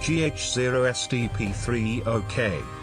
GH0SDP3 OK.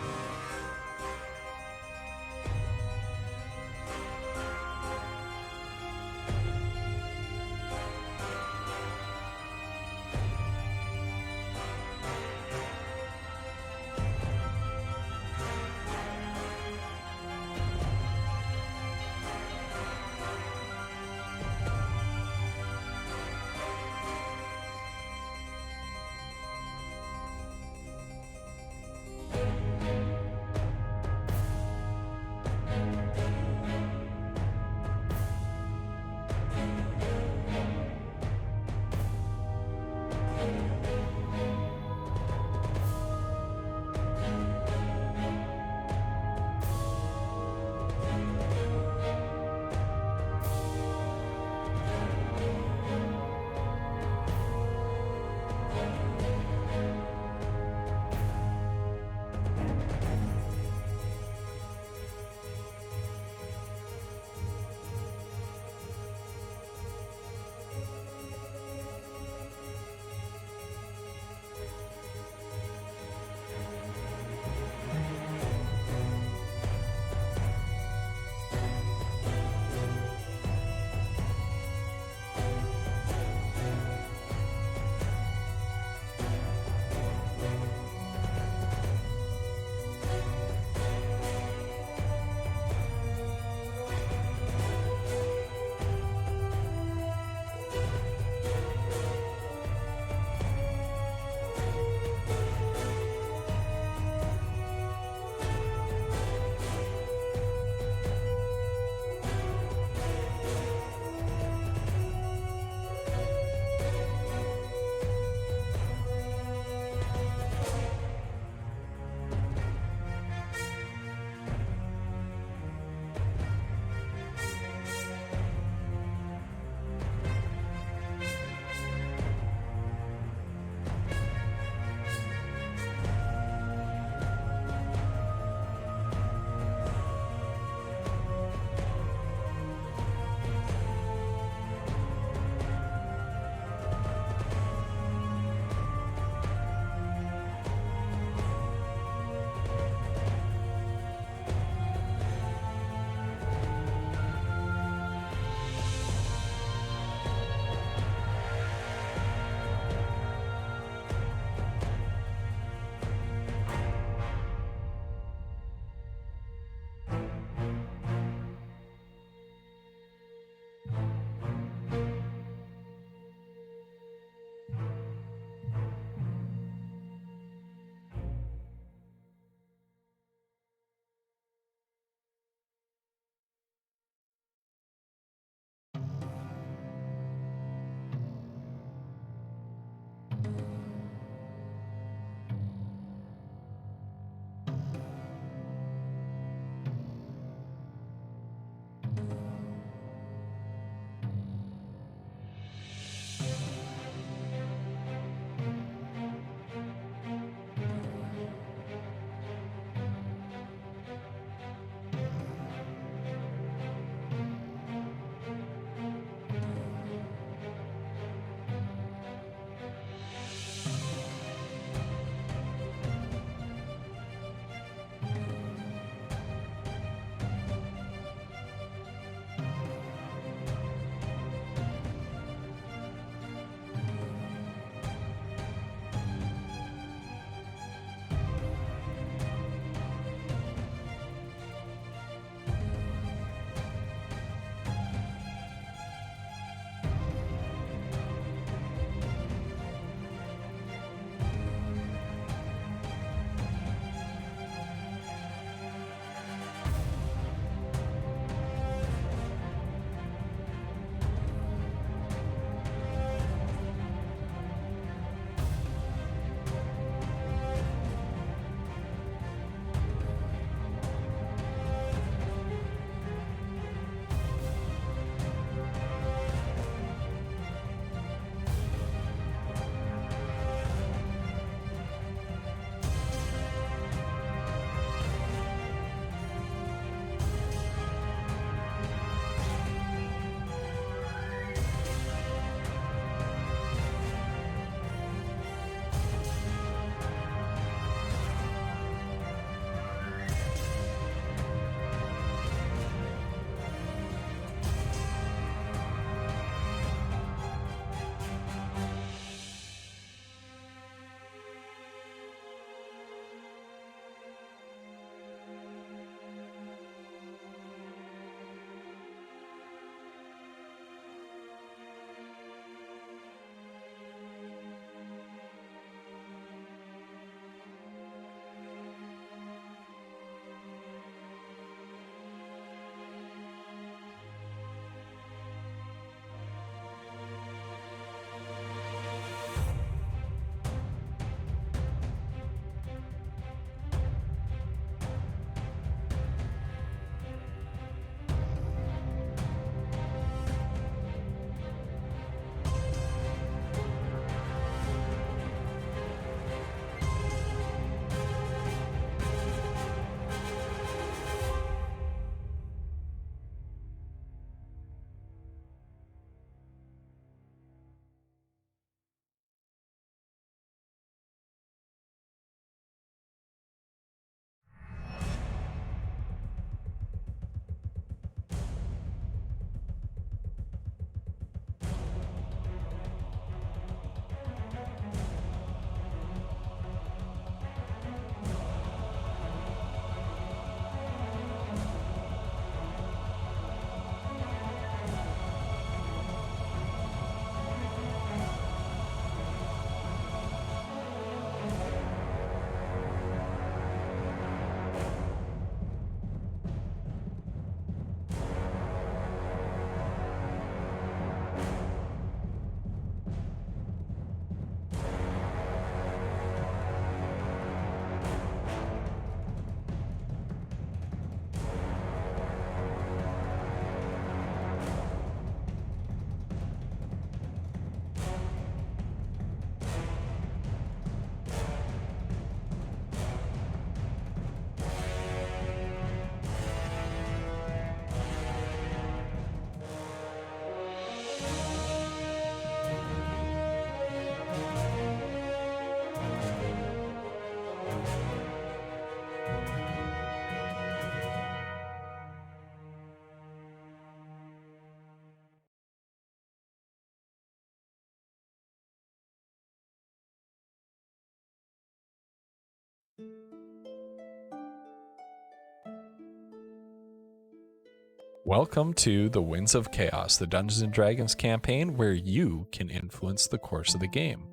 Welcome to the Winds of Chaos, the Dungeons & Dragons campaign where you can influence the course of the game.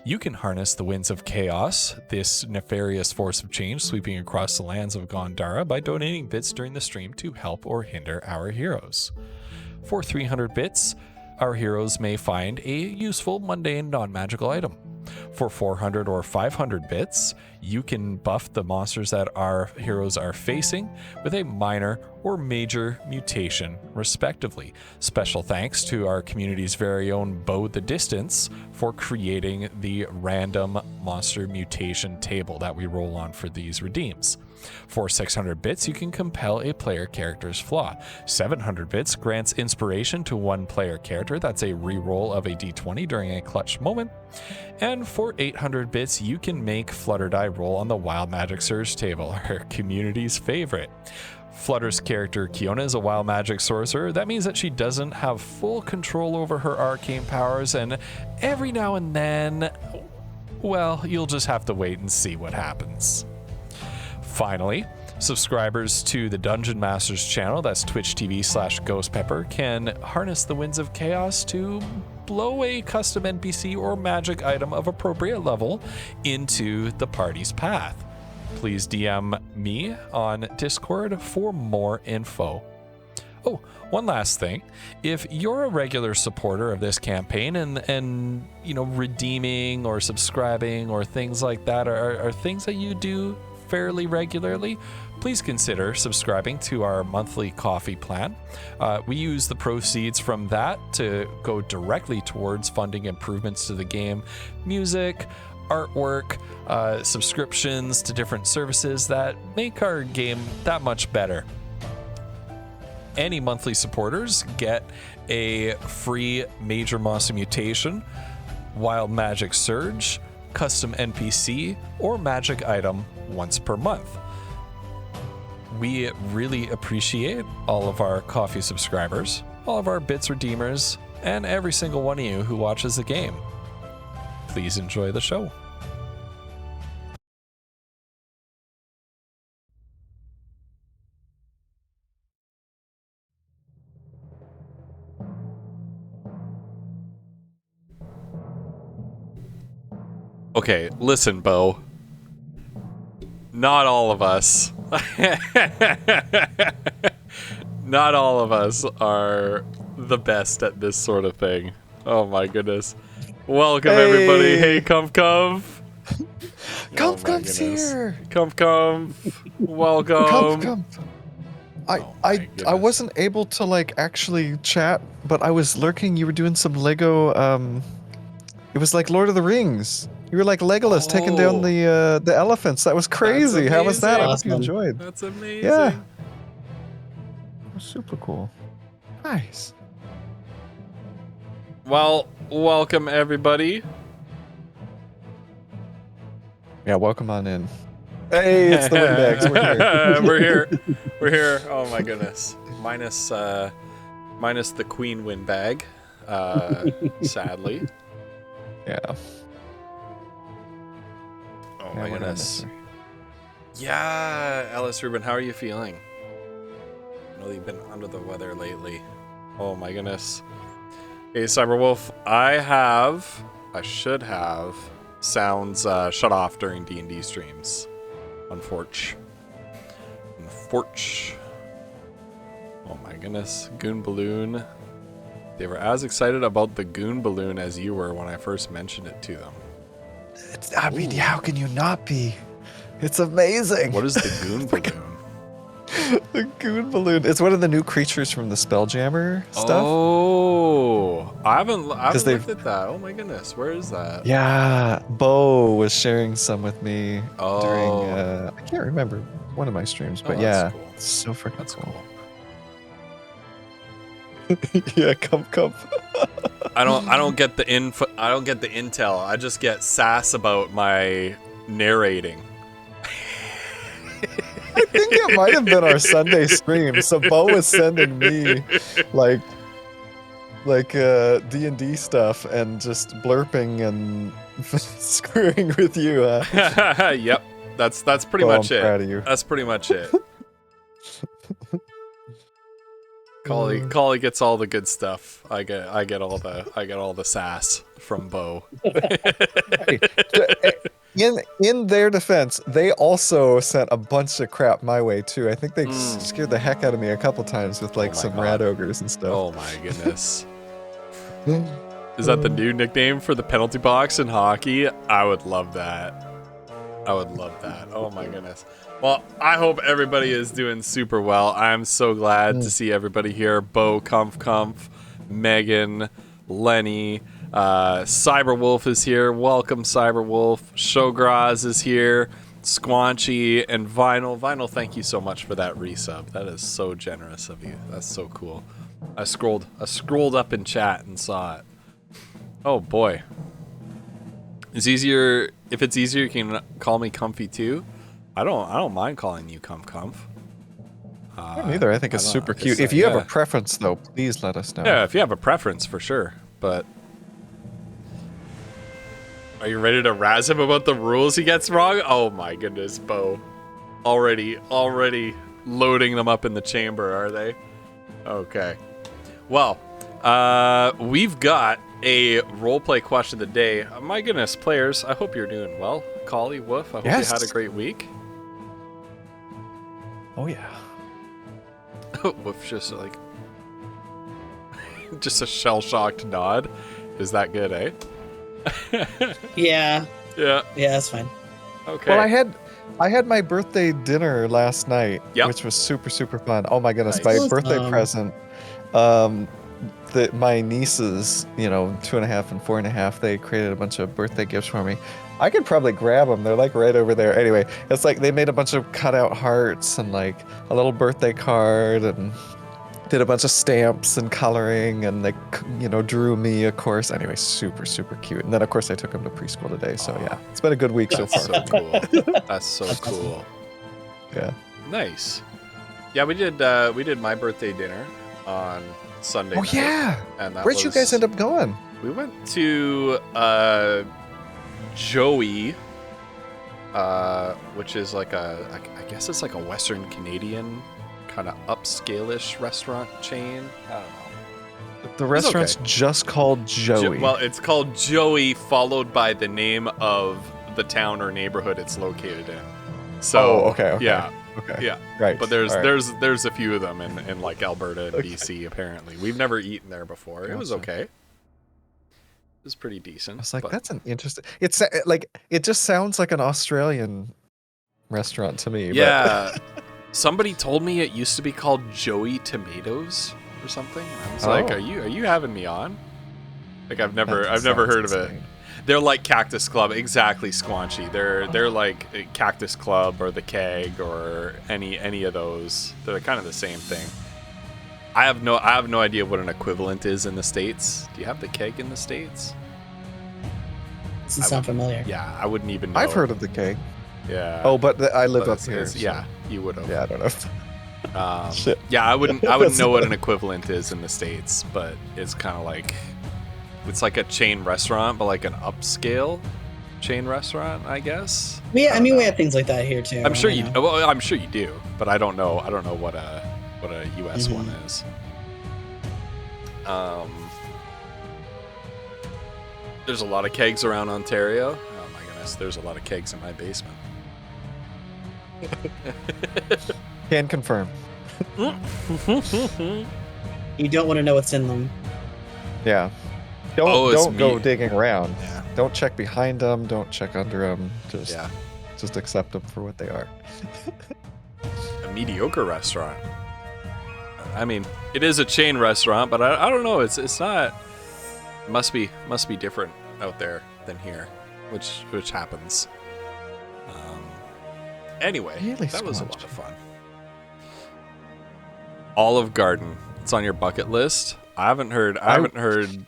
You can harness the Winds of Chaos, this nefarious force of change sweeping across the lands of Gondara, by donating bits during the stream to help or hinder our heroes. For 300 bits, our heroes may find a useful, mundane, non-magical item. For 400 or 500 bits, you can buff the monsters that our heroes are facing with a minor or major mutation, respectively. Special thanks to our community's very own Bo the Distance for creating the random monster mutation table that we roll on for these redeems. For 600 bits, you can compel a player character's flaw. 700 bits grants inspiration to one player character. That's a reroll of a d20 during a clutch moment. And for 800 bits, you can make Flutter die roll on the Wild Magic Surge table, our community's favorite. Flutter's character, Kiona, is a wild magic sorcerer. That means that she doesn't have full control over her arcane powers, and every now and then, well, you'll just have to wait and see what happens. Finally, subscribers to the Dungeon Masters channel, that's Twitch TV/GhostPepper, can harness the Winds of Chaos to blow a custom NPC or magic item of appropriate level into the party's path. Please DM me on Discord for more info. Oh, one last thing. If you're a regular supporter of this campaign and redeeming or subscribing or things like that are things that you do fairly regularly, please consider subscribing to our monthly coffee plan. We use the proceeds from that to go directly towards funding improvements to the game, music, artwork, subscriptions to different services that make our game that much better. Any monthly supporters get a free Major Monster Mutation, Wild Magic Surge, custom NPC, or magic item once per month. We really appreciate all of our coffee subscribers, all of our bits redeemers, and every single one of you who watches the game. Please enjoy the show. Okay, listen, Bo. Not all of us. Not all of us are the best at this sort of thing. Oh my goodness. Welcome, everybody. Hey, Comf. Comf's here. Comf. Welcome. I wasn't able to actually chat, but I was lurking. You were doing some Lego. It was like Lord of the Rings. You were like Legolas taking down the elephants. That was crazy. How was that? I hope you enjoyed. That's amazing. Yeah. Super cool. Nice. Well, welcome everybody. Yeah, welcome on in. Hey, it's the Windbags. We're here. We're here. Oh my goodness. Minus the Queen Windbag. Sadly. Yeah. Oh my goodness. Yeah, Alice Rubin, how are you feeling? I know you've been under the weather lately. Oh my goodness. Hey, Cyberwolf, I should have sounds shut off during D&D streams. Unfortunate. Oh my goodness. Goon Balloon. They were as excited about the Goon Balloon as you were when I first mentioned it to them. I mean, how can you not be? It's amazing. What is the Goon Balloon? The Goon Balloon. It's one of the new creatures from the Spelljammer stuff. Oh, I haven't looked at that. Oh my goodness, where is that? Yeah, Bo was sharing some with me Oh. during, I can't remember, one of my streams, but Oh, yeah, that's cool. it's so freaking That's cool. cool. Yeah, come. I don't get the info. I don't get the intel. I just get sass about my narrating. I think it might have been our Sunday stream. So Bo was sending me like D&D stuff and just blurping and screwing with you. Yep, that's pretty much I'm it. proud of you. That's pretty much it. Collie gets all the good stuff. I get all the sass from Bo. In their defense, they also sent a bunch of crap my way too. I think they scared the heck out of me a couple times with like some rat ogres and stuff. Oh my goodness. Is that the new nickname for the penalty box in hockey? I would love that. Oh my goodness. Well, I hope everybody is doing super well. I'm so glad to see everybody here. Bo, Comf, Megan, Lenny, Cyberwolf is here. Welcome, Cyberwolf. Showgraz is here. Squanchy and Vinyl. Vinyl, thank you so much for that resub. That is so generous of you. That's so cool. I scrolled up in chat and saw it. Oh boy. If it's easier, you can call me Comfy too. I don't mind calling you Comf. Neither. I think it's super cute. If you have a preference, though, please let us know. Yeah, if you have a preference, for sure. But are you ready to razz him about the rules he gets wrong? Oh my goodness, Bo. Already loading them up in the chamber, are they? Okay. Well, we've got a roleplay question of the day. My goodness, players, I hope you're doing well. Collie, Woof, I hope you had a great week. Oh yeah. Woof's just like just a shell-shocked nod. Is that good, eh? Yeah. Yeah. Yeah, that's fine. Okay. Well, I had my birthday dinner last night, which was super fun. Oh my goodness, Nice. my birthday present. My nieces, 2.5 and 4.5, they created a bunch of birthday gifts for me. I could probably grab them. They're like right over there. Anyway, it's like they made a bunch of cutout hearts and like a little birthday card and did a bunch of stamps and coloring and they, drew me, of course. Anyway, super cute. And then of course I took them to preschool today. So yeah, it's been a good week so far. So cool. That's so cool. Yeah. Nice. Yeah, we did my birthday dinner on Sunday night. Yeah. And that Where'd you guys end up going? We went to Joey, which is like I guess it's like a Western Canadian kind of upscale-ish restaurant chain. I don't know. The restaurant's just called Joey. Well, it's called Joey, followed by the name of the town or neighborhood it's located in. So, okay. Yeah. Okay. Yeah. Right. But there's a few of them in like Alberta and BC apparently. We've never eaten there before. It was okay. It was pretty decent. I was like, that's an interesting. It's like it just sounds like an Australian restaurant to me. Yeah. Somebody told me it used to be called Joey Tomatoes or something. I was like, are you having me on? Like I've never heard of it. They're like Cactus Club, exactly, Squanchy. They're like Cactus Club or the Keg or any of those. They're kind of the same thing. I have no idea what an equivalent is in the States. Do you have the Keg in the States? Doesn't sound familiar. Yeah, I wouldn't even know. I've heard of the Keg. Yeah. Oh, but I live up here. Yeah, you would have. Yeah, I don't know. Shit. Yeah, I wouldn't know what an equivalent is in the States, but it's kind of like it's like a chain restaurant, but like an upscale chain restaurant, I guess. Yeah, I mean we have things like that here too. I'm sure you. Well, I'm sure you do, but I don't know. I don't know what a U.S. one is. There's a lot of kegs around Ontario. Oh my goodness, there's a lot of kegs in my basement. Can confirm. You don't want to know what's in them. Yeah. Don't go me. digging around. Yeah. Don't check behind them. Don't check under them. Just accept them for what they are. A mediocre restaurant. I mean, it is a chain restaurant, but I don't know. It's not. Must be different out there than here, which happens. Anyway, Really that was a lot of fun. Olive Garden. It's on your bucket list. I haven't heard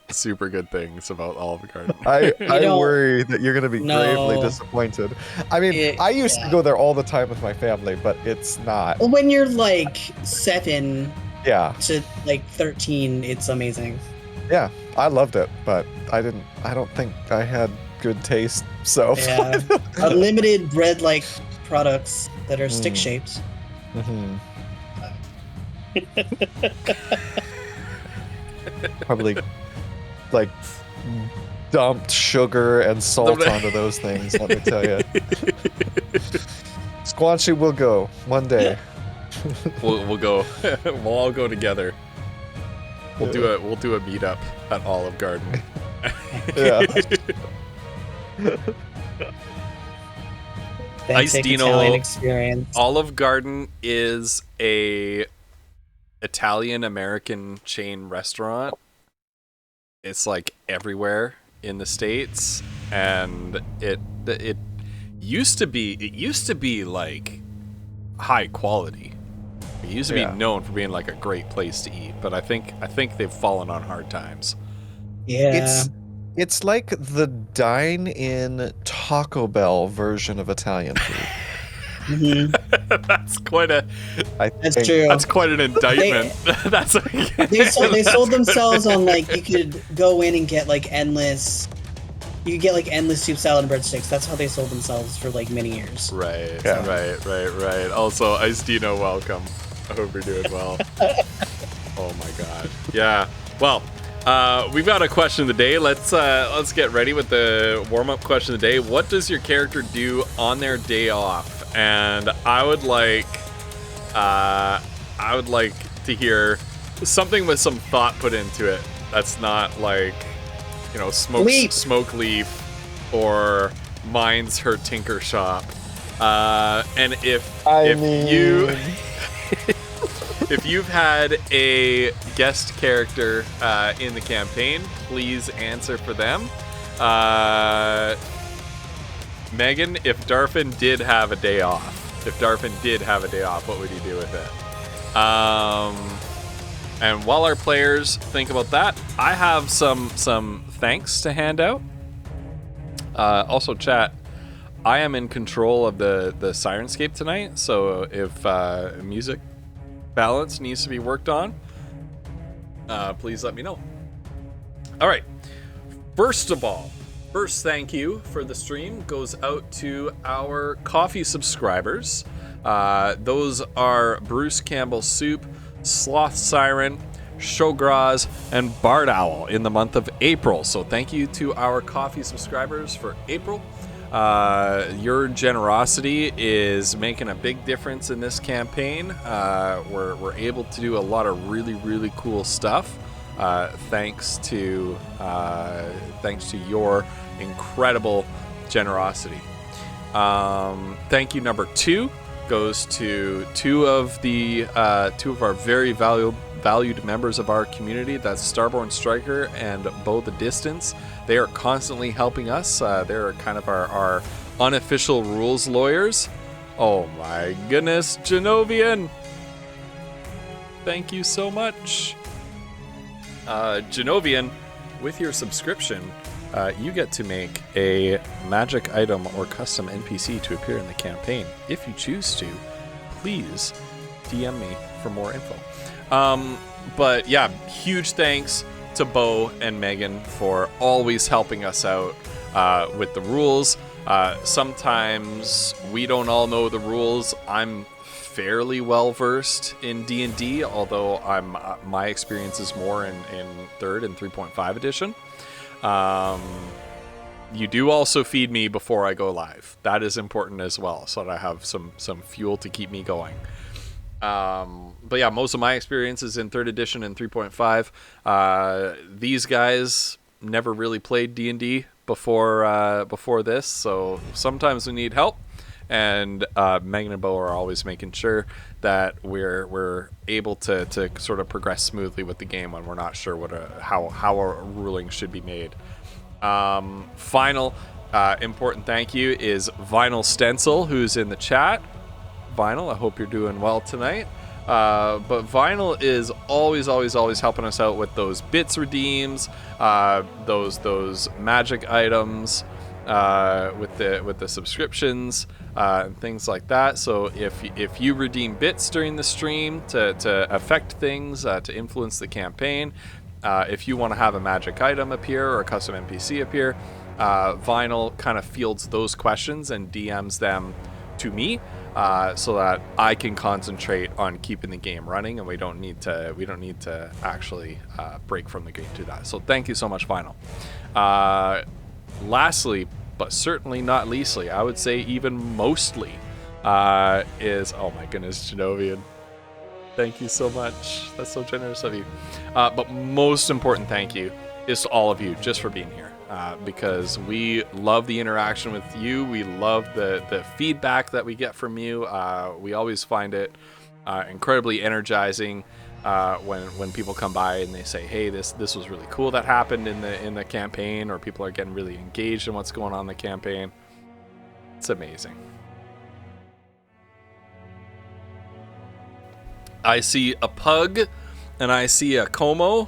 super good things about Olive Garden. I worry that you're going to be gravely disappointed. I mean, I used to go there all the time with my family, but it's not. Well, when you're like 7 to like 13, it's amazing. Yeah, I loved it, but I don't think I had good taste. So yeah, unlimited bread-like products that are stick-shaped. Mm-hmm. Probably like dumped sugar and salt onto those things, let me tell you. Squanchy will go one day. We'll go. We'll all go together. We'll do a meetup at Olive Garden. Yeah. Ice Authentic Dino. Italian experience. Olive Garden is a Italian American chain restaurant. It's like everywhere in the States, and it used to be like high quality. It used to be known for being like a great place to eat, but I think they've fallen on hard times. Yeah. It's like the dine-in Taco Bell version of Italian food. That's quite a. That's true. That's quite an indictment. That's. They sold themselves on like you could go in and get like endless. You could get like endless soup, salad, and breadsticks. That's how they sold themselves for like many years. Right. Yeah. Right. Also, Ice Dino, welcome. I hope you're doing well. Oh my God. Yeah. Well. We've got a question of the day. Let's get ready with the warm-up question of the day. What does your character do on their day off? And I would like to hear something with some thought put into it. That's not like, smoke leaf or mine's her tinker shop. And if you've had a guest character in the campaign, please answer for them. Megan, if Darfin did have a day off, what would you do with it? And while our players think about that, I have some thanks to hand out. Also, chat, I am in control of the Sirenscape tonight, so if music balance needs to be worked on, please let me know. All right. First thank you for the stream goes out to our coffee subscribers. Those are Bruce Campbell Soup, Sloth Siren, Shograz, and Bard Owl in the month of April. So thank you to our coffee subscribers for April. Your generosity is making a big difference in this campaign. We're able to do a lot of really, really cool stuff. Thanks to your incredible generosity. Thank you number 2 goes to two of our very valued members of our community. That's Starborn Striker and Bo the Distance. They are constantly helping us. They're kind of our unofficial rules lawyers. Oh my goodness, Genovian! Thank you so much. Genovian, with your subscription, you get to make a magic item or custom NPC to appear in the campaign. If you choose to, please DM me for more info. But yeah, huge thanks to Bo and Megan for always helping us out with the rules. Sometimes we don't all know the rules. I'm fairly well versed in D&D, although my experience is more in 3rd and 3.5 edition. You do also feed me before I go live. That is important as well, so that I have some fuel to keep me going. But yeah, most of my experience is in 3rd edition and 3.5. These guys never really played D&D before this, so sometimes we need help. And Megan and Bo are always making sure that we're able to sort of progress smoothly with the game when we're not sure how a ruling should be made. Final important thank you is Vinyl Stencil, who's in the chat. Vinyl, I hope you're doing well tonight. But Vinyl is always helping us out with those bits redeems, those magic items, with the subscriptions, and things like that. So if you redeem bits during the stream to affect things, to influence the campaign, if you want to have a magic item appear or a custom NPC appear, Vinyl kind of fields those questions and DMs them to me. so that I can concentrate on keeping the game running, and we don't need to actually break from the game to that. So thank you so much, Final. Lastly, but certainly not leastly, I would say even mostly, is, oh my goodness, Genovian. Thank you so much. That's so generous of you. But most important thank you is to all of you just for being here. Because we love the interaction with you. We love the feedback that we get from you. We always find it incredibly energizing when people come by and they say, hey, this was really cool that happened in the campaign, or people are getting really engaged in what's going on in the campaign. It's amazing. I see a Pug and I see a Como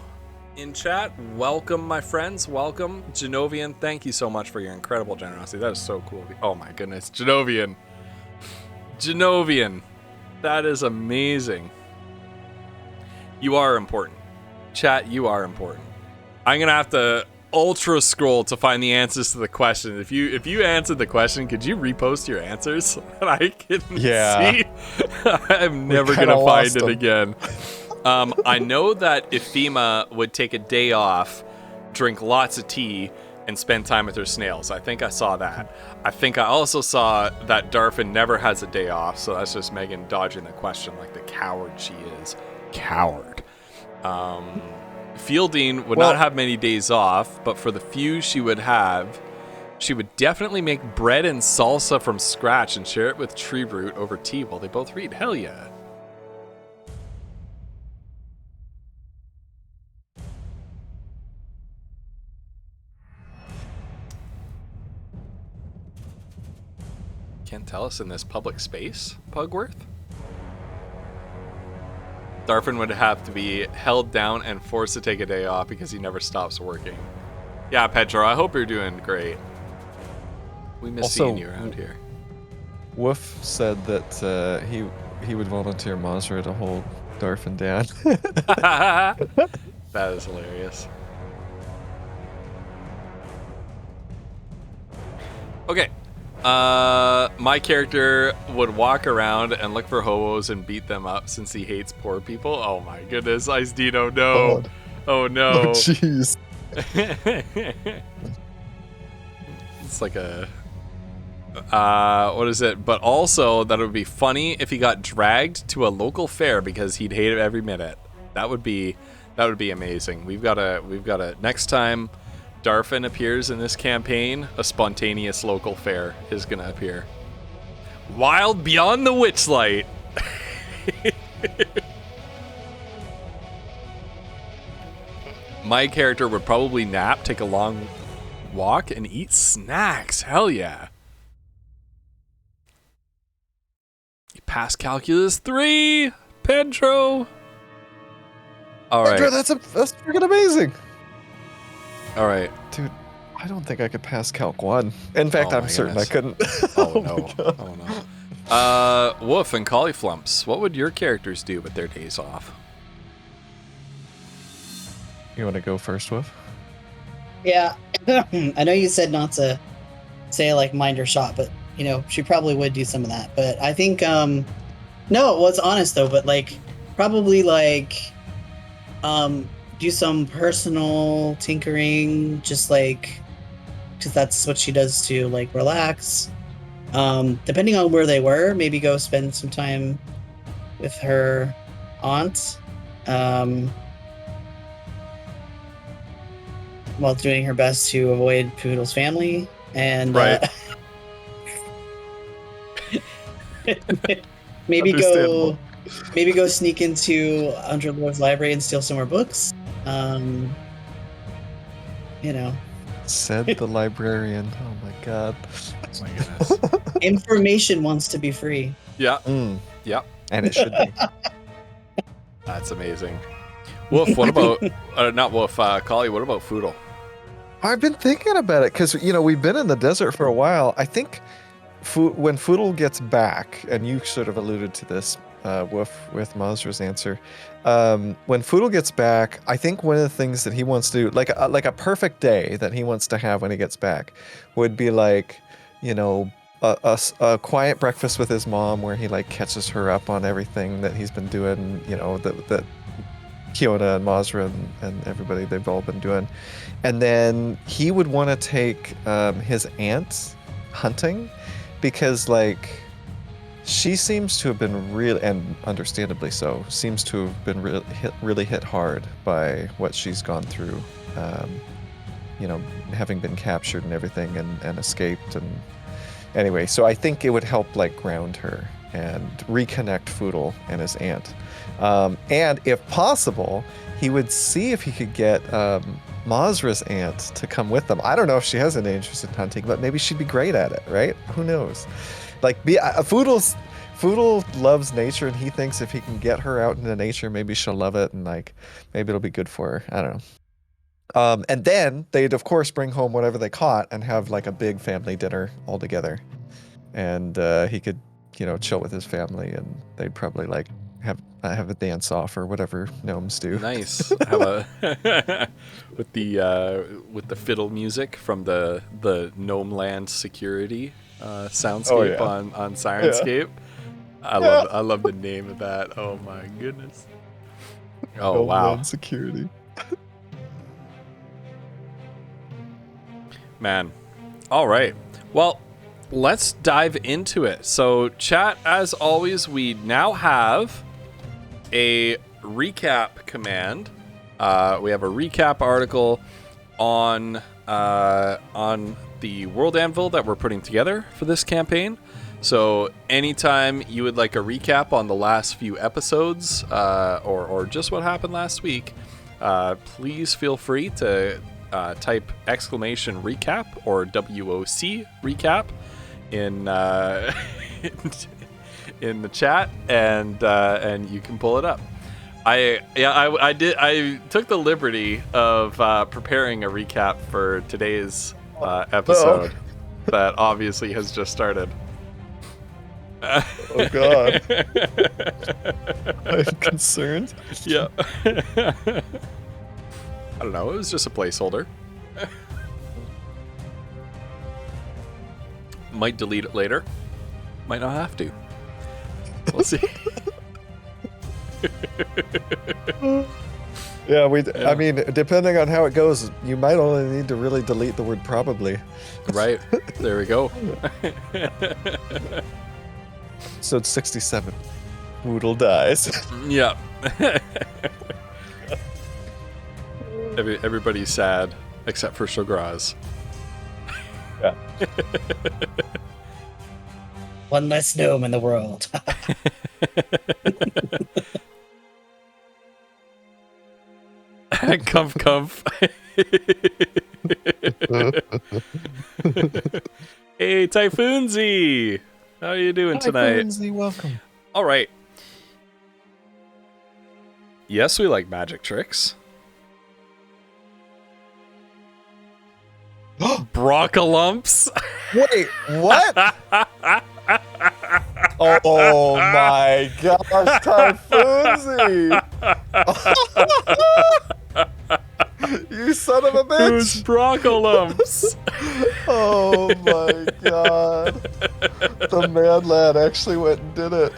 in chat. Welcome, my friends. Welcome. Genovian, thank you so much for your incredible generosity. That is so cool. Oh my goodness. Genovian. That is amazing. You are important. Chat, you are important. I'm going to have to ultra scroll to find the answers to the question. If you answered the question, could you repost your answers? And I can see. I'm never going to find it again. I know that Ifema would take a day off, drink lots of tea, and spend time with her snails. I think I saw that. I think I also saw that Darfin never has a day off, so that's just Megan dodging the question like the coward she is. Coward. Fielding would not have many days off, but for the few she would have, she would definitely make bread and salsa from scratch and share it with Tree Root over tea while they both read. Hell yeah. Can't tell us in this public space, Pugworth? Darfin would have to be held down and forced to take a day off because he never stops working. Yeah, Pedro, I hope you're doing great. We miss seeing you around here. Woof said that he would volunteer Mazra to hold Darfin down. That is hilarious. Okay. My character would walk around and look for hobos and beat them up since he hates poor people. Oh my goodness, Ice Dino, no. God. Oh no. Oh jeez. It's like a what is it? But also that it would be funny if he got dragged to a local fair because he'd hate it every minute. That would be amazing. We've got a next time Darfin appears in this campaign, a spontaneous local fair is gonna appear. Wild Beyond the Witchlight. My character would probably nap, take a long walk, and eat snacks. Hell yeah. You passed Calculus 3, Pedro. All right. Pedro, that's freaking amazing. All right. Dude, I don't think I could pass Calc 1. In fact, I'm certain I couldn't. Oh no. Oh no. Woof and Cauliflumps, what would your characters do with their days off? You want to go first, Woof? Yeah. I know you said not to say like mind her shot, but you know, she probably would do some of that. But I think no, well, it's honest though, but like probably like do some personal tinkering, just like, because that's what she does to like relax. Depending on where they were, maybe go spend some time with her aunt while doing her best to avoid Poodle's family, and right. maybe go sneak into Underlord's library and steal some more books. You know, said the librarian. Oh my god. Oh my goodness. Information wants to be free. Yeah. Yep. And it should be. That's amazing. Wolf, what about not Wolf, Collie, what about Foodle? I've been thinking about it because we've been in the desert for a while. I think when Foodle gets back, and you sort of alluded to this, Wolf, with Mazra's answer. When Foodle gets back, I think one of the things that he wants to do, like a perfect day that he wants to have when he gets back, would be like, a quiet breakfast with his mom where he like catches her up on everything that he's been doing, you know, that Kiona and Mazra and everybody, they've all been doing. And then he would want to take his aunt hunting because like she seems to have been really, and understandably so, seems to have been really hit hard by what she's gone through. You know, having been captured and everything and escaped. And anyway, so I think it would help like ground her and reconnect Foodle and his aunt. And if possible, he would see if he could get Mazra's aunt to come with them. I don't know if she has any interest in hunting, but maybe she'd be great at it, right? Who knows? Like, Foodle loves nature, and he thinks if he can get her out into nature, maybe she'll love it, and like maybe it'll be good for her. I don't know. And then they'd of course bring home whatever they caught and have like a big family dinner all together, and he could, you know, chill with his family, and they'd probably like have a dance off or whatever gnomes do. Nice. Have a with the fiddle music from the Gnome Land security soundscape on Sirenscape. Yeah. I love the name of that. Oh my goodness. Oh Gnome wow. Land security. Man. All right. Well, let's dive into it. So, chat, as always, we now have a recap command. We have a recap article on the World Anvil that we're putting together for this campaign. So, anytime you would like a recap on the last few episodes, or just what happened last week, please feel free to type exclamation recap or WOC recap in in the chat, and you can pull it up. I took the liberty of preparing a recap for today's episode that obviously has just started. Oh god. I'm concerned. Yeah. I don't know, it was just a placeholder. Might delete it later. Might not have to. We'll see. Yeah, I mean, depending on how it goes, you might only need to really delete the word probably. Right. There we go. So it's 67. Woodle dies. Yeah. Everybody's sad except for Shograz. Yeah. One less gnome in the world. Comf. Hey, Typhoonsy! How are you doing tonight? Typhoonsy, welcome. All right. Yes, we like magic tricks. Broccolumps. Wait, what? Oh my gosh, Typhoonsy! You son of a bitch! Who's Broccolumps? Oh my god. The mad lad actually went and did it.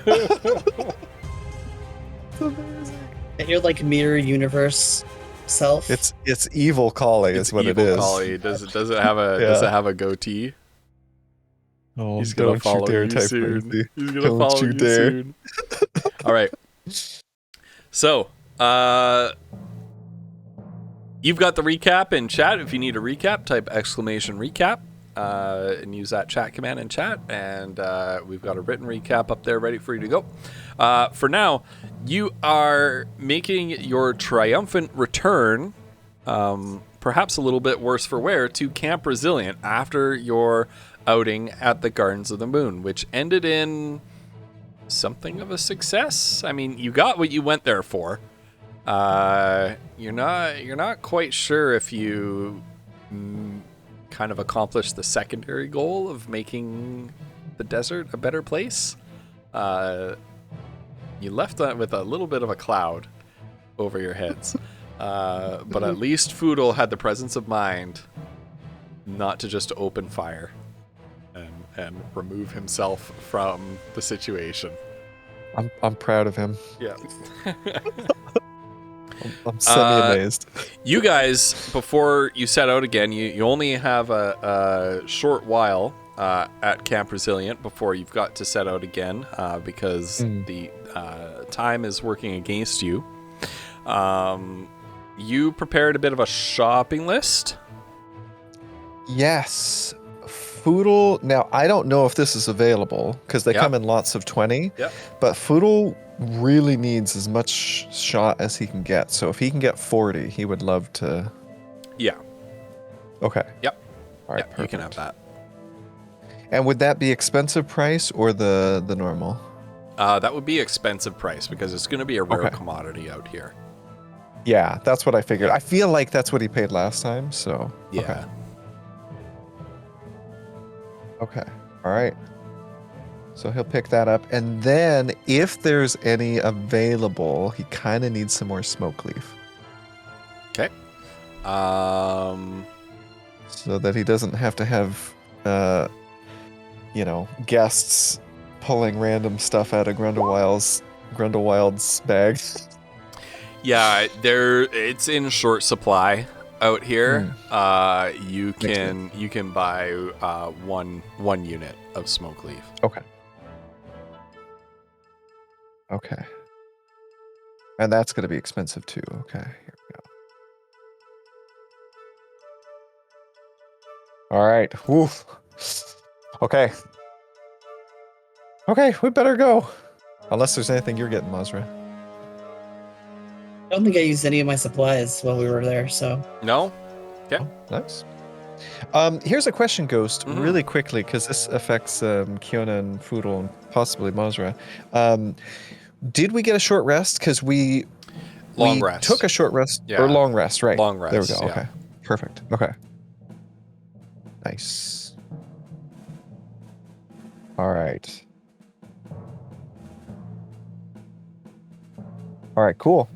It's amazing. And you're like mirror universe self. It's evil Collie is what it is. Collie. Does it have a goatee? Oh, He's gonna follow you soon. He's gonna follow you soon. All right. So, you've got the recap in chat. If you need a recap, type exclamation recap and use that chat command in chat. And we've got a written recap up there ready for you to go. For now, you are making your triumphant return, perhaps a little bit worse for wear, to Camp Resilient after your outing at the Gardens of the Moon, which ended in something of a success. I mean, you got what you went there for. You're not quite sure if you kind of accomplished the secondary goal of making the desert a better place. You left that with a little bit of a cloud over your heads. But at least Foodle had the presence of mind not to just open fire. and remove himself from the situation. I'm proud of him. Yeah. I'm semi-amazed. You guys, before you set out again, you only have a short while at Camp Resilient before you've got to set out again because the time is working against you. You prepared a bit of a shopping list. Yes. Foodle. Now, I don't know if this is available because they come in lots of 20. Yep. But Foodle really needs as much shot as he can get. So if he can get 40, he would love to. Yeah. Okay. Yep. All right. Yep, you can have that. And would that be expensive price or the normal? That would be expensive price because it's going to be a rare commodity out here. Yeah, that's what I figured. I feel like that's what he paid last time. So yeah. Okay. All right. So he'll pick that up. And then if there's any available, he kind of needs some more smoke leaf. Okay. So that he doesn't have to have, guests pulling random stuff out of Grundlewild's bag. Yeah, it's in short supply out here. You can buy one unit of smoke leaf. Okay. And that's going to be expensive too. Okay, here we go. All right. Woof. Okay. Okay, we better go. Unless there's anything you're getting, Mazra. I don't think I used any of my supplies while we were there, so. No? Okay. Oh, nice. Here's a question, Ghost, really quickly, because this affects Kiona and Foodle and possibly Mazra. Did we get a short rest? Because we rest. Took a short rest. Yeah. Or long rest, right. Long rest, There we go. yeah. Okay. Perfect. Okay. Nice. All right. All right, cool.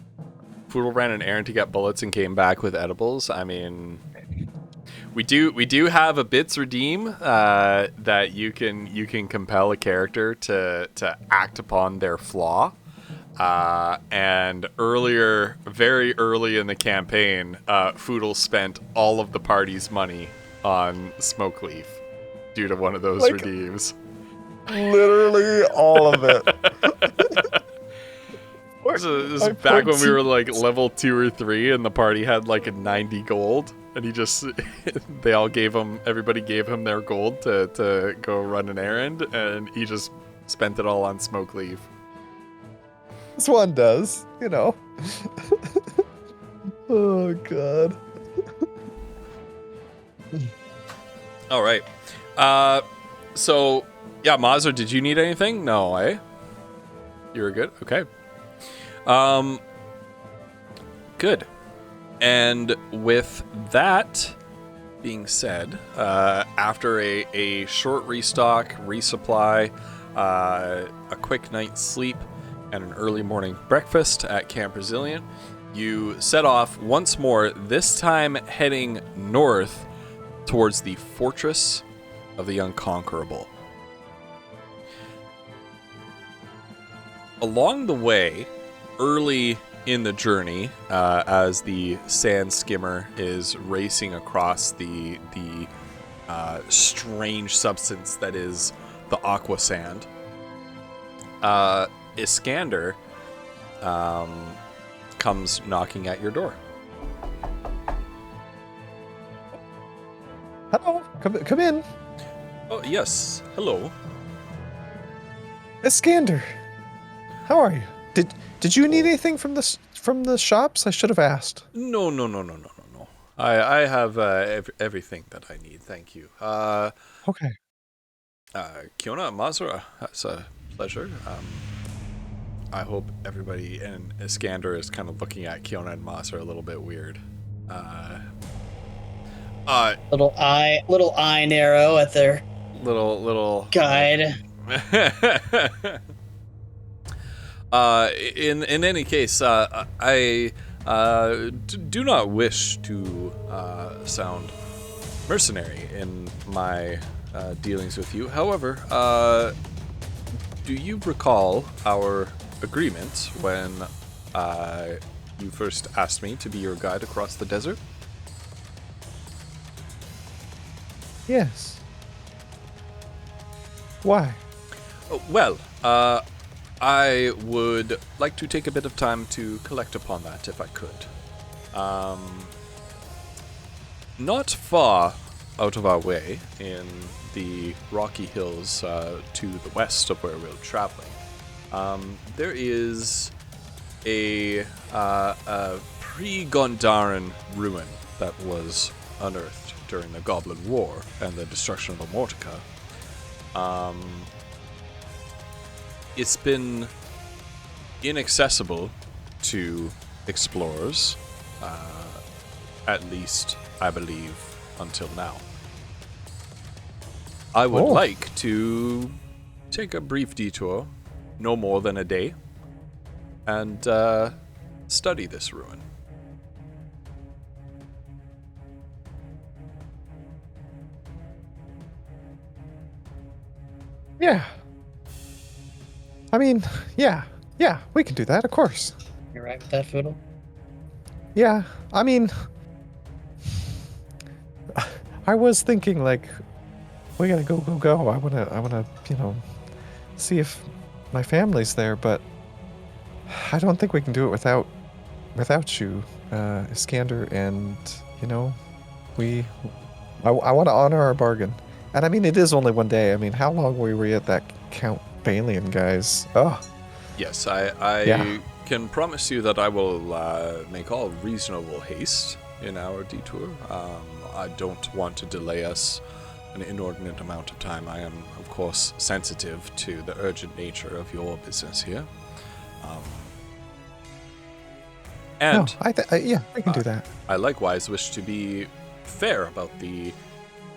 Foodle ran an errand to get bullets and came back with edibles. I mean, we do have a bits redeem that you can compel a character to act upon their flaw. And very early in the campaign, Foodle spent all of the party's money on smoke leaf due to one of those redeems. Literally all of it. This is back when we were like level 2 or 3 and the party had like a 90 gold and everybody gave him their gold to go run an errand and he just spent it all on smoke leaf. This one does, Oh, God. All right. So, yeah, Mazra, did you need anything? No, eh? You were good? Okay. Good. And with that being said, after a short restock, resupply, a quick night's sleep, and an early morning breakfast at Camp Resilient, you set off once more, this time heading north towards the Fortress of the Unconquerable. Along the way, early in the journey, as the sand skimmer is racing across the strange substance that is the aqua sand, Iskander comes knocking at your door. Hello, come in. Oh yes, hello. Iskander, how are you? Did you need anything from the shops? I should have asked. No. I have everything that I need. Thank you. Okay. Kiona, Mazra, that's a pleasure. I hope everybody in Iskander is kind of looking at Kiona and Mazra a little bit weird. Little eye narrow at their little guide. In any case, I do not wish to sound mercenary in my dealings with you. However, do you recall our agreement when you first asked me to be your guide across the desert? Yes. Why? Oh, well, I would like to take a bit of time to collect upon that if I could. Not far out of our way, in the Rocky Hills to the west of where we're traveling, there is a pre-Gondaran ruin that was unearthed during the Goblin War and the destruction of Amortica. It's been inaccessible to explorers, at least, I believe, until now. I would like to take a brief detour, no more than a day, and study this ruin. Yeah. I mean, yeah, we can do that, of course. You're right with that, Foodle? Yeah, I mean, I was thinking like, we gotta go. I wanna, see if my family's there, but I don't think we can do it without you, Iskander, and I want to honor our bargain. And I mean, it is only one day. I mean, how long were we at that Count Balian guy's? Oh. Yes, I can promise you that I will make all reasonable haste in our detour. I don't want to delay us an inordinate amount of time. I am, of course, sensitive to the urgent nature of your business here. And we can do that. I likewise wish to be fair about the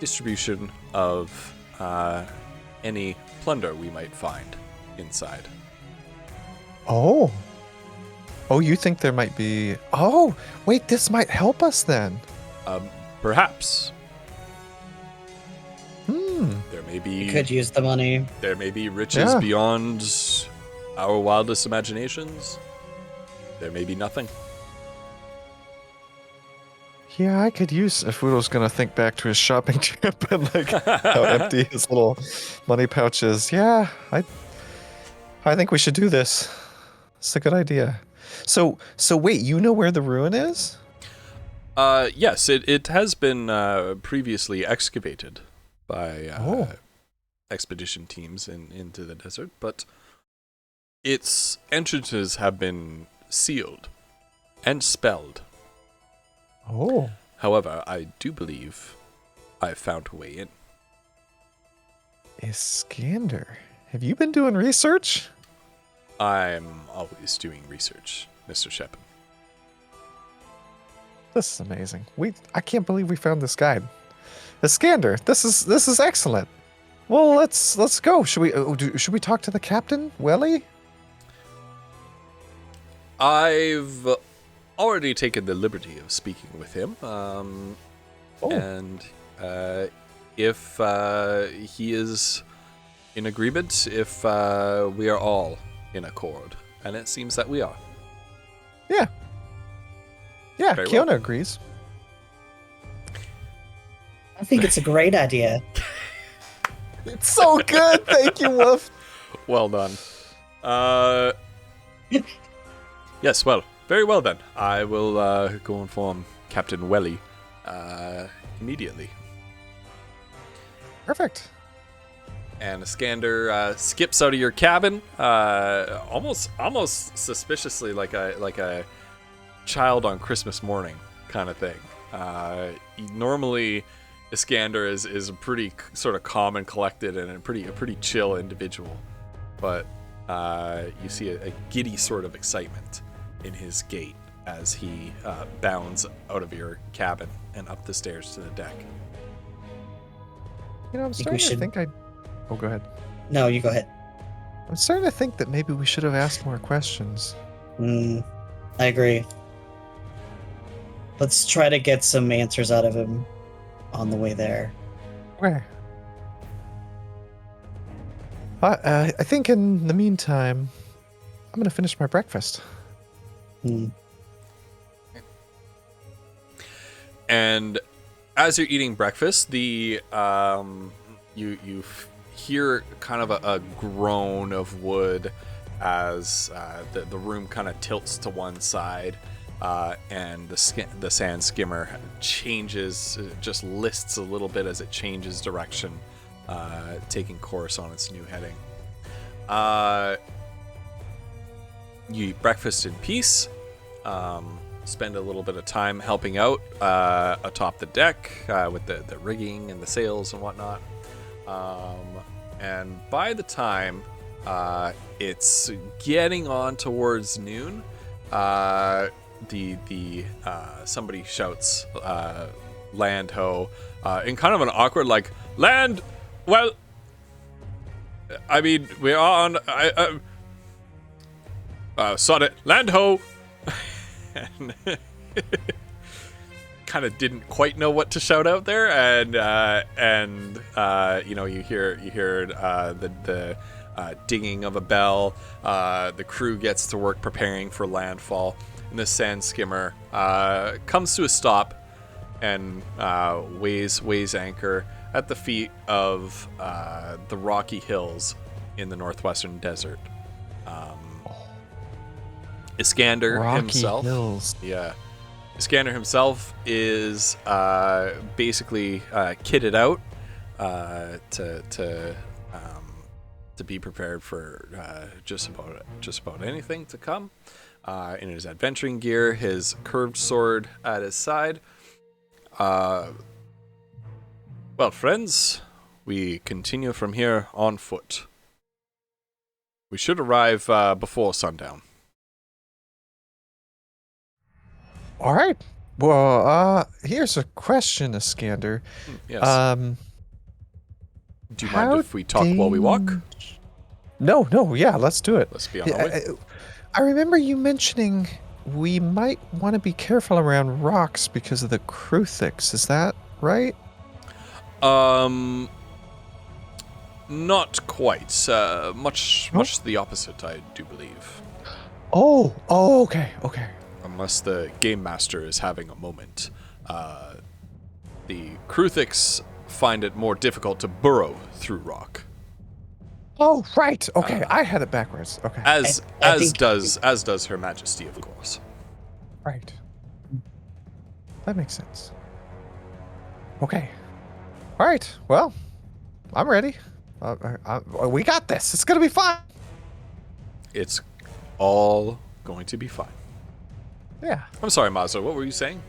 distribution of any plunder we might find inside. Oh, you think there might be... Oh, wait, this might help us then. Perhaps. Hmm. There may be... We could use the money. There may be riches beyond our wildest imaginations. There may be nothing. Yeah, I could use... If Udo's gonna think back to his shopping trip and like how empty his little money pouch is. Yeah, I think we should do this. It's a good idea. So wait, you know where the ruin is? Yes, it has been previously excavated by expedition teams into the desert, but its entrances have been sealed and spelled. Oh. However, I do believe I've found a way in. Iskander, have you been doing research? I'm always doing research, Mr. Shepard. This is amazing. I can't believe we found this guide. Iskander, this is excellent. Well, let's go. Should we talk to the captain, Welly? I've already taken the liberty of speaking with him. And if he is in agreement, if we are all in accord, and it seems that we are. Yeah. Yeah, Very Kiona well. agrees. I think it's a great idea. It's so good. Thank you, Wolf. Well done. Yes, well, very well then. I will go inform Captain Welly immediately. Perfect. And Iskander skips out of your cabin, almost suspiciously like a child on Christmas morning kind of thing. Normally, Iskander is a pretty sort of calm and collected and a pretty chill individual, but you see a giddy sort of excitement in his gait as he bounds out of your cabin and up the stairs to the deck. I'm starting to think Oh, go ahead. No, you go ahead. I'm starting to think that maybe we should have asked more questions. I agree. Let's try to get some answers out of him on the way there. Okay. I think in the meantime, I'm gonna finish my breakfast. Hmm. And as you're eating breakfast, the you hear kind of a groan of wood as the room kind of tilts to one side, and the sand skimmer changes, just lists a little bit as it changes direction, taking course on its new heading. You eat breakfast in peace. Spend a little bit of time helping out atop the deck with the rigging and the sails and whatnot. And by the time it's getting on towards noon, somebody shouts land ho in kind of an awkward like land. Well, I mean we are on. Sod it, land ho. And kind of didn't quite know what to shout out there, and you hear the dinging of a bell. The crew gets to work preparing for landfall, and the sand skimmer comes to a stop and weighs anchor at the feet of the rocky hills in the northwestern desert. Iskander Rocky himself, Hills. yeah, Iskander himself is basically kitted out to be prepared for just about anything to come. In his adventuring gear, his curved sword at his side. Well, friends, we continue from here on foot. We should arrive before sundown. All right. Well, here's a question, Iskander. Yes. Do you mind if we talk while we walk? No, yeah, let's do it. Let's be on our way. I remember you mentioning we might want to be careful around rocks because of the Kruthix. Is that right? Not quite. Much the opposite, I do believe. Oh, okay. Unless the game master is having a moment. The Kruthix find it more difficult to burrow through rock. Oh, right. Okay, I had it backwards. Okay. As I think- does Her Majesty, of course. Right. That makes sense. Okay. All right. Well, I'm ready. We got this. It's gonna be fun. It's all going to be fine. Yeah. I'm sorry, Mazda. What were you saying?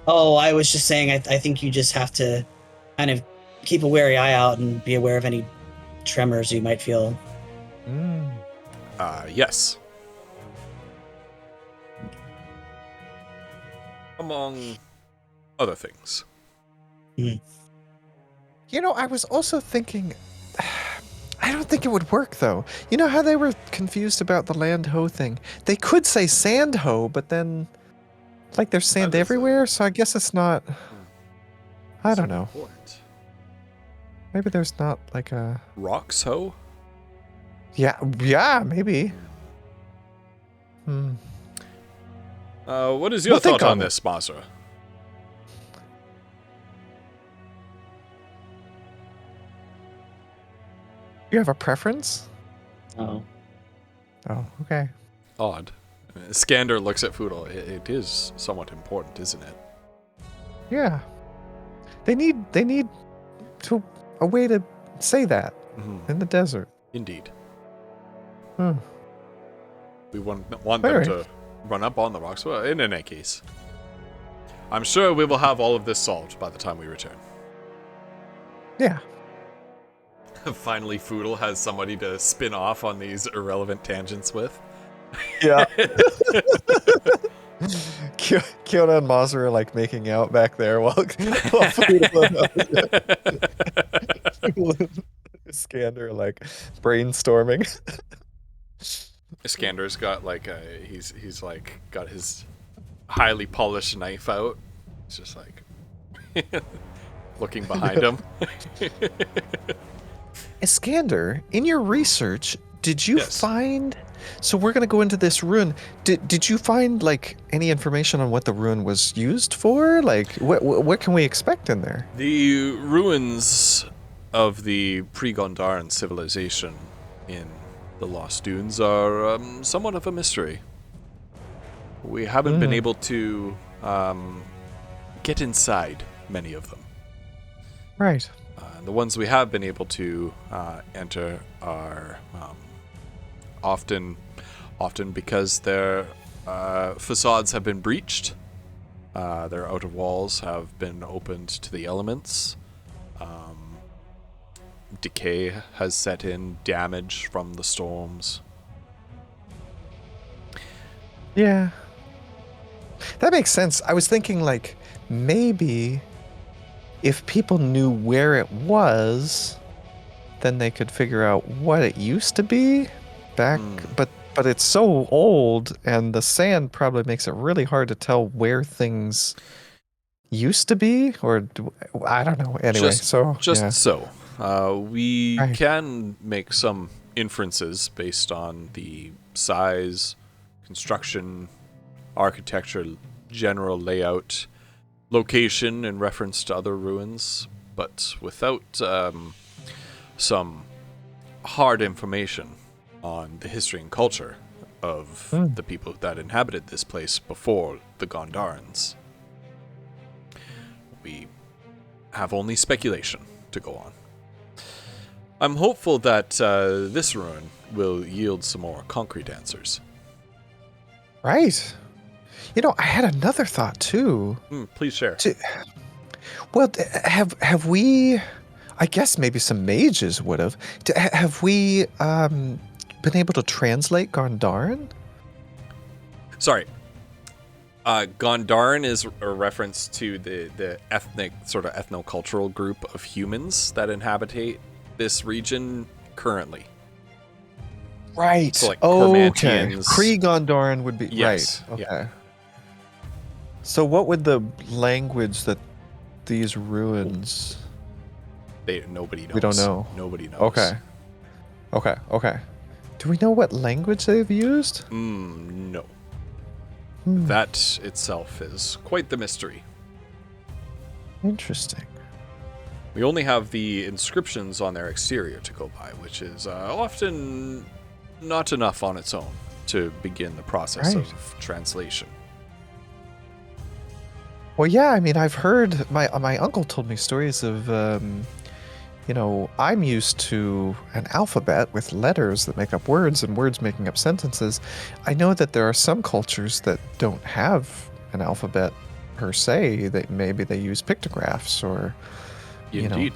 Oh, I was just saying, I think you just have to kind of keep a wary eye out and be aware of any tremors you might feel. Yes. Among other things. You know, I was also thinking, I don't think it would work though. You know how they were confused about the land ho thing? They could say sand ho, but then, like, there's sand That is everywhere, so I guess it's not. I don't know. Important. Maybe there's not like a. Rocks ho? Yeah, maybe. What is your We'll think thought on on it. this, Mazda? You have a preference? Oh. Oh, okay. Odd. Skander looks at Foodle. It is somewhat important, isn't it? Yeah. They need to a way to say that in the desert. Indeed. Hmm. We want them Very. to run up on the rocks. Well, in any case, I'm sure we will have all of this solved by the time we return. Yeah. Finally, Foodle has somebody to spin off on these irrelevant tangents with. Yeah. Kiona and Mazur are like making out back there while Skander like brainstorming. Iskander's got like he's like got his highly polished knife out. It's just like looking behind him. Iskander, in your research, did you Yes. find? So we're gonna go into this ruin. Did you find like any information on what the ruin was used for? Like, what can we expect in there? The ruins of the pre-Gondaran civilization in the Lost Dunes are somewhat of a mystery. We haven't been able to get inside many of them. Right. The ones we have been able to enter are often because their facades have been breached. Their outer walls have been opened to the elements. Decay has set in, damage from the storms. Yeah. That makes sense. I was thinking like maybe if people knew where it was, then they could figure out what it used to be back, but it's so old and the sand probably makes it really hard to tell where things used to be I don't know. Anyway, we Right. can make some inferences based on the size, construction, architecture, general layout, location in reference to other ruins, but without some hard information on the history and culture of the people that inhabited this place before the Gondarans. We have only speculation to go on. I'm hopeful that this ruin will yield some more concrete answers. Right. You know, I had another thought too. Please share. Well, have we? I guess maybe some mages would have. Have we been able to translate Gondaran? Sorry. Gondaran is a reference to the ethnic, sort of ethno-cultural group of humans that inhabit this region currently. Right. So, like, okay. Cormantians. Pre-Gondaran would be Yes, right. Okay. yeah. So what would the language that these ruins? Nobody knows. We don't know. Nobody knows. Okay. Do we know what language they've used? No. That itself is quite the mystery. Interesting. We only have the inscriptions on their exterior to go by, which is often not enough on its own to begin the process Right. of translation. Well, yeah. I mean, I've heard my uncle told me stories of, I'm used to an alphabet with letters that make up words and words making up sentences. I know that there are some cultures that don't have an alphabet per se. That maybe they use pictographs or, Indeed.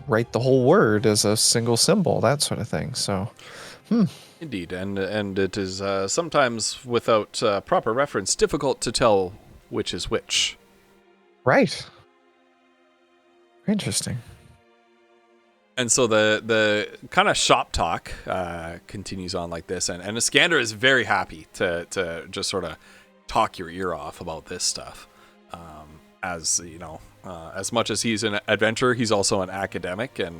write the whole word as a single symbol, that sort of thing. So, Indeed, and it is sometimes without proper reference difficult to tell which is which. right. Interesting. And so the kind of shop talk continues on like this, and Iskander is very happy to just sort of talk your ear off about this stuff. As you know, as much as he's an adventurer, he's also an academic, and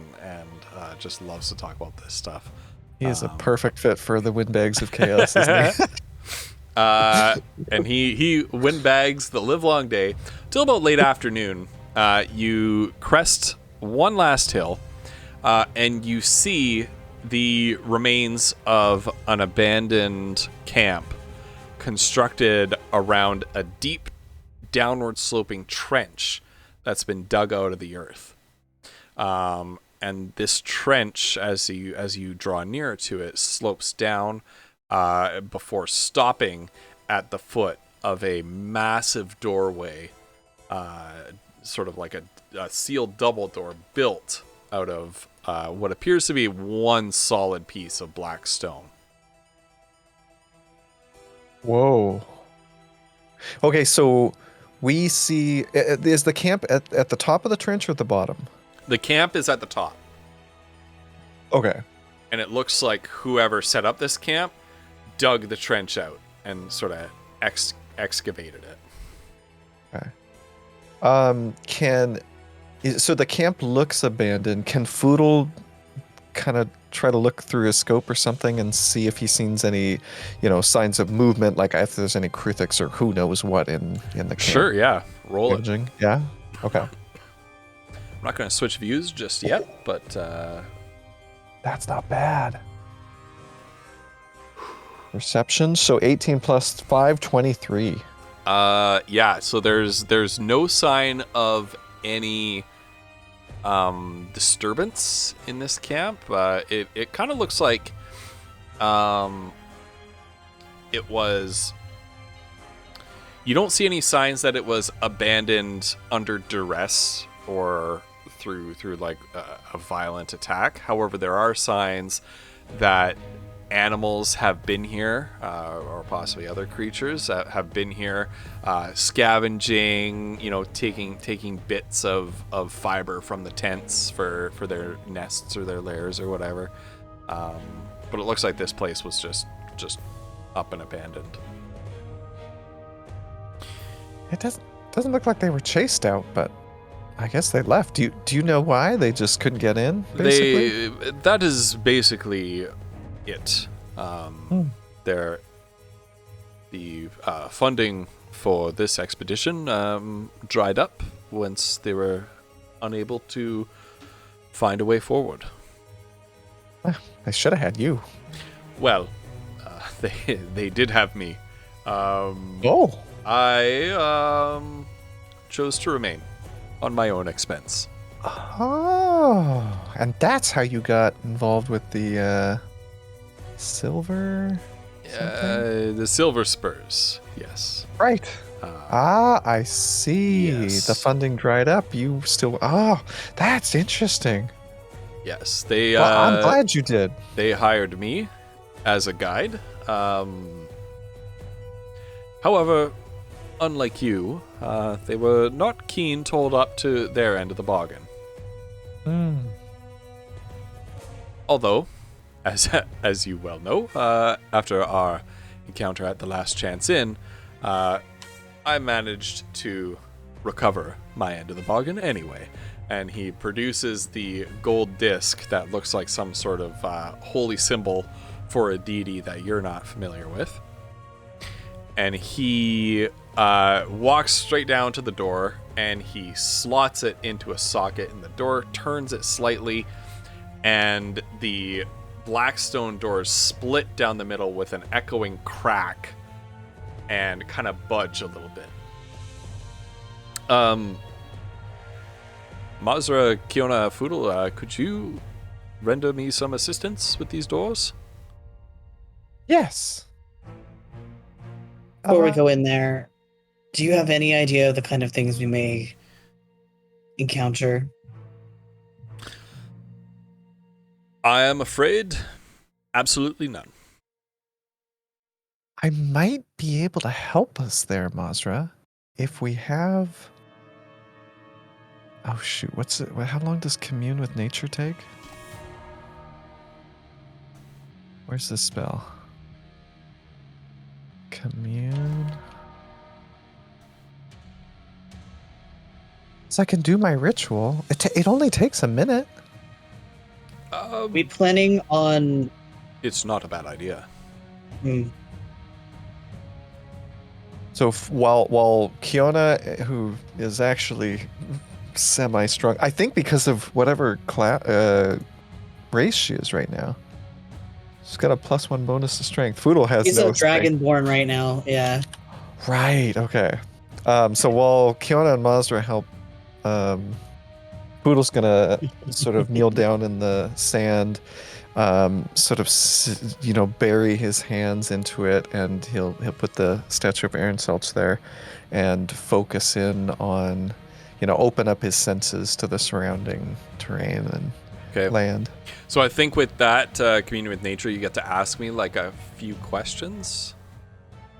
just loves to talk about this stuff. He is a perfect fit for the Windbags of Chaos, isn't he? And he windbags the livelong day till about late afternoon. You crest one last hill, and you see the remains of an abandoned camp constructed around a deep downward sloping trench that's been dug out of the earth. And this trench, as you draw nearer to it, slopes down before stopping at the foot of a massive doorway, sort of like a sealed double door built out of what appears to be one solid piece of black stone. Whoa. Okay, so we see... Is the camp at the top of the trench or at the bottom? The camp is at the top, Okay. and it looks like whoever set up this camp dug the trench out and sort of excavated it. Okay. So the camp looks abandoned. Can Foodle kind of try to look through his scope or something and see if he sees any, signs of movement, like if there's any Kruthix or who knows what in the camp. Sure, yeah. Roll it. Imaging. Yeah? Okay. I'm not going to switch views just yet, but That's not bad. Perception, so 18 plus 5, 23. yeah, so there's no sign of any disturbance in this camp. It kind of looks like it was. You don't see any signs that it was abandoned under duress or through like a violent attack. However, there are signs that animals have been here, or possibly other creatures that have been here, scavenging, taking bits of fiber from the tents for their nests or their lairs or whatever. But it looks like this place was just up and abandoned. It doesn't look like they were chased out, but I guess they left. Do you know why? They just couldn't get in, basically? That is basically it. The funding for this expedition dried up once they were unable to find a way forward. They should have had you. Well, they did have me. I chose to remain on my own expense. Oh, and that's how you got involved with the silver. The Silver Spurs. Yes. Right. I see. Yes. The funding dried up. You still. Oh, that's interesting. Yes, they. Well, I'm glad you did. They hired me as a guide. However, unlike you, they were not keen to hold up to their end of the bargain. Although, as you well know, after our encounter at the Last Chance Inn, I managed to recover my end of the bargain anyway. And he produces the gold disc that looks like some sort of holy symbol for a deity that you're not familiar with. And he walks straight down to the door and he slots it into a socket in the door, turns it slightly, and the Blackstone doors split down the middle with an echoing crack and kind of budge a little bit. Mazra, Kiona, Foodle, could you render me some assistance with these doors? Yes. Before we go in there, do you have any idea of the kind of things we may encounter? I am afraid absolutely none. I might be able to help us there, Mazra, if we have. Oh shoot! What's it? How long does commune with nature take? Where's this spell? Commune. So I can do my ritual. It only takes a minute. We planning on? It's not a bad idea. So while Kiona, who is actually semi-strong, I think because of whatever race she is right now, she's got a +1 bonus to strength. Foodle has He's no a dragonborn right now. Yeah. Right. Okay. So while Kiona and Mazra help, Foodle's gonna sort of kneel down in the sand, sort of bury his hands into it, and he'll put the statue of Aaron Selch there, and focus in on, open up his senses to the surrounding terrain and land. So I think with that communion with nature, you get to ask me like a few questions.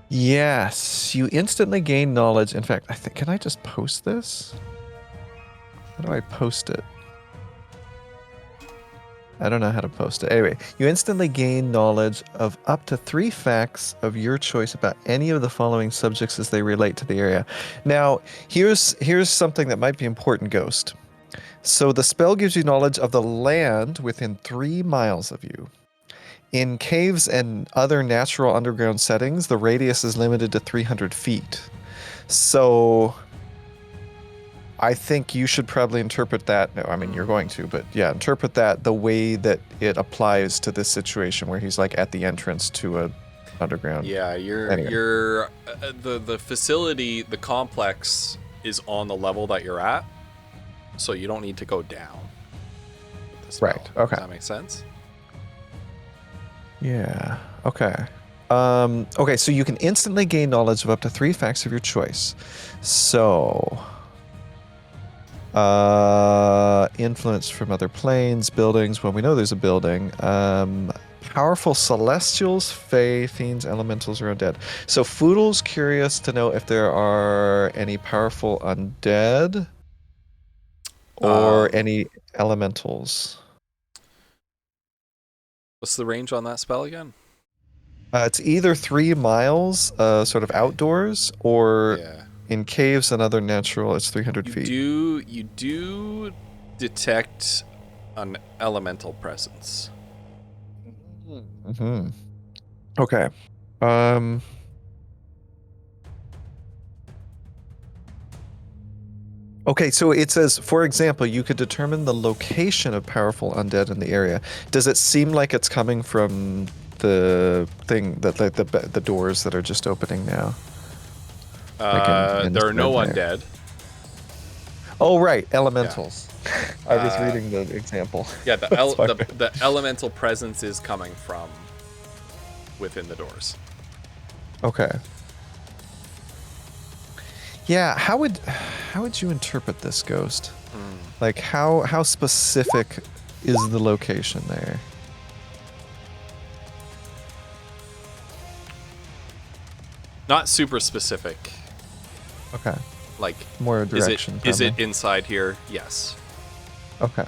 Yes, you instantly gain knowledge. In fact, can I just post this? How do I post it? I don't know how to post it. Anyway, you instantly gain knowledge of up to 3 facts of your choice about any of the following subjects as they relate to the area. Now, here's something that might be important, Ghost. So the spell gives you knowledge of the land within 3 miles of you. In caves and other natural underground settings, the radius is limited to 300 feet. So I think you should probably interpret that. No, I mean, you're going to, but yeah, interpret that the way that it applies to this situation where he's like at the entrance to a underground. Yeah, you're the facility, the complex is on the level that you're at, so you don't need to go down with the spell. Right, okay. Does that make sense? Yeah. Okay. Okay, so you can instantly gain knowledge of up to 3 facts of your choice. So, influence from other planes, buildings. Well, we know there's a building. Powerful celestials, fae, fiends, elementals, or undead. So Foodle's curious to know if there are any powerful undead or any elementals. What's the range on that spell again? It's either 3 miles, sort of outdoors, or in caves and other natural, it's 300 feet. You do detect an elemental presence. Mm-hmm. Okay. Okay, so it says, for example, you could determine the location of powerful undead in the area. Does it seem like it's coming from the thing that like the doors that are just opening now? Like in there are no there. undead. Oh right, elementals. Yeah. I was reading the example. Yeah, the elemental presence is coming from within the doors. Okay. Yeah, how would you interpret this, Ghost? Like how specific is the location there? Not super specific. Okay. Like more direction. Is it inside here? Yes. Okay.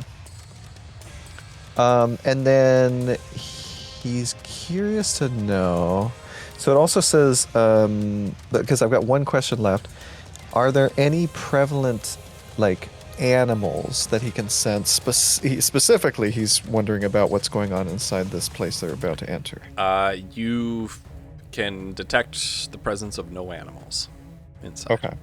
And then he's curious to know. So it also says, because I've got one question left. Are there any prevalent, like, animals that he can sense? Specifically, he's wondering about what's going on inside this place they're about to enter. You can detect the presence of no animals inside. Okay.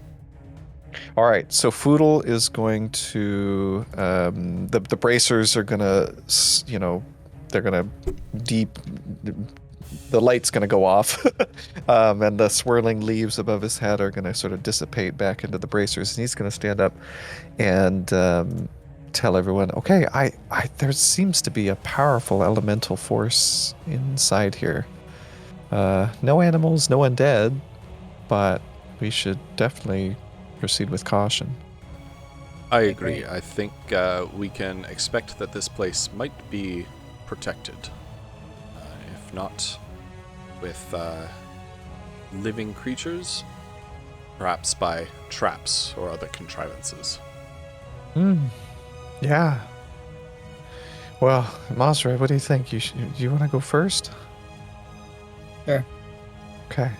All right. So Foodle is going to the bracers are gonna, they're gonna the light's gonna go off, and the swirling leaves above his head are gonna sort of dissipate back into the bracers, and he's gonna stand up and tell everyone, okay, I there seems to be a powerful elemental force inside here. No animals, no undead, but we should definitely proceed with caution. I agree. I think we can expect that this place might be protected. If not with living creatures, perhaps by traps or other contrivances. Yeah. Well, Masra, what do you think? Do you want to go first? Sure. Okay.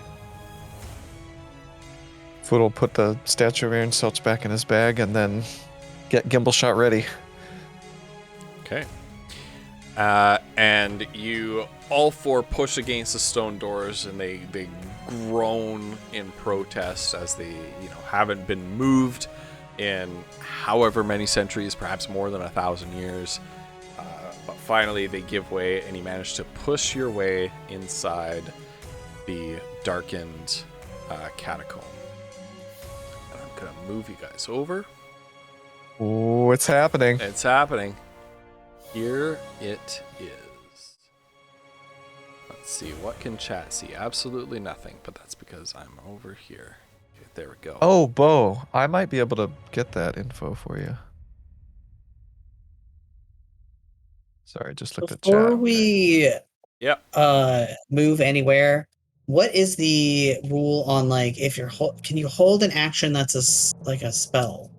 Food will put the statue of Aaron Selch back in his bag and then get gimbal shot ready. Okay. And you all four push against the stone doors, and they groan in protest as they haven't been moved in however many centuries, perhaps more than 1,000 years. But finally they give way, and you manage to push your way inside the darkened catacomb. And I'm gonna move you guys over. Oh, it's happening. It's happening. Here it is. Let's see, what can chat see? Absolutely nothing, but that's because I'm over here. Okay, there we go. Oh, Bo, I might be able to get that info for you. Sorry, just looked at chat. Before we Yep. move anywhere, what is the rule on, like, if you're can you hold an action that's a spell?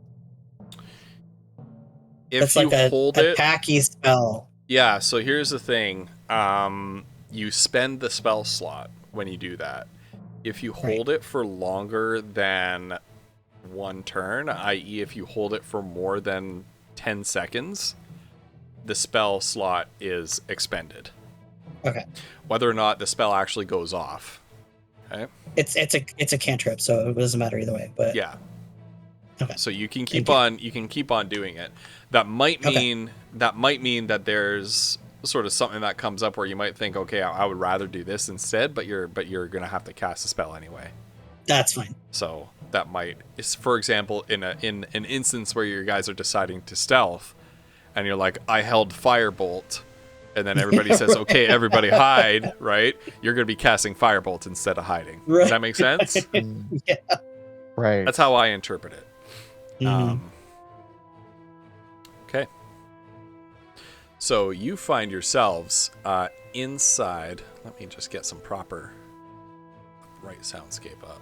If that's you like hold a it, tacky spell. yeah. So here's the thing: you spend the spell slot when you do that. If you hold it for longer than one turn, i.e., if you hold it for more than 10 seconds, the spell slot is expended. Okay. Whether or not the spell actually goes off. Okay. It's a cantrip, so it doesn't matter either way. But Yeah. Okay. So you can Thank keep on doing it. That might mean that there's sort of something that comes up where you might think, okay, I would rather do this instead, but you're gonna have to cast a spell anyway. That's fine. So that might, for example, in an instance where you guys are deciding to stealth, and you're like, I held Firebolt, and then everybody says, okay, everybody hide, right? You're going to be casting Firebolt instead of hiding. Right. Does that make sense? Yeah. Right. That's how I interpret it. Mhm. Okay. So you find yourselves inside. Let me just get some proper right soundscape up.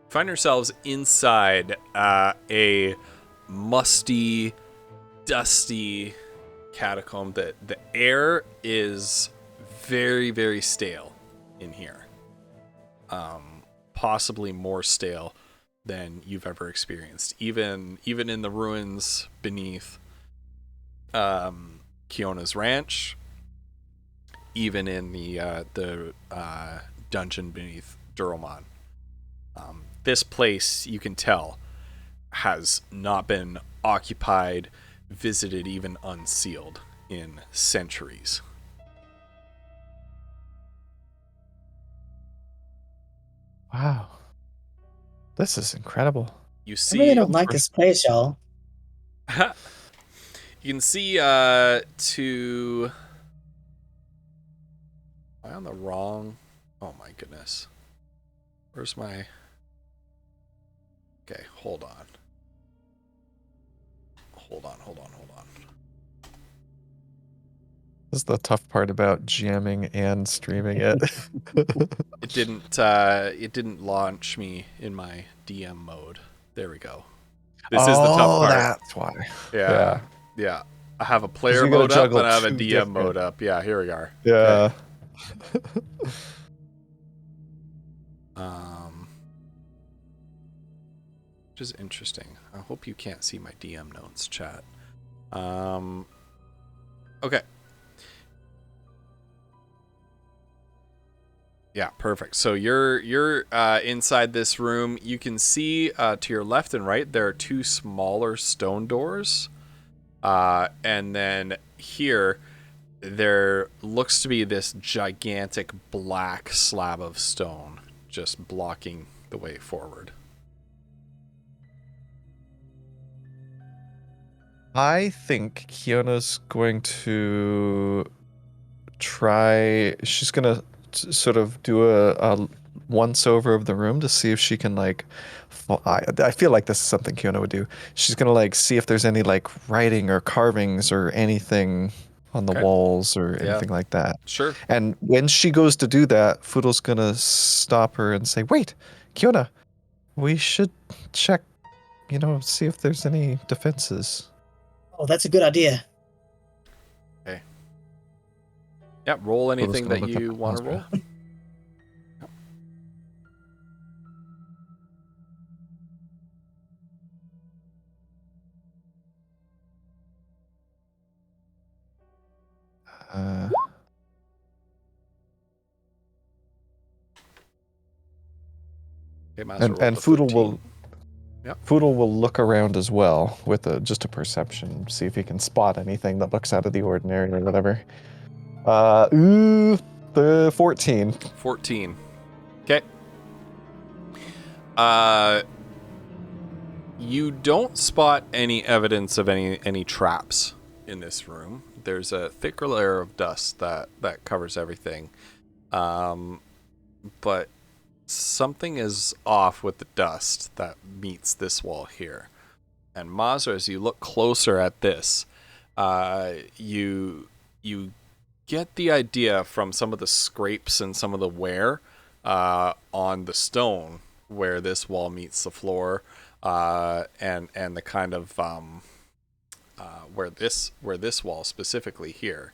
Find yourselves inside a musty, dusty catacomb. The air is very, very stale in here. Possibly more stale than you've ever experienced. Even in the ruins beneath Kiona's ranch, even in the dungeon beneath Duromon. This place, you can tell, has not been occupied, visited, even unsealed in centuries. Wow. This is incredible. You I see, really don't like this place, y'all. you can see to. Am I on the wrong? Oh my goodness. Where's my? Okay, hold on. Hold on. This is the tough part about jamming and streaming it. It didn't launch me in my DM mode. There we go. This is the tough part. That's why. Yeah. I have a player you gotta mode up juggle and I have a two DM different- mode up. Yeah, here we are. Yeah. Which is interesting. I hope you can't see my DM notes, chat. Okay. Yeah, perfect. So you're inside this room. You can see to your left and right there are two smaller stone doors, and then here there looks to be this gigantic black slab of stone just blocking the way forward. I think Kiona's going to try. She's gonna sort of do a once over of the room to see if she can I feel like this is something Kiona would do. She's gonna see if there's any writing or carvings or anything on the Okay. walls or Yeah. anything like that. Sure. And when she goes to do that, Foodle's gonna stop her and say, "Wait, Kiona, we should check. See if there's any defenses." Oh, that's a good idea. Yeah, roll anything gonna that look up you the want to roll. monster. Okay, Master And rolled a Foodle 13. will Yep. Foodle will look around as well with just a perception, see if he can spot anything that looks out of the ordinary or whatever. The 14. 14. Okay. You don't spot any evidence of any traps in this room. There's a thicker layer of dust that covers everything. But something is off with the dust that meets this wall here. And Mazra, as you look closer at this, you get the idea from some of the scrapes and some of the wear on the stone where this wall meets the floor, and the kind of where this wall specifically here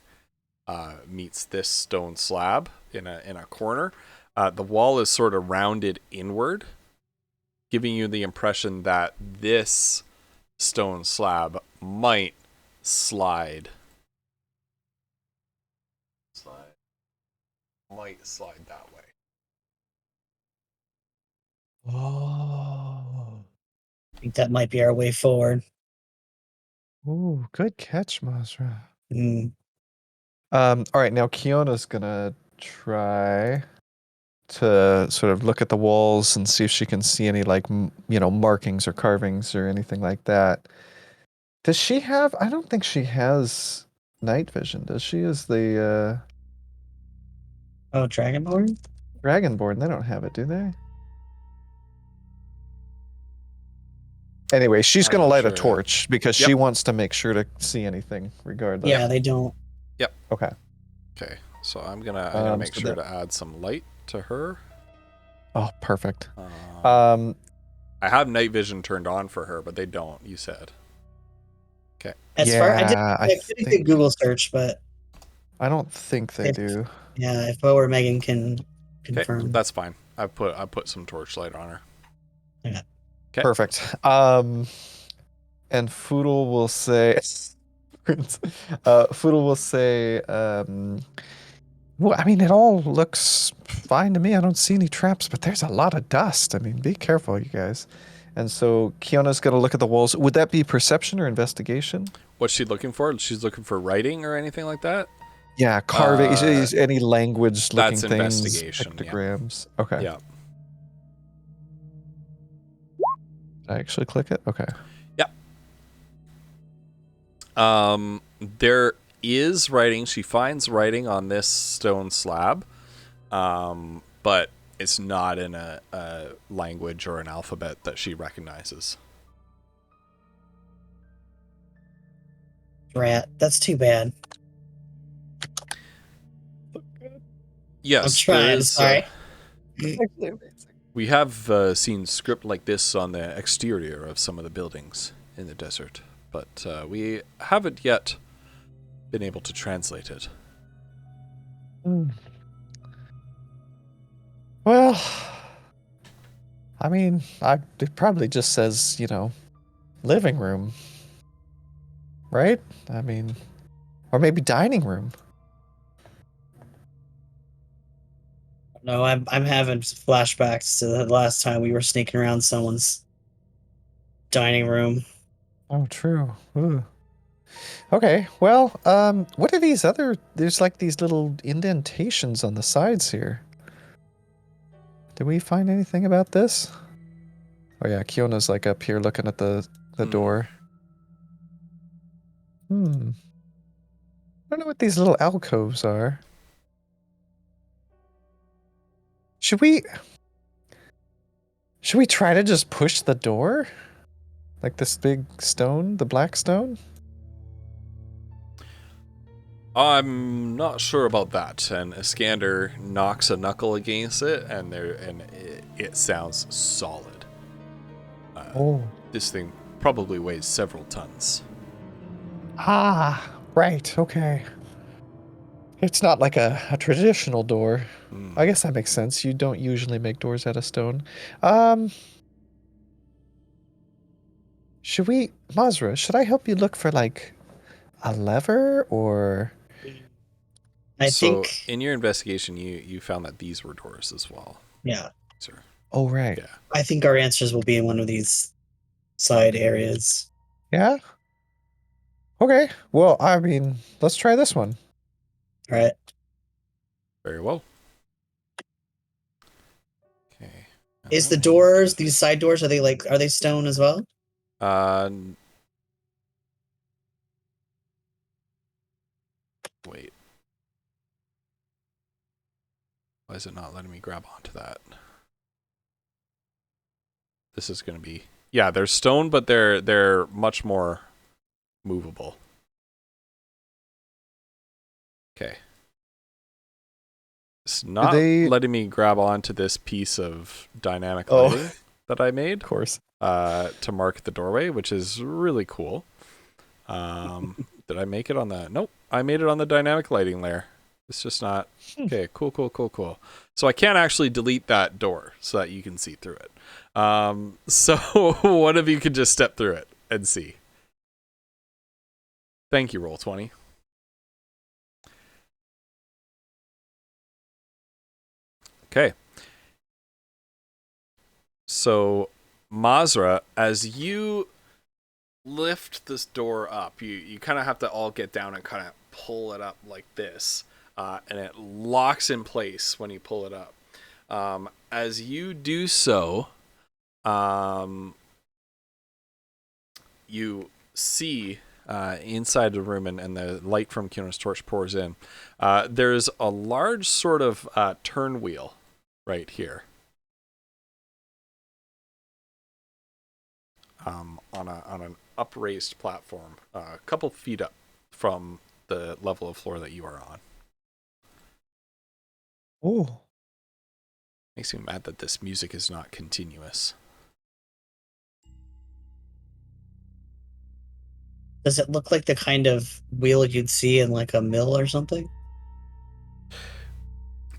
meets this stone slab in a corner. The wall is sort of rounded inward, giving you the impression that this stone slab might slide. Might slide that way. Oh. I think that might be our way forward. Ooh, good catch, Mazra. Mm. All right, now Kiona's gonna try to sort of look at the walls and see if she can see any like markings or carvings or anything like that. Does she have? I don't think she has night vision. Does she? Is the Oh, Dragonborn? Dragonborn? They don't have it, do they? Anyway, she's I'm gonna not light a sure. torch because Yep. she wants to make sure to see anything, regardless. Yeah, they don't. Okay. Okay, so I'm gonna make so sure that- to add some light to her. Oh, perfect. I have night vision turned on for her, but they don't. You said. As far I did I a pretty think- good Google search, but I don't think they If- do. yeah, if Bo or Megan can Okay, confirm. that's fine. I put some torchlight on her. Okay. Perfect. And Foodle will say, Foodle will say, well, I mean, it all looks fine to me. I don't see any traps, but there's a lot of dust. I mean, be careful, you guys. And so Kiona's going to look at the walls. Would that be perception or investigation? What's she looking for? She's looking for writing or anything like that? Yeah, carving, is any language looking that's things, investigation, yeah. pictograms. Okay. Yeah. Did I actually click it? Okay. There is writing. She finds writing on this stone slab, but it's not in a language or an alphabet that she recognizes. Rat. That's too bad. Yes, I'm there trying. is, Sorry. we have seen script like this on the exterior of some of the buildings in the desert, but we haven't yet been able to translate it. Well, I mean, it probably just says, living room. Right? I mean, or maybe dining room. No, I'm having flashbacks to the last time we were sneaking around someone's dining room. Oh, true. Ooh. Okay, well, what are these there's like these little indentations on the sides here. Did we find anything about this? Oh yeah, Kiona's like up here looking at the door. I don't know what these little alcoves are. Should we try to just push the door? Like this big stone, the black stone? I'm not sure about that. And Iskander knocks a knuckle against it, and it sounds solid. This thing probably weighs several tons. Ah, right, okay. It's not like a traditional door. I guess that makes sense. You don't usually make doors out of stone. Mazra, should I help you look for like a lever or... I So think. in your investigation, you found that these were doors as well, Yeah. sir. Oh, right. Yeah. I think our answers will be in one of these side areas. Yeah? Okay, well, I mean, let's try this one. All right. Very well. Okay. Is the doors, these side doors, are they stone as well? Wait. Why is it not letting me grab onto that? This is going to be... Yeah, they're stone, but they're much more movable. Okay. It's not letting me grab onto this piece of dynamic lighting that I made. Of course. To mark the doorway, which is really cool. Did I make it on the... Nope, I made it on the dynamic lighting layer. It's just not... Okay, cool. So I can't actually delete that door so that you can see through it. So one of you can just step through it and see. Thank you, Roll20. Okay. So, Mazra, as you lift this door up, you kind of have to all get down and kind of pull it up like this, and it locks in place when you pull it up. As you do so, you see inside the room, and the light from Kino's torch pours in. There's a large sort of turn wheel right here. On an upraised platform, a couple feet up from the level of floor that you are on. Oh. Makes me mad that this music is not continuous. Does it look like the kind of wheel you'd see in like a mill or something?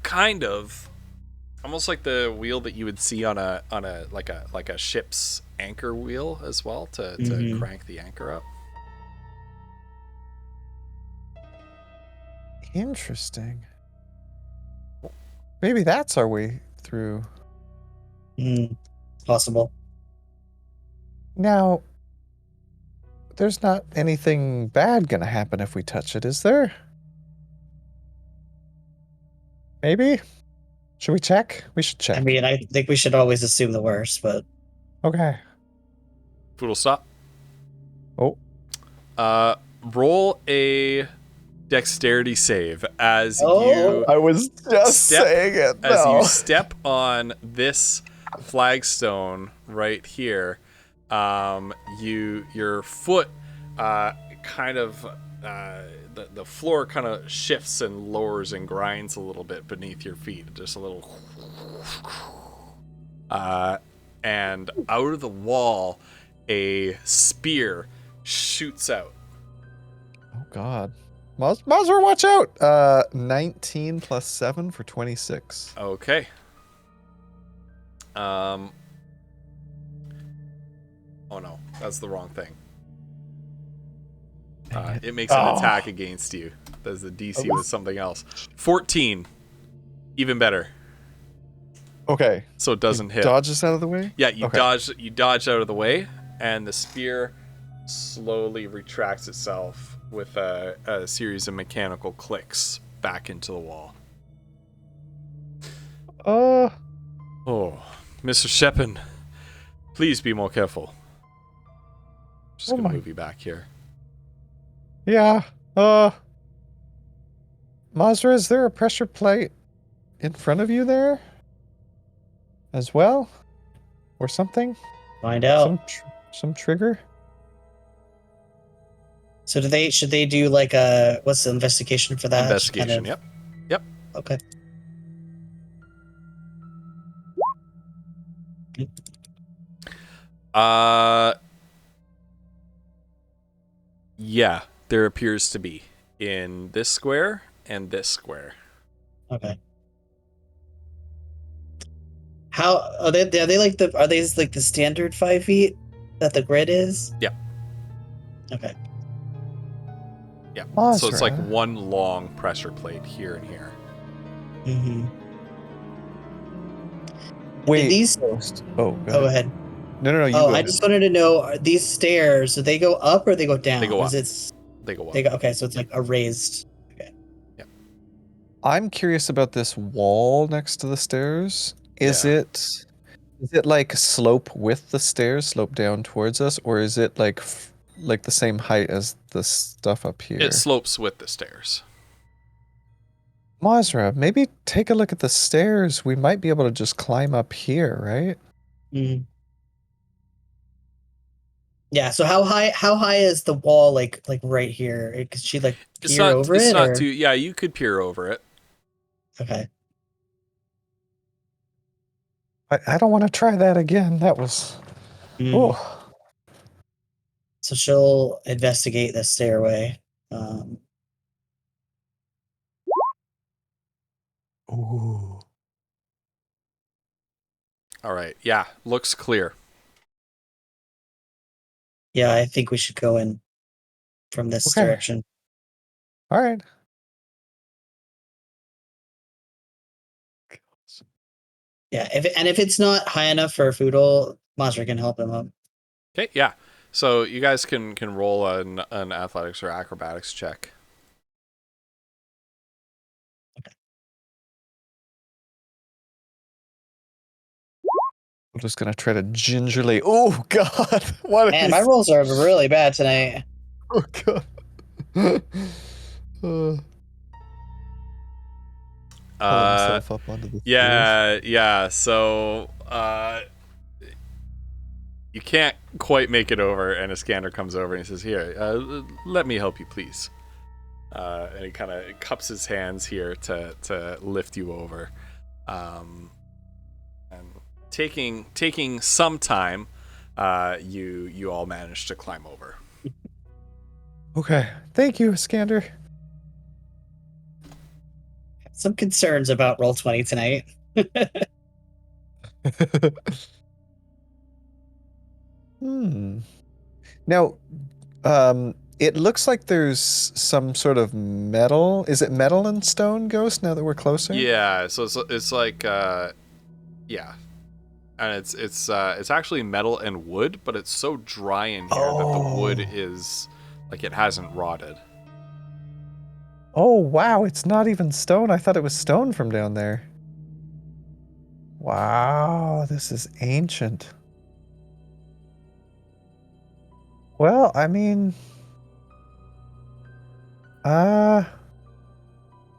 Kind of, almost like the wheel that you would see on a like a ship's anchor wheel as well to crank the anchor up. Interesting. Maybe that's our way through. Possible. Now, there's not anything bad gonna happen if we touch it, is there? Maybe? Should we check? We should check. I mean, I think we should always assume the worst, but Okay. Foodle, stop. Oh. Roll a dexterity save as Oh. I was just saying it. As you step on this flagstone right here, your foot kind of the floor kind of shifts and lowers and grinds a little bit beneath your feet, just a little. And out of the wall, a spear shoots out. Oh God. Mazur, watch out! 19 plus 7 for 26. Okay. Oh no, that's the wrong thing. It makes an attack against you. That's the DC with something else. 14. Even better. Okay. So it doesn't hit. Dodges out of the way? Yeah, you Okay. dodge out of the way, and the spear slowly retracts itself with a series of mechanical clicks back into the wall. Oh, Mr. Shepin, please be more careful. Just gonna move you back here. Yeah. Mazra, is there a pressure plate in front of you there? As well? Or something? Find out. Some trigger? So should they do like what's the investigation for that? Investigation, yep. Okay. Yeah, there appears to be in this square and this square. Okay. How are they? Are they like the standard 5 feet that the grid is? Yeah. Okay. Yeah. Mazra. So it's like one long pressure plate here and here. Mm-hmm. Wait. These. Oh, Go ahead. No, you Oh, go I ahead. just wanted to know: are these stairs? Do they go up or they go down? They go up. They go up. Okay, so it's like a raised. Okay. Yeah. I'm curious about this wall next to the stairs. Is Yeah. it like slope with the stairs, slope down towards us, or is it like the same height as the stuff up here? It slopes with the stairs. Mazra, maybe take a look at the stairs. We might be able to just climb up here, right? Mm-hmm. Yeah. So how high is the wall? Like right here? Could she like peer over it? It's not or? too. Yeah, you could peer over it. Okay. I don't want to try that again. That was. Oh. So she'll investigate the stairway. Ooh. All right. Yeah, looks clear. Yeah, I think we should go and from this Okay. direction. All right. Yeah, if it's not high enough for Foodle, Monster can help him up. Okay, yeah. So you guys can roll an athletics or acrobatics check. I'm just gonna try to gingerly. Oh God! What Man, is? my rolls are really bad tonight. Oh God. Pull himself up onto the Yeah. So you can't quite make it over, and Iskander comes over and he says, "Here, let me help you, please." And he kind of cups his hands here to lift you over. And taking some time, you all manage to climb over. Okay. Thank you, Iskander. Some concerns about Roll20 tonight. Now, it looks like there's some sort of metal. Is it metal and stone, Ghost? Now that we're closer. Yeah. So it's like yeah. And it's actually metal and wood, but it's so dry in here that the wood is like it hasn't rotted. Oh wow! It's not even stone. I thought it was stone from down there. Wow, this is ancient. Well, I mean,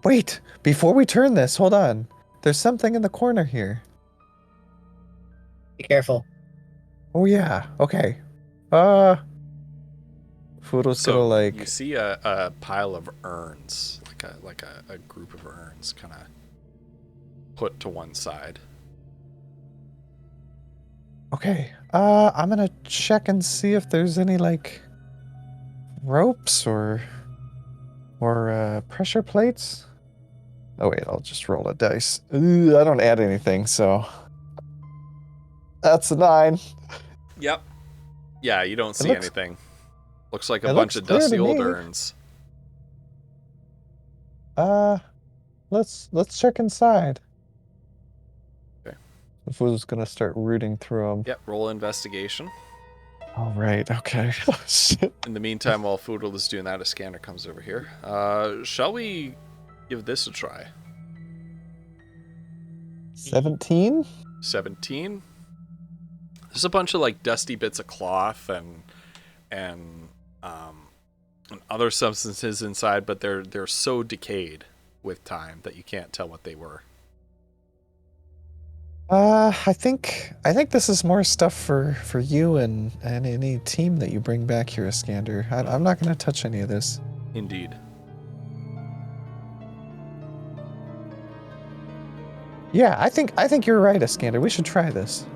wait. Before we turn this, hold on. There's something in the corner here. Be careful. Oh yeah. Okay. Foodle's So gonna like. you see a pile of urns, like a group of urns, kind of put to one side. Okay. I'm gonna check and see if there's any like ropes or pressure plates. Oh wait, I'll just roll a dice. Ooh, I don't add anything, so that's a 9. Yep. Yeah, you don't see looks- anything. Looks like a it bunch looks of clear dusty to old me. urns. Let's check inside. Okay. The fool's gonna start rooting through them. Yep. Roll investigation. All right. Okay. Oh, shit. In the meantime, while Foodle is doing that, a scanner comes over here. Shall we give this a try? 17. 17. There's a bunch of like dusty bits of cloth and other substances inside, but they're so decayed with time that you can't tell what they were. I think this is more stuff for you and any team that you bring back here, Iskander. I'm not gonna touch any of this. Indeed. Yeah, I think you're right, Iskander. We should try this.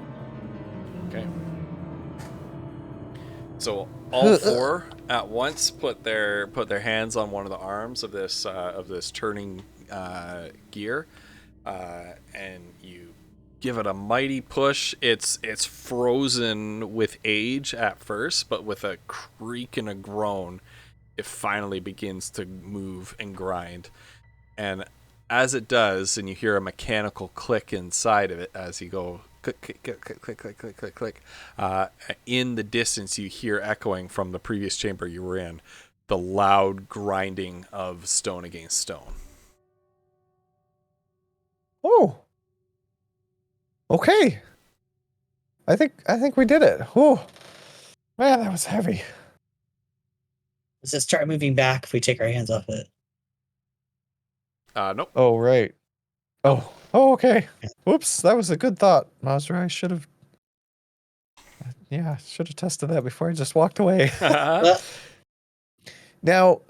Okay. So all four at once put their hands on one of the arms of this turning gear, and you give it a mighty push. It's frozen with age at first, but with a creak and a groan, it finally begins to move and grind. And as it does, and you hear a mechanical click inside of it as you go click, click, click, click, click, click, click, click, click. In the distance, you hear echoing from the previous chamber you were in, the loud grinding of stone against stone. Oh. Okay. I think we did it. Oh. Man, that was heavy. Does it start moving back if we take our hands off it? Nope. Oh, right. Oh, okay. Whoops, that was a good thought, Mazra. I should have. Yeah, should have tested that before I just walked away. Now,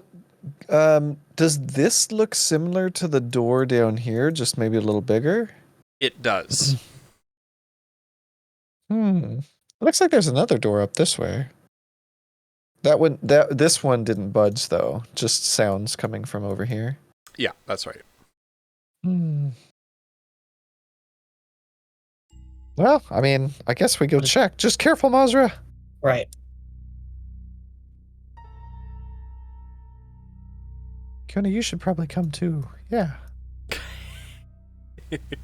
does this look similar to the door down here, just maybe a little bigger? It does. It looks like there's another door up this way. This one didn't budge though. Just sounds coming from over here. Yeah, that's right. Well, I mean, I guess we go check. Just careful, Mazra. Right. Kiona, you should probably come too. Yeah.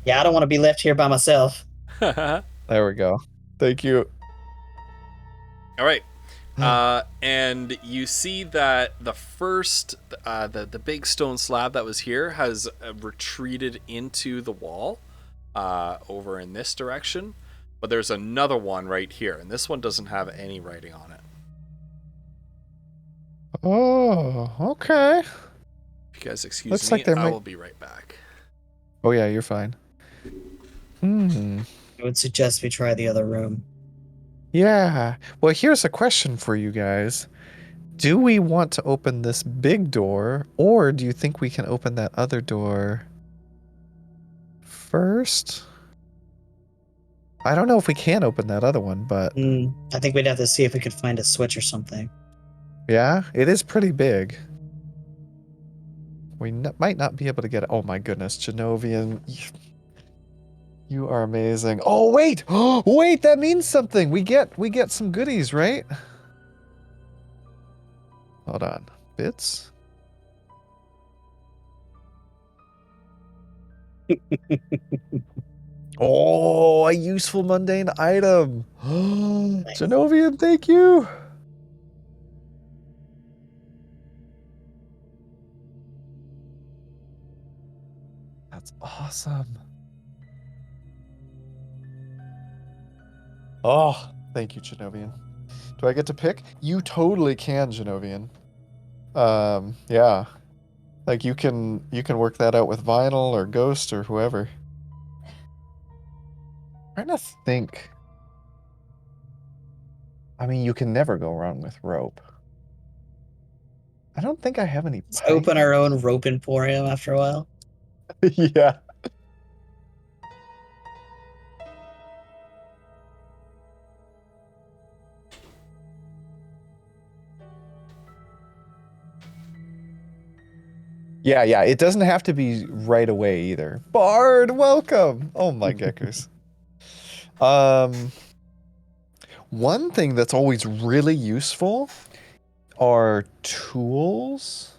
Yeah, I don't want to be left here by myself. There we go. Thank you. All right. And you see that the first, the big stone slab that was here has retreated into the wall over in this direction. But there's another one right here, and this one doesn't have any writing on it. Oh, okay. If you guys excuse Looks me, like there I might- will be right back. Oh yeah, you're fine. Hmm. I would suggest we try the other room. Yeah. Well, here's a question for you guys. Do we want to open this big door, or do you think we can open that other door first? I don't know if we can open that other one, but I think we'd have to see if we could find a switch or something. yeah, it is pretty big. We might not be able to get it. Oh my goodness, Genovian. You are amazing. Oh wait! Oh wait, that means something. We get some goodies, right? Hold on. Bits? Oh, a useful mundane item. Genovian, thank you. That's awesome. Oh, thank you, Genovian. Do I get to pick? You totally can, Genovian. Yeah. Like you can work that out with Vinyl or Ghost or whoever. I'm trying to think. I mean, you can never go wrong with rope. I don't think I have any. Let's open our own rope emporium after a while. Yeah. Yeah, yeah. It doesn't have to be right away either. Bard, welcome. Oh my geckers. One thing that's always really useful are tools.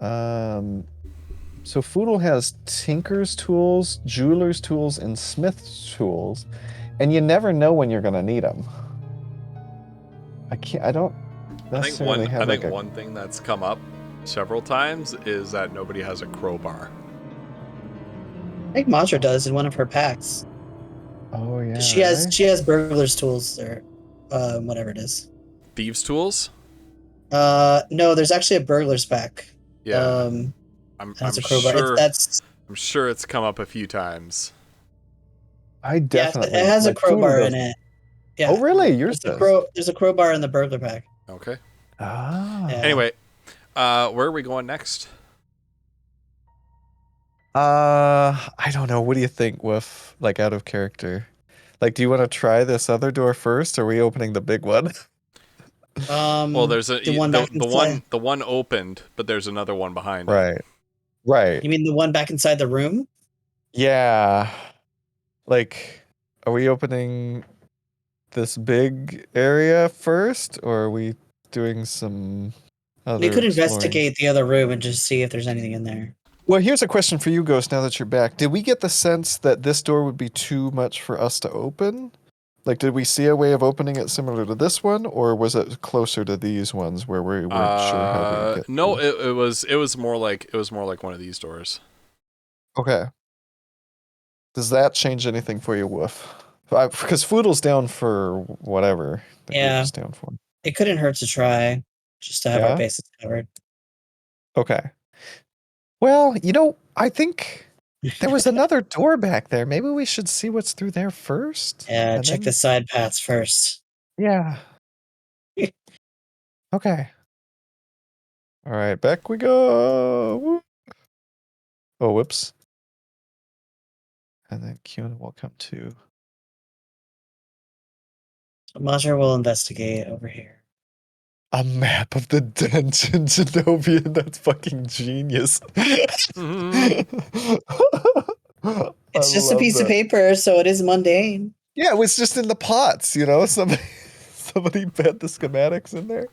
So Foodle has Tinker's tools, Jeweler's tools, and Smith's tools, and you never know when you're gonna need them. I don't necessarily have I think one thing that's come up several times is that nobody has a crowbar. I think Madra does in one of her packs. Oh yeah. She has burglar's tools or whatever it is. Thieves' tools? No, there's actually a burglar's pack. Yeah. I'm I'm crowbar. sure. That's I'm sure it's come up a few times. I definitely. it has a like, Foodle crowbar does- in it. Yeah. Oh really? Yours There's does. there's a crowbar in the burglar pack. Okay. Ah. Yeah. Anyway, where are we going next? I don't know. What do you think, Woof? Like out of character. Like, do you want to try this other door first, or are we opening the big one? Well, there's the one back inside. the one opened, but there's another one behind it. Right. Right. You mean the one back inside the room? Yeah. Like, are we opening this big area first, or are we doing some other We could exploring? investigate the other room and just see if there's anything in there. Well, here's a question for you, Ghost, now that you're back. Did we get the sense that this door would be too much for us to open? Like, did we see a way of opening it similar to this one, or was it closer to these ones where we weren't sure how to get No, through? it was more like one of these doors. Okay. Does that change anything for you, Woof? Because Foodle's down for whatever the group Yeah. is down for. It couldn't hurt to try, just to have Yeah? our bases covered. Okay. Well, I think there was another door back there. Maybe we should see what's through there first. Yeah, and check then- the side paths first. Yeah. Okay. All right, back we go. Woo. Oh, whoops. And then Kiona will come too. Major will investigate over here. A map of the dungeon, Genovian. That's fucking genius. It's just a piece of paper, so it is mundane. Yeah, it was just in the pots, Somebody had the schematics in there.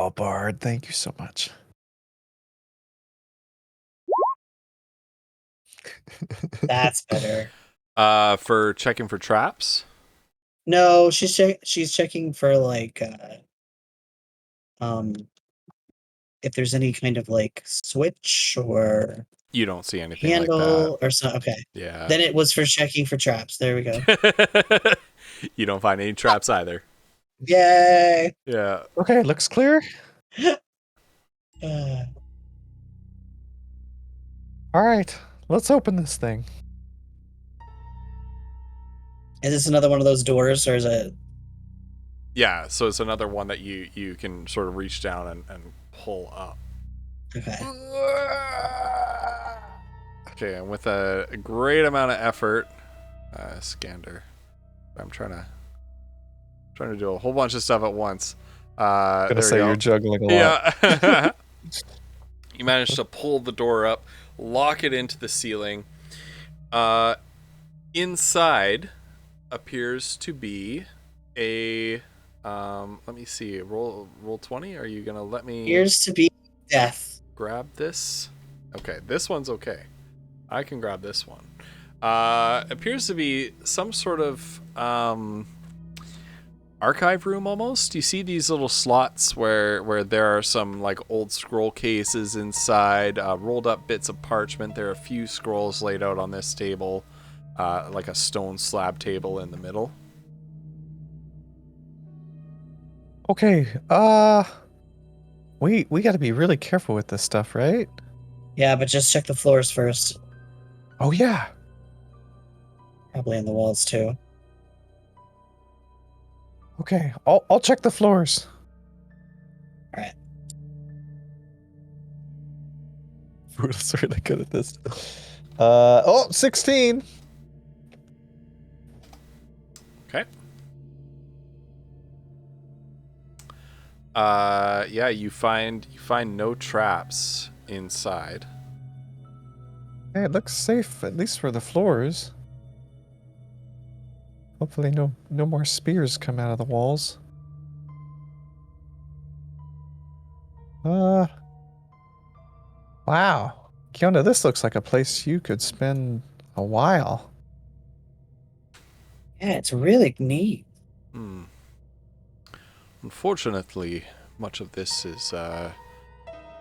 Oh, Bard, thank you so much. That's better. For checking for traps. No, she's checking for like um if there's any kind of like switch or You don't see anything like handle or something. Okay. that. Yeah. Then it was for checking for traps. There we go. You don't find any traps either. Yay. Yeah. Okay, looks clear. Uh, All right, let's open this thing. is this another one of those doors or is it Yeah, so it's another one that you can sort of reach down and pull up. okay. Okay, and with a great amount of effort, Skander. I'm trying to do a whole bunch of stuff at once. I'm gonna there say we go. you're juggling a lot. Yeah. You managed to pull the door up, lock it into the ceiling. Inside appears to be a let me see. Roll 20. Are you going to let me Appears to be death. grab this? Okay, this one's okay. I can grab this one. Appears to be some sort of archive room almost. You see these little slots where there are some like old scroll cases inside, rolled up bits of parchment. There are a few scrolls laid out on this table, like a stone slab table in the middle. Okay, we got to be really careful with this stuff, right? Yeah, but just check the floors first. Oh yeah. Probably in the walls too. Okay, I'll check the floors. All right. Brutal's really good at this. 16. Okay. Yeah, you find no traps inside. Hey, it looks safe, at least for the floors. Hopefully no more spears come out of the walls. Wow. Kiona, this looks like a place you could spend a while. Yeah, it's really neat. Unfortunately, much of this is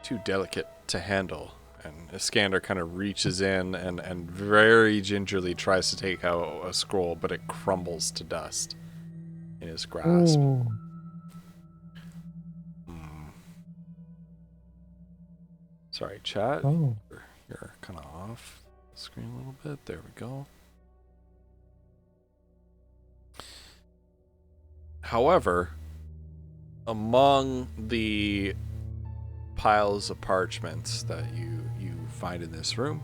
too delicate to handle. And Iskander kind of reaches in and very gingerly tries to take out a scroll, but it crumbles to dust in his grasp. Ooh. Sorry, chat. Oh. You're kind of off the screen a little bit. There we go. However, among the piles of parchments that you find in this room,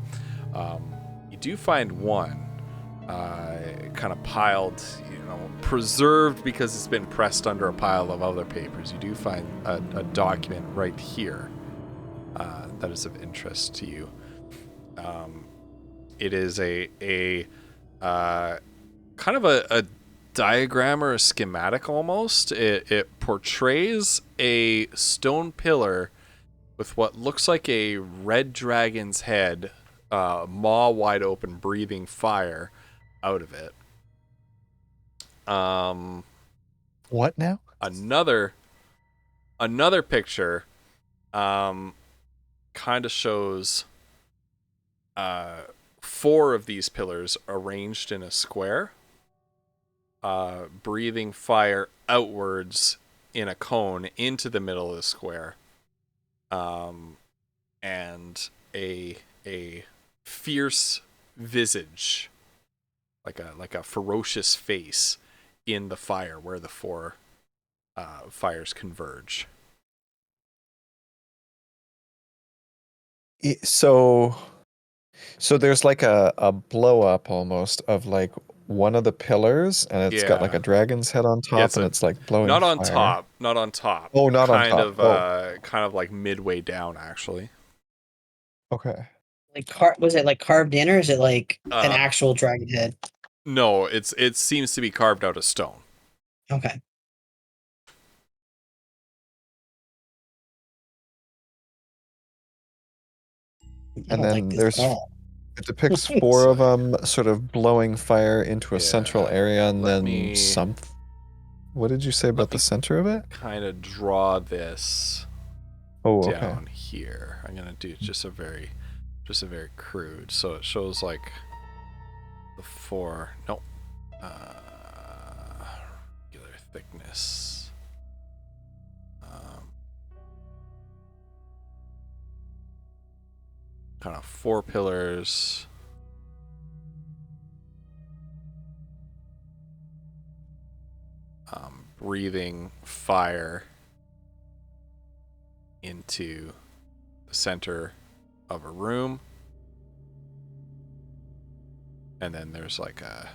you do find one kind of piled, preserved because it's been pressed under a pile of other papers. You do find a document right here that is of interest to you. It is a kind of a diagram or a schematic almost. It portrays a stone pillar with what looks like a red dragon's head, maw wide open, breathing fire out of it. What now? Another picture kind of shows 4 of these pillars arranged in a square, breathing fire outwards in a cone into the middle of the square, and a fierce visage, like a ferocious face in the fire where the 4 fires converge. So there's like a blow up almost of like one of the pillars, and it's got like Yeah. a dragon's head on top, Yeah, it's and it's like blowing Not on fire. top. Not on top. Oh, not on kind top. of Oh. kind of like midway down actually. Okay. Like was it like carved in or is it like an Uh, actual dragon head? No, it seems to be carved out of stone. Okay. I And don't like then this there's at all. it depicts four of them sort of blowing fire into a central Yeah, area, and let then me- some. What did you say about the me- center of it? Kind of draw this Oh, okay. down here. I'm gonna do just a very crude. So it shows like the four. Nope. Regular thickness. Kind of 4 pillars. Breathing fire into the center of a room, and then there's like a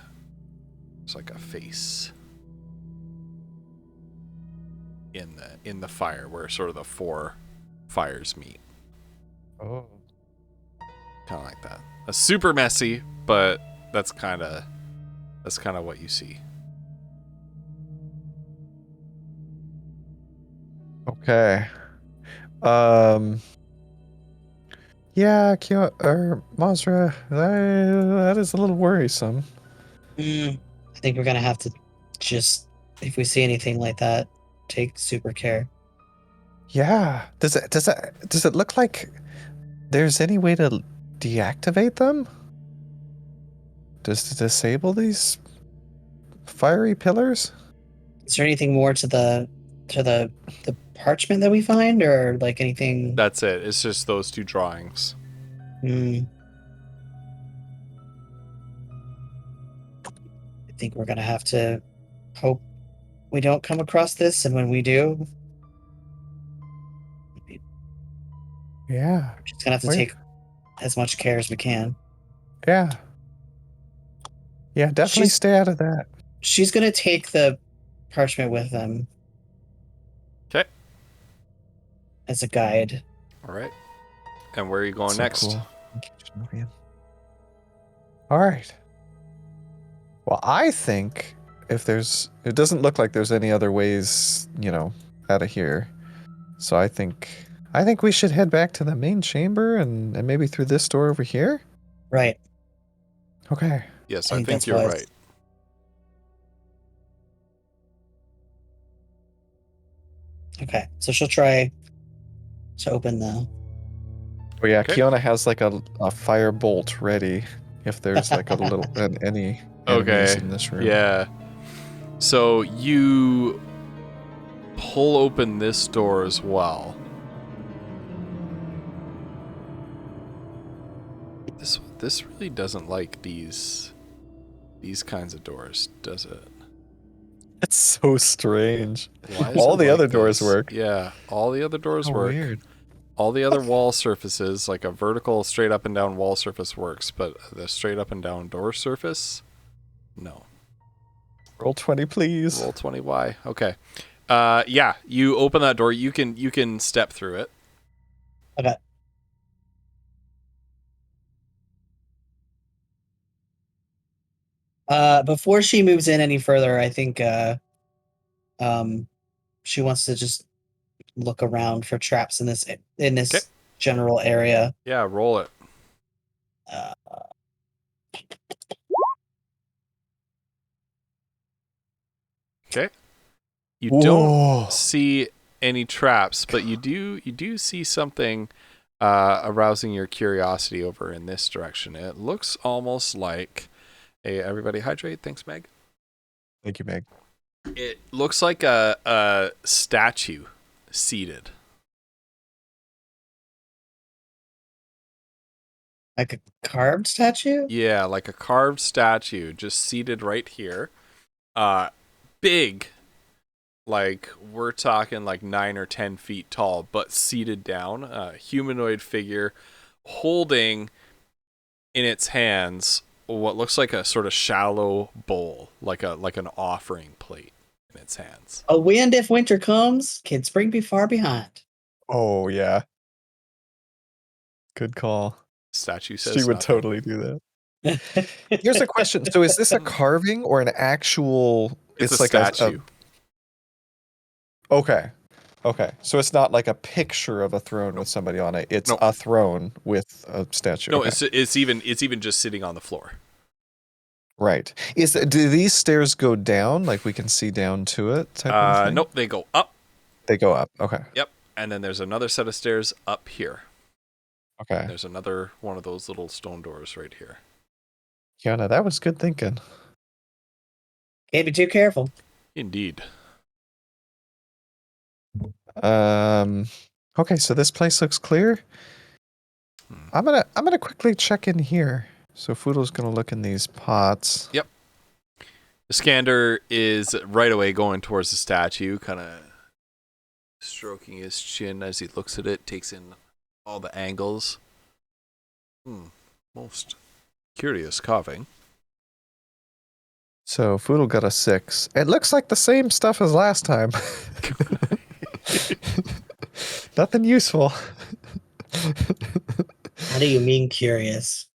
face in the fire where sort of the 4 fires meet. Oh. Kind of like that. That's super messy, but that's kind of what you see. Okay. Yeah, or Mazra, that is a little worrisome. I think we're gonna have to just, if we see anything like that, take super care. Yeah. Does it look like there's any way to deactivate them? Does to disable these fiery pillars? Is there anything more to the parchment that we find, or like anything? That's it. It's just those 2 drawings. I think we're gonna have to hope we don't come across this, and when we do, Yeah. we're just gonna have to Where- take as much care as we can. Yeah. Yeah, definitely She's- stay out of that. She's gonna take the parchment with them Okay. as a guide. All right. And where are you going So next? cool. All right. Well, I think it doesn't look like there's any other ways, out of here. So I think we should head back to the main chamber and maybe through this door over here. Right. Okay. Yes, I I think think that's you're wise. right. Okay. So she'll try to open the. Oh yeah, Okay. Kiona has like a fire bolt ready if there's like a little any enemies Okay. in this room. Yeah. So you pull open this door as well. This really doesn't like these kinds of doors, does it? It's so strange. Why is All it the like other doors this? work. Yeah, all the other doors Oh, work. weird. All the other wall surfaces, like a vertical straight up and down wall surface works, but the straight up and down door surface, no. Roll 20, please. Roll 20Y. Okay. Yeah, you open that door. You can step through it. Okay. Before she moves in any further, I think she wants to just look around for traps in this Okay. general area. Yeah, roll it. Uh, Okay. You Whoa. don't see any traps, but you do see something arousing your curiosity over in this direction. It looks almost like everybody hydrate. Thanks, Meg. Thank you, Meg. It looks like a statue seated. like a carved statue? Yeah, like a carved statue just seated right here. Big. Like we're talking like 9 or 10 feet tall, but seated down. A humanoid figure holding in its hands what looks like a sort of shallow bowl, like an offering plate in its hands. A wind if winter comes, can spring be far behind. Oh, yeah. Good call. Statue says She would nothing. totally do that. Here's a question. So is this a carving or an actual... It's a like statue. Okay. Okay, so it's not like a picture of a throne with somebody on it. It's No. a throne with a statue. No, Okay. it's even just sitting on the floor. Right. Do these stairs go down? Like we can see down to it type of thing? Nope, they go up. They go up. Okay. Yep, and then there's another set of stairs up here. Okay. There's another one of those little stone doors right here. Kiana, that was good thinking. Can't be too careful. Indeed. Okay, so this place looks clear. I'm gonna quickly check in here. So Foodle's gonna look in these pots. Yep. The Scander is right away going towards the statue, kind of stroking his chin as he looks at it, takes in all the angles. Most curious carving. So Foodle got a 6. It looks like the same stuff as last time. Nothing useful. How do you mean curious?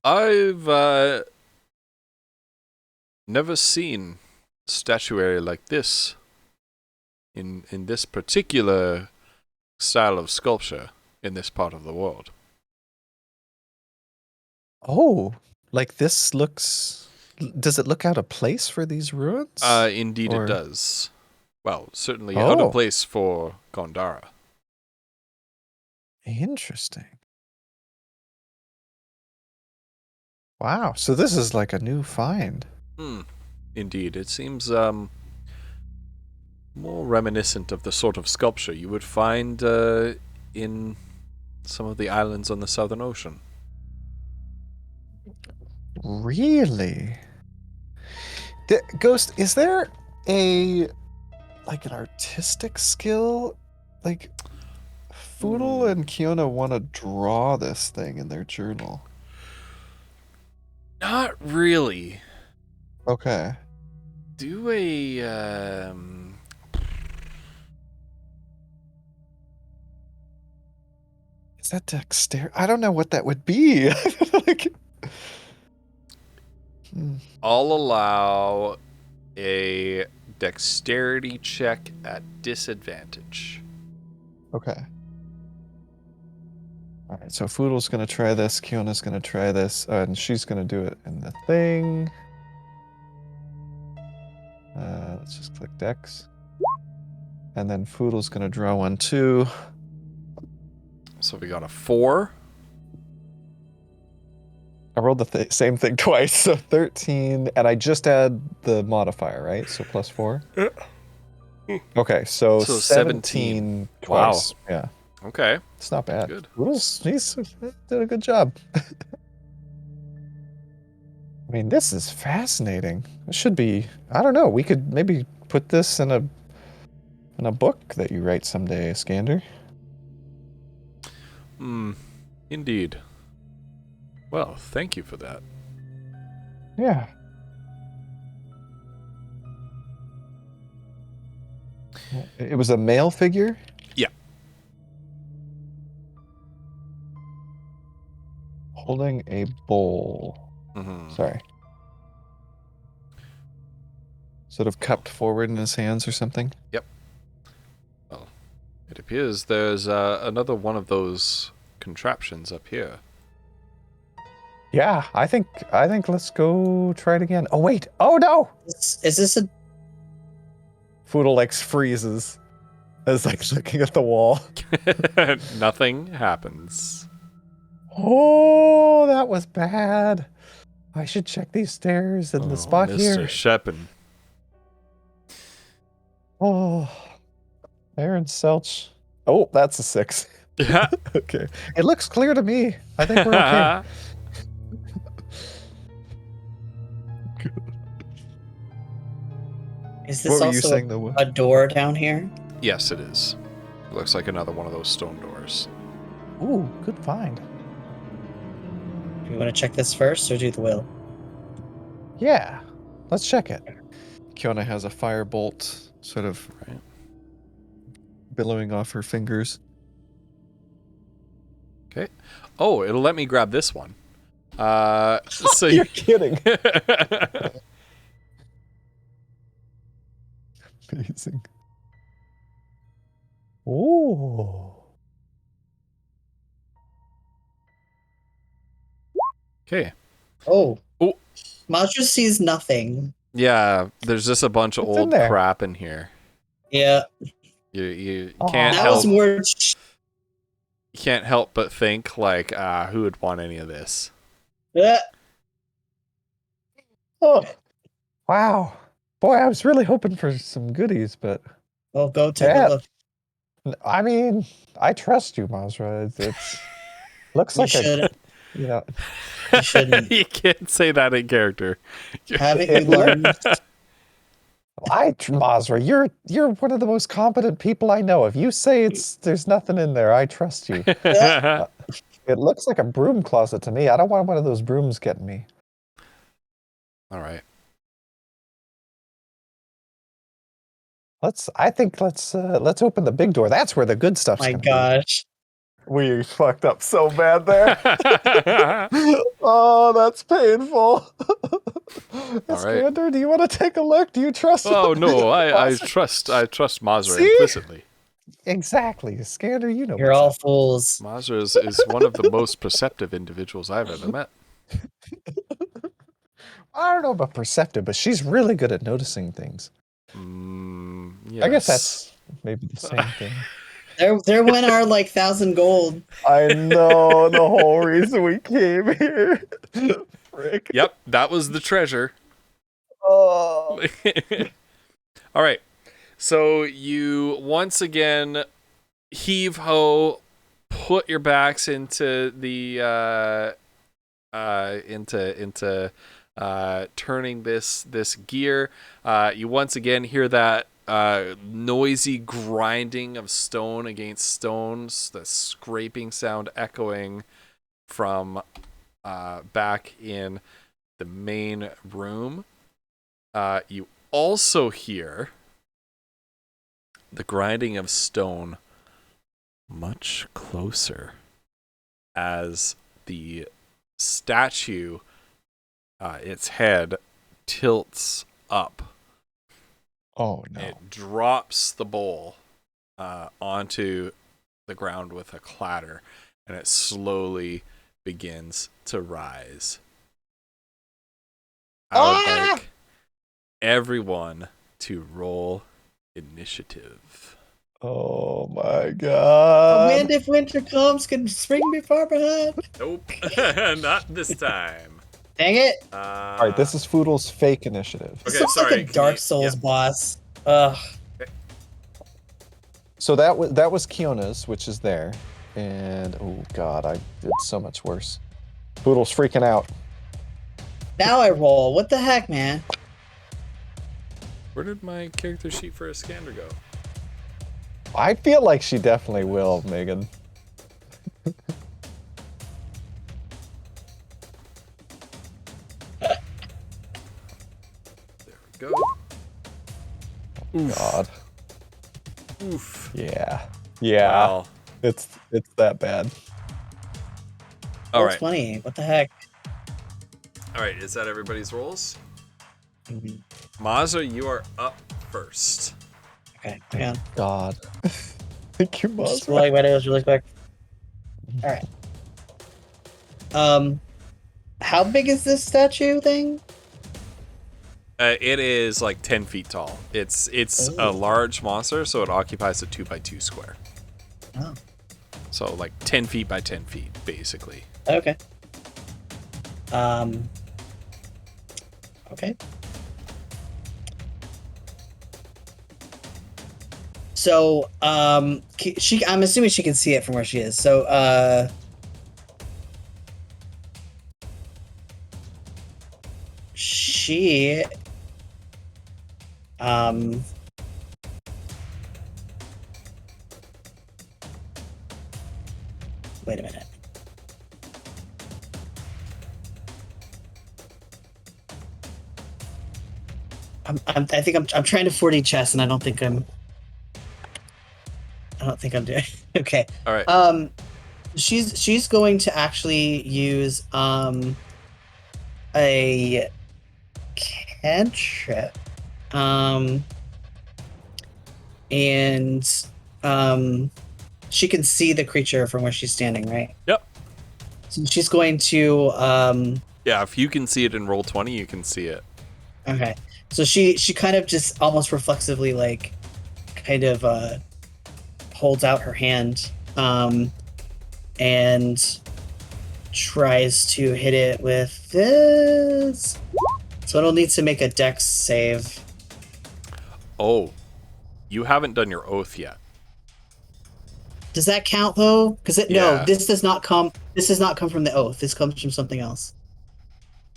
I've never seen statuary like this in this particular style of sculpture in this part of the world. Oh, like this looks. Does it look out of place for these ruins? Indeed Or- it does. Well, certainly out Oh. of place for Gondara. Interesting. Wow. So this is like a new find. Indeed, it seems more reminiscent of the sort of sculpture you would find in some of the islands on the Southern Ocean. Really? Ghost, is there an artistic skill? Like, Foodle and Kiona want to draw this thing in their journal. Not really. Okay. Do a Is that dexterity? I don't know what that would be. Like, I'll allow a dexterity check at disadvantage. Okay. All right, so Foodle's going to try this. Kiona's going to try this. And she's going to do it in the thing. Let's just click Dex. And then Foodle's going to draw one too. So we got a 4. I rolled the same thing twice, so 13. And I just add the modifier, right? So plus 4? Okay, so 17 twice. Wow. Yeah, Okay. it's not bad. Good. Foodle's, he's did a good job. I mean, this is fascinating. It should be, I don't know, we could maybe put this in a book that you write someday, Scander. Indeed. Well, thank you for that. Yeah. It was a male figure? Yeah. Holding a bowl. Sorry. Sort of cupped forward in his hands or something? Yep. Well, it appears there's another one of those contraptions up here. Yeah, I think let's go try it again. Oh wait. Oh no. Is this a Foodle like freezes as like looking at the wall. Nothing happens. Oh, that was bad. I should check these stairs in the spot Mr. here. Sheppin. Oh, Aaron Selch. Oh, that's a 6. Yeah. Okay. It looks clear to me. I think we're okay. is this What were you also saying though? a door down here? Yes, it is. Looks like another one of those stone doors. Ooh, good find. Do you want to check this first or do the will? Yeah, let's check it. Kiona has a firebolt sort of Right. billowing off her fingers. Okay. Oh, it'll let me grab this one. So You're kidding. Amazing. Ooh. Okay. Oh. Oh. Majra sees nothing. Yeah, there's just a bunch of What's in old there? crap in here. Yeah. You Aw. can't That help was more. you can't help but think like, who would want any of this? Oh. Wow. Boy, I was really hoping for some goodies, but Well, go take Yeah. a look. I mean, I trust you, Mazra. It's looks You like shouldn't. you know. You shouldn't. You can't say that in character. Haven't you It learned? Mazra, you're one of the most competent people I know. If you say there's nothing in there, I trust you. It looks like a broom closet to me. I don't want one of those brooms getting me. All right. Let's open the big door. That's where the good stuff's My gonna gosh. be. We fucked up so bad there. Oh, that's painful. Iskander, do you want to take a look? Do you trust Oh him? no, I Mazra- trust Mazra See? implicitly. Exactly. Iskander, you know You're what's all up. fools. Mazra is one of the most perceptive individuals I've ever met. I don't know about perceptive, but she's really good at noticing things. Yes. I guess that's maybe the same thing. There went our 1,000 gold. I know the whole reason we came here. Frick. Yep, that was the treasure. Oh. All right. So you once again heave ho, put your backs into the into turning this gear. You once again hear that noisy grinding of stone against stones, the scraping sound echoing from back in the main room. You also hear the grinding of stone much closer as the statue, its head tilts up. Oh no. It drops the bowl onto the ground with a clatter, and it slowly begins to rise. I would like everyone to roll initiative. Oh my A god. wind if winter comes can spring be far behind. Nope, not this time. Dang it. All right, this is Foodle's fake initiative. Okay, This sorry, like a can Dark you- Souls yeah. boss. Ugh. So that was Kiona's, which is there. And oh god, I did so much worse. Foodle's freaking out. Now I roll. What the heck, man? Where did my character sheet for Iskander go? I feel like she definitely will, Megan. There we go. Oof. God. Oof. Yeah. Yeah. Wow. It's that bad. All Roll right. 20. What the heck? All right. Is that everybody's rolls? Mhm. Mazza, you are up first. Okay, hang on. God. Thank you, Just Mazra. rolling my nose really quick. All right. How big is this statue thing? It is like 10 feet tall. It's a Ooh. large monster, so it occupies a 2x2 square. Oh, So like 10 feet by 10 feet, basically. okay. Okay. So, I'm assuming she can see it from where she is. So, she, wait a minute. I think I'm trying to 4D chess, and I don't think I'm doing okay. All right. She's going to actually use a cantrip, and she can see the creature from where she's standing, right? Yep. So she's going to Yeah, if you can see it in roll 20, you can see it. okay. So she kind of just almost reflexively like kind of holds out her hand and tries to hit it with this. So it'll need to make a dex save. Oh, you haven't done your oath yet. Does that count though? Because Yeah. no, this does not come. This does not come from the oath. This comes from something else.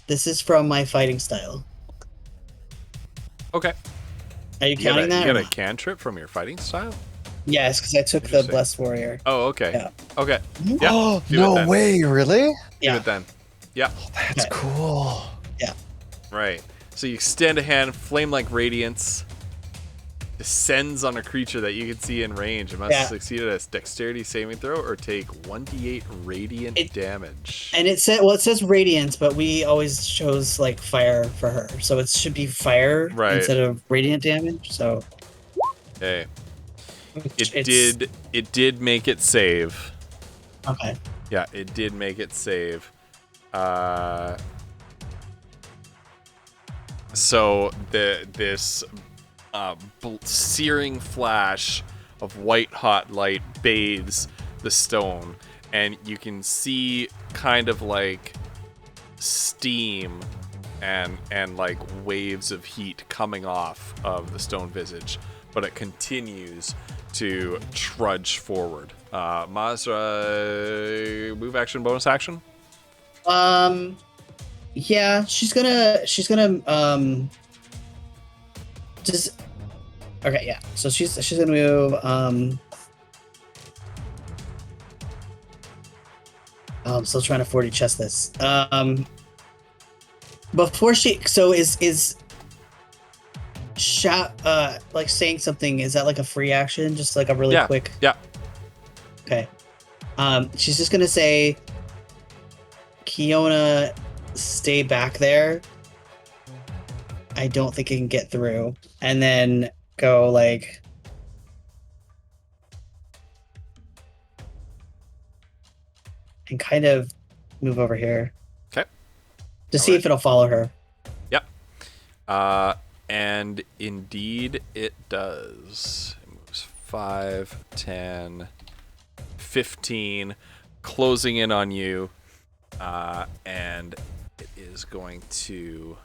This is from my fighting style. Okay. Are you counting that? You or got a not? cantrip from your fighting style? Yes, because I took the Interesting. blessed warrior. Oh, okay. Yeah. Okay. Yeah. Oh, do it no then. way, really? Do Yeah. it then. Yeah. That's Okay. cool. Right. So you extend a hand, flame-like radiance descends on a creature that you can see in range. It must Yeah. succeed at a dexterity saving throw or take 1d8 radiant damage. And it says radiance, but we always chose like fire for her, so it should be fire Right. instead of radiant damage. So Okay. it's- It did make it save. okay. Yeah, it did make it save. So this searing flash of white hot light bathes the stone, and you can see kind of like steam and like waves of heat coming off of the stone visage, but it continues to trudge forward. Mazra, move action, bonus action. Yeah, she's gonna just okay, yeah. So she's gonna move I'm still trying to 40 chest this. Before she is shout like saying something, is that like a free action? Just like a really Yeah. quick. Yeah. Okay. She's just gonna say, Kiona, stay back there. I don't think it can get through. And then go like and kind of move over here. Okay. To see if it'll follow her. Yep. And indeed it does. It moves 5, 10, 15, closing in on you. And it is going to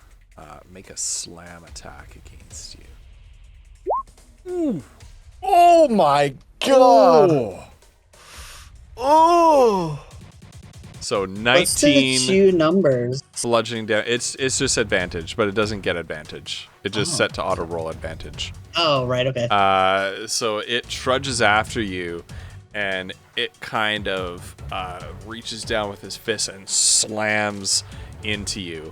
make a slam attack against you. Oh my god. Oh. So What's the 19 two numbers? bludgeoning damage. It's just advantage, but it doesn't get advantage. It just set to auto roll advantage. Oh, right, okay. So it trudges after you, and it kind of reaches down with his fist and slams into you,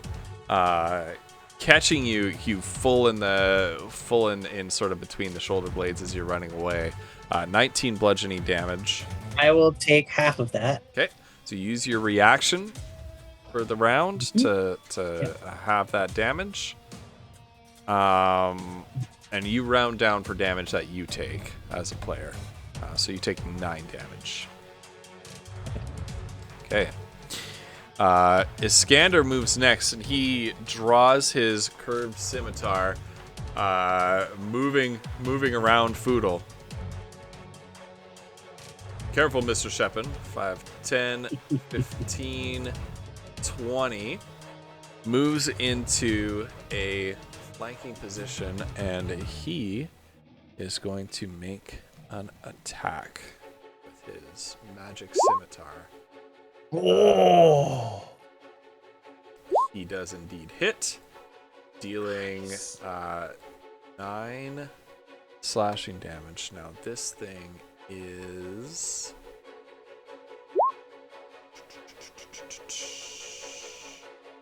catching you full in sort of between the shoulder blades as you're running away. 19 bludgeoning damage. I will take half of that. Okay, so use your reaction for the round to have that damage. And you round down for damage that you take as a player. So you take 9 damage. Okay. Iskander moves next, and he draws his curved scimitar, moving around Foodle. Careful, Mr. Shepin. 5, 10, 15, 20. Moves into a flanking position, and he is going to make an attack with his magic scimitar. Oh. He does indeed hit, dealing 9 slashing damage. Now this thing is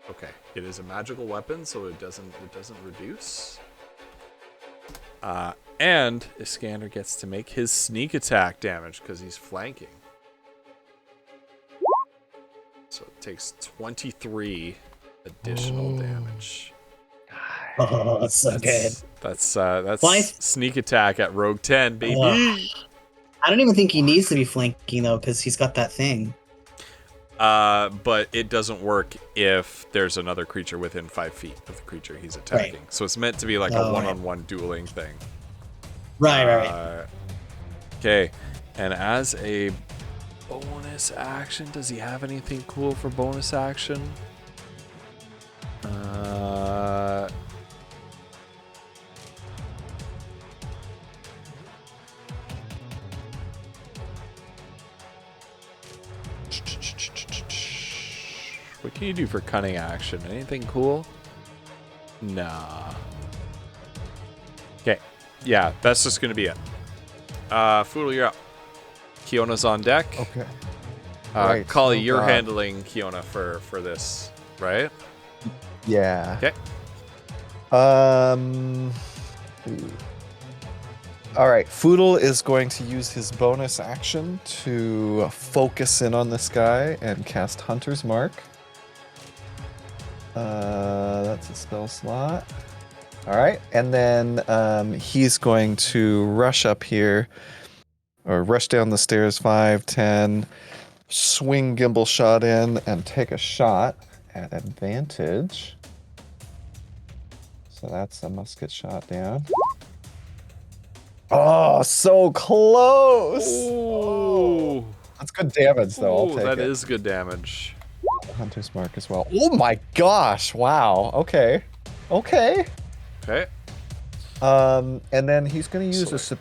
okay. It is a magical weapon, so it doesn't reduce. And Iskander gets to make his sneak attack damage because he's flanking. So it takes 23 additional damage. Oh, that's so good. That's Why- sneak attack at Rogue 10, baby. I don't even think he needs to be flanking though, because he's got that thing. But it doesn't work if there's another creature within 5 feet of the creature he's attacking. Right. So it's meant to be like a one-on-one dueling thing. Right. Okay, and as a bonus action, does he have anything cool for bonus action? What can you do for cunning action? Anything cool? Nah. Okay. Yeah, that's just gonna be it. Foodle, you're up. Kiona's on deck. Okay. Right. Kali, you're God. handling Kiona for this, right? Yeah. Okay. All right. Foodle is going to use his bonus action to focus in on this guy and cast Hunter's Mark. That's a spell slot. All right, and then he's going to rush up here, or rush down the stairs 5, 10, swing gimbal shot in, and take a shot at advantage. So that's a musket shot down. Oh, so close! Ooh. That's good damage, though. I'll Ooh, take that it. is good damage. Hunter's Mark as well. Oh my gosh! Wow. Okay. Okay. Okay. And then he's gonna use So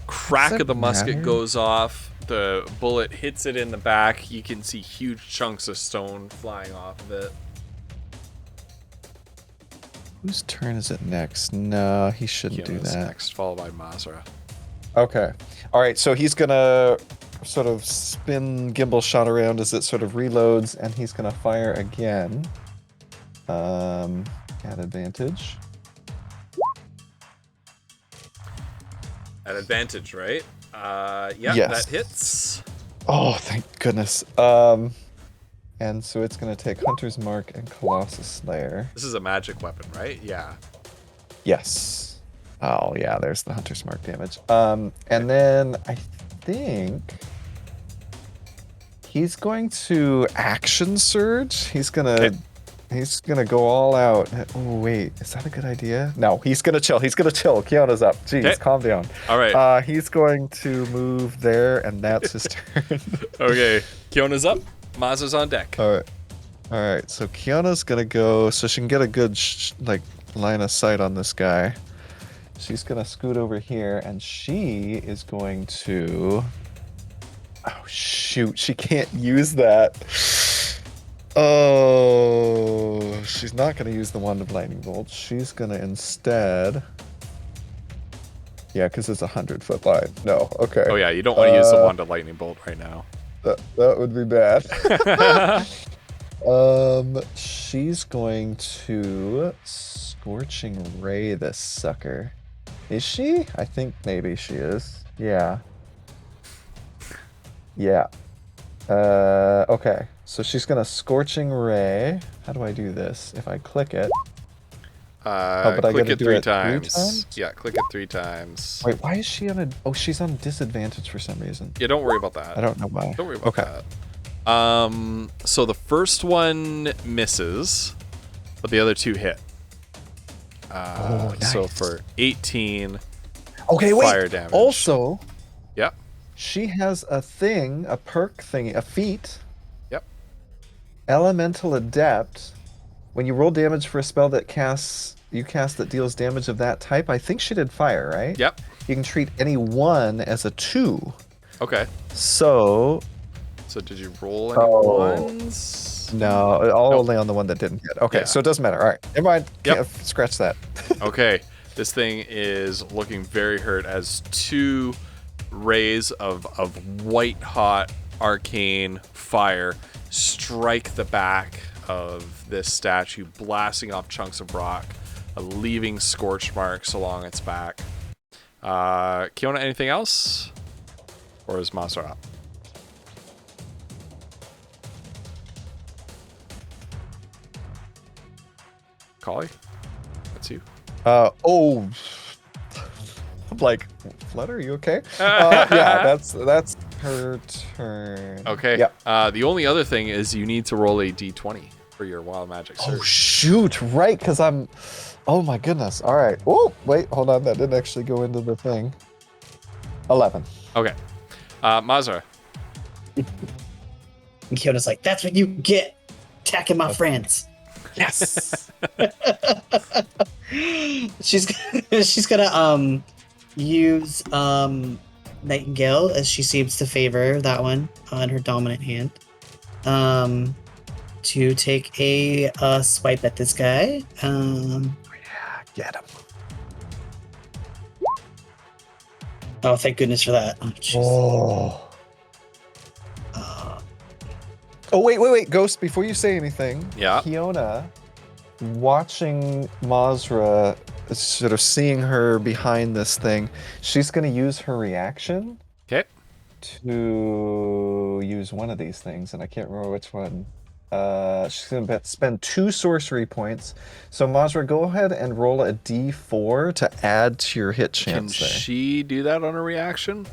crack Does it of the musket matter? goes off. The bullet hits it in the back. You can see huge chunks of stone flying off of it. Whose turn is it next? No, he shouldn't do Kiona's that. next, followed by Masra. Okay. All right. So he's gonna sort of spin gimbal shot around as it sort of reloads, and he's gonna fire again. At advantage. At advantage, right? Yeah, Yes. that hits. Oh, thank goodness. And so it's gonna take Hunter's Mark and Colossus Slayer. This is a magic weapon, right? Yeah. Yes. Oh yeah, there's the Hunter's Mark damage. And then I think he's going to action surge. He's gonna go all out. Oh wait, is that a good idea? No, he's gonna chill. Kiona's up. Jeez, Okay. calm down. All right. He's going to move there, and that's his turn. Okay. Kiona's up. Maz's on deck. All right. So Kiona's gonna go so she can get a good line of sight on this guy. She's gonna scoot over here, and she is going to. Oh shoot! She can't use that. Oh, she's not gonna use the Wand of Lightning Bolt. She's gonna instead. Yeah, because it's 100-foot line. No. Okay. Oh yeah, you don't want to use the Wand of Lightning Bolt right now. That would be bad. She's going to Scorching Ray this sucker. Is she? I think maybe she is. Yeah. Yeah. Okay. So she's gonna Scorching Ray. How do I do this? If I click it. But I click gotta it do three it 3 times. times? Yeah, click it 3 times. Wait, why is she on a? Oh, she's on disadvantage for some reason. Yeah, don't worry about that. I don't know why. Don't worry about that. So the first one misses, but the other 2 hit. So nice. for 18 Okay, wait. fire damage. Also, Yep. she has a thing, a perk thingy, a feat. Yep. Elemental Adept. When you roll damage for a spell that you cast that deals damage of that type, I think she did fire, right? Yep. You can treat any one as a 2. Okay. So, So did you roll any Oh. ones? no, only on the one that didn't hit. Okay, Yeah. so it doesn't matter. All right, never mind. Yep. Can't scratch that. Okay. This thing is looking very hurt as 2 rays of white hot arcane fire strike the back of this statue, blasting off chunks of rock, leaving scorch marks along its back. Kiona, anything else? Or is Masra up? Kali? That's you. Oh I'm like, Flutter, are you okay? Yeah, that's her turn. Okay. Yeah. The only other thing is you need to roll a d20 for your wild magic surge. Oh shoot! Right, because I'm. Oh my goodness! All right. Oh wait, hold on. That didn't actually go into the thing. 11. Okay. Mazra. And Kyoto's like, that's what you get, attacking my friends. Yes. she's gonna use Nightingale, as she seems to favor that one on her dominant hand. To take a swipe at this guy. Yeah, get him. Oh, thank goodness for that. Oh, jeez. Oh. Oh wait, Ghost. Before you say anything, Yeah. Kiona, watching Mazra, sort of seeing her behind this thing, she's gonna use her reaction. Okay. To use one of these things, and I can't remember which one. She's gonna spend 2 sorcery points. So Mazra, go ahead and roll a d4 to add to your hit Can chance there. she do that on a reaction?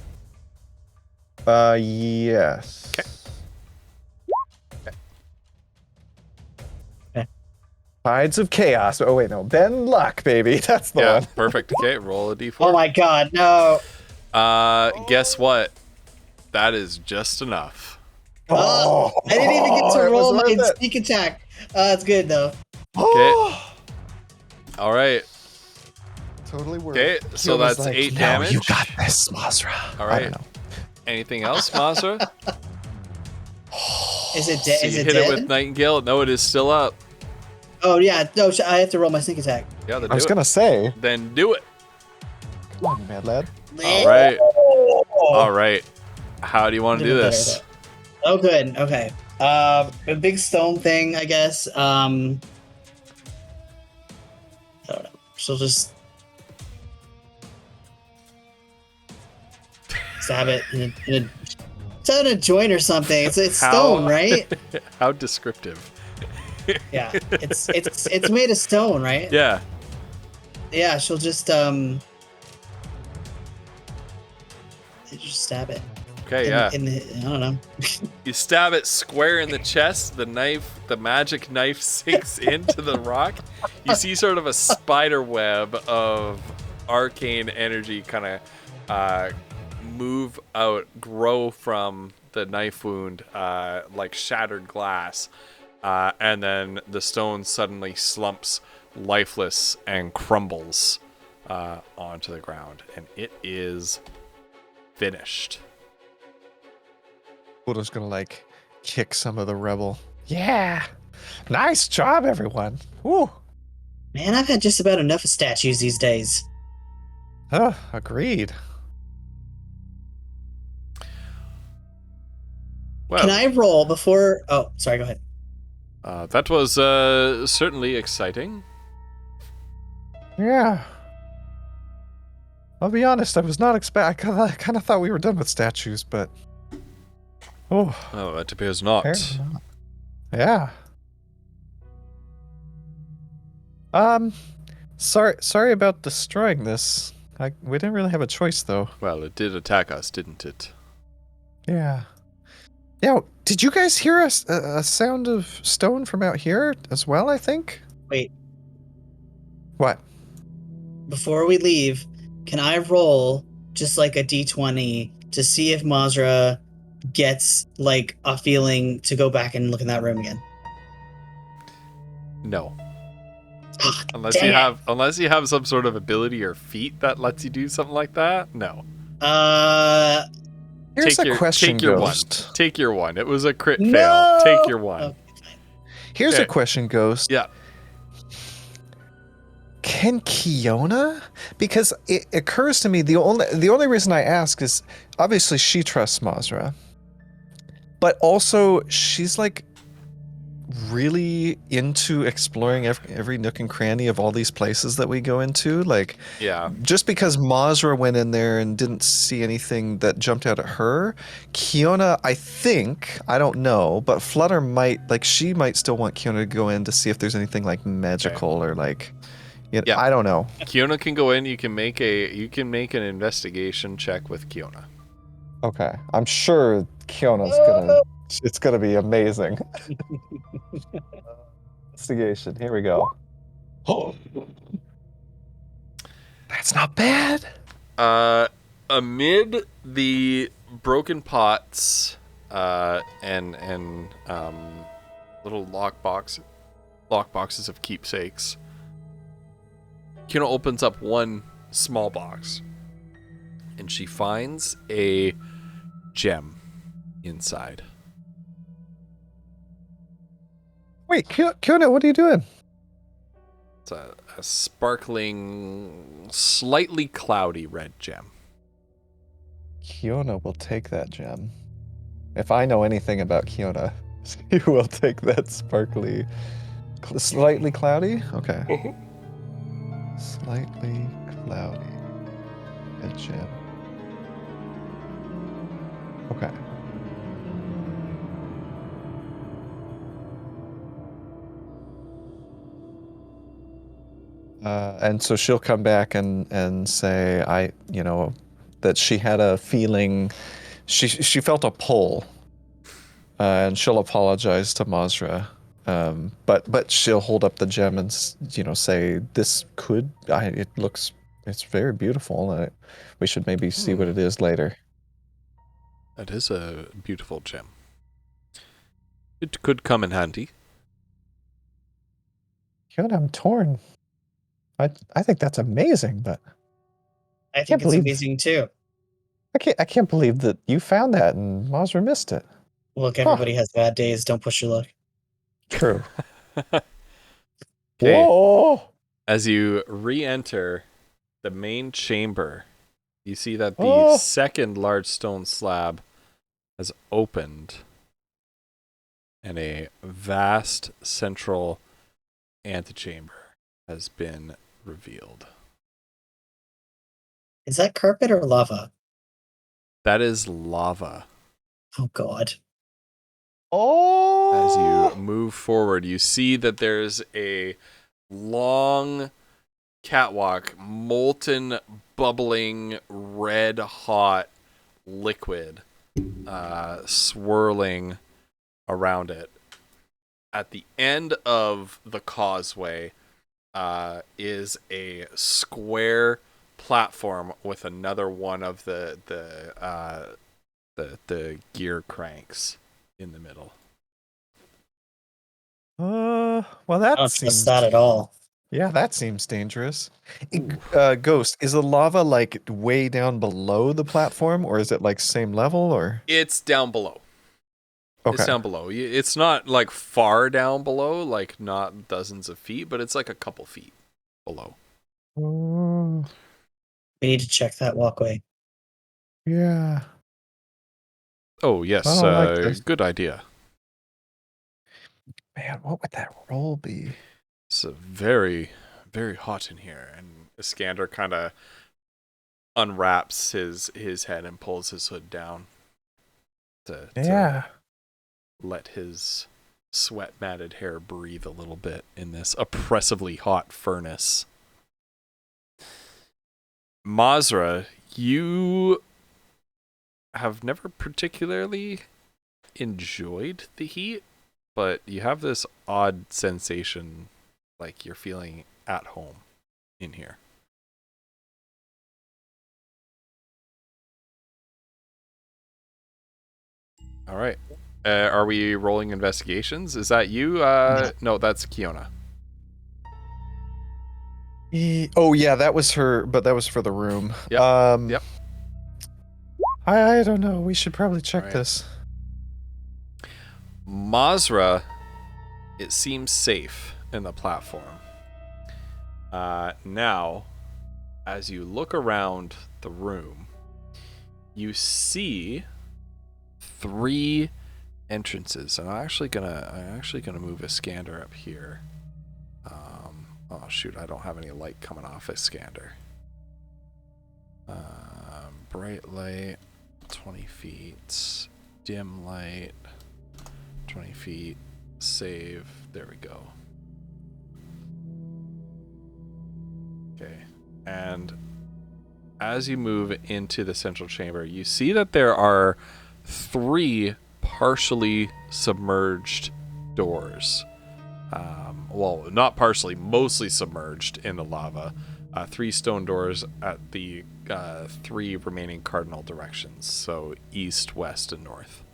Yes. Okay. Tides of Chaos. Oh wait, no. Ben Luck, baby. That's the Yeah, one. perfect. Okay, roll a d4. Oh my god, no. Guess what? That is just enough. I didn't even get to it was roll my worth it. sneak attack. It's good though. Okay. All right. Totally worth Okay, it. so Kyona's that's like, 8 "No, damage. you got this, Mazra. All I right. don't know. Anything else, Mazra? Is it So dead? you Is it hit dead? it with Nightingale. No, it is still up. Oh yeah, no, I have to roll my sneak attack. Yeah, then I was do gonna say, it. Then do it. come on, mad lad. All right. All right. How do you want to do Better, this? though. Oh, good. Okay. A big stone thing, I guess. I don't know. She'll just stab it in a joint or something. It's How- stone, right? How descriptive. Yeah. It's made of stone, right? Yeah. Yeah. She'll just stab it. Okay, yeah. I don't know. You stab it square in the chest. The magic knife sinks into the rock. You see sort of a spider web of arcane energy kind of move out, grow from the knife wound like shattered glass. And then the stone suddenly slumps lifeless and crumbles onto the ground. And it is finished. Budo's gonna like kick some of the rebel. Yeah. Nice job, everyone. Woo. Man, I've had just about enough of statues these days. Agreed. Well, Can I roll before? Oh, sorry. Go ahead. that was certainly exciting. Yeah. I'll be honest, I was not I kind of thought we were done with statues, but oh, Oh, it appears not. apparently not. Yeah. Sorry about destroying this. We didn't really have a choice though. Well, it did attack us, didn't it? Yeah. Yeah, did you guys hear a sound of stone from out here as well, I think? Wait, What? before we leave, can I roll just like a d20 to see if Mazra gets like a feeling to go back and look in that room again? No. Ah, Unless damn. you have some sort of ability or feat that lets you do something like that. No. Here's take a your, question, take your Ghost. one. Take your one. It was a crit No! fail. Take your one. Okay. Here's Okay. a question, Ghost. Yeah. Can Kiona? Because it occurs to me the only reason I ask is obviously she trusts Mazra, but also she's like really into exploring every nook and cranny of all these places that we go into. Like, Yeah. just because Mazra went in there and didn't see anything that jumped out at her, Kiona, I don't know, but Flutter might still want Kiona to go in to see if there's anything like magical or like, Yeah. I don't know. Kiona can go in. You can make an investigation check with Kiona. Okay, I'm sure Kiona's it's gonna be amazing. Investigation. Here we go. Oh, that's not bad. Amid the broken pots and little lockboxes of keepsakes, Kiona opens up one small box, and she finds a gem inside. Wait, Kiona, what are you doing? It's a sparkling, slightly cloudy red gem. Kiona will take that gem. If I know anything about Kiona, she will take that sparkly, slightly cloudy. Okay. Slightly cloudy. Red gem. Okay. And so she'll come back and say, that she had a feeling, she felt a pull, and she'll apologize to Mazra, but she'll hold up the gem and say it's very beautiful. We should maybe see what it is later. That is a beautiful gem. It could come in handy. Kiona, I'm torn. I think that's amazing, but I think it's amazing too. I can't believe that you found that and Mazra missed it. Look, everybody has bad days. Don't push your luck. True. Okay. Whoa! As you re-enter the main chamber, you see that the second large stone slab has opened, and a vast central antechamber has been revealed. Is that carpet or lava? That is lava. Oh God. Oh! As you move forward, you see that there's a long catwalk, molten, bubbling, red-hot liquid swirling around it. At the end of the causeway is a square platform with another one of the gear cranks in the middle. Well, I that don't seems trust that at all. Yeah, that seems dangerous. Ghost, is the lava like way down below the platform, or is it like same level, or? It's down below. Okay. It's down below. It's not like far down below, like not dozens of feet, but it's like a couple feet below. Oh, We need to check that walkway. yeah. Oh, yes. I don't like this. Good idea. Man, what would that roll be? It's very, very hot in here. And Iskander kind of unwraps his head and pulls his hood down to let his sweat matted hair breathe a little bit in this oppressively hot furnace. Mazra, you have never particularly enjoyed the heat, but you have this odd sensation like you're feeling at home in here. All right. Are we rolling investigations? Is that you? No, that's Kiona. Oh yeah, that was her, but that was for the room. Yep. Yep. I don't know. We should probably check Right. this. Mazra, it seems safe in the platform. Now, as you look around the room, you see 3 entrances, and I'm actually gonna move Iskander up here. Oh shoot, I don't have any light coming off Iskander. Bright light, 20 feet. Dim light, 20 feet. Save. There we go. Okay. And as you move into the central chamber, you see that there are 3 partially submerged doors. Well, not partially, mostly submerged in the lava. 3 stone doors at the 3 remaining cardinal directions, so east, west, and north.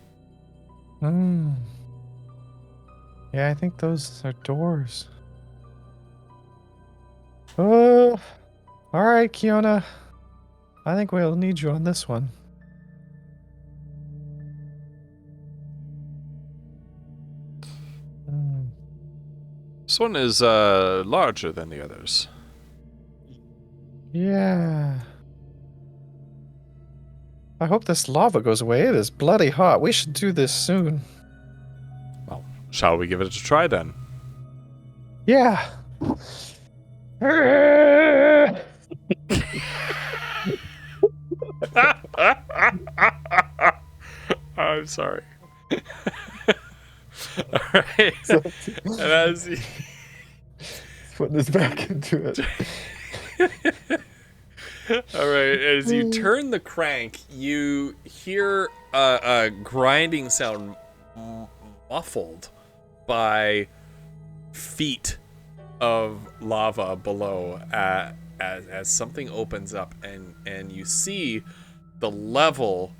Hmm. Yeah, I think those are doors. Oh, all right, Kiona. I think we'll need you on this one. Hmm. This one is larger than the others. Yeah. I hope this lava goes away. It is bloody hot. We should do this soon. Well, shall we give it a try then? Yeah. I'm sorry. All right. And as you... Putting this back into it. All right, as you turn the crank, you hear a grinding sound muffled by feet of lava below as something opens up, and you see the level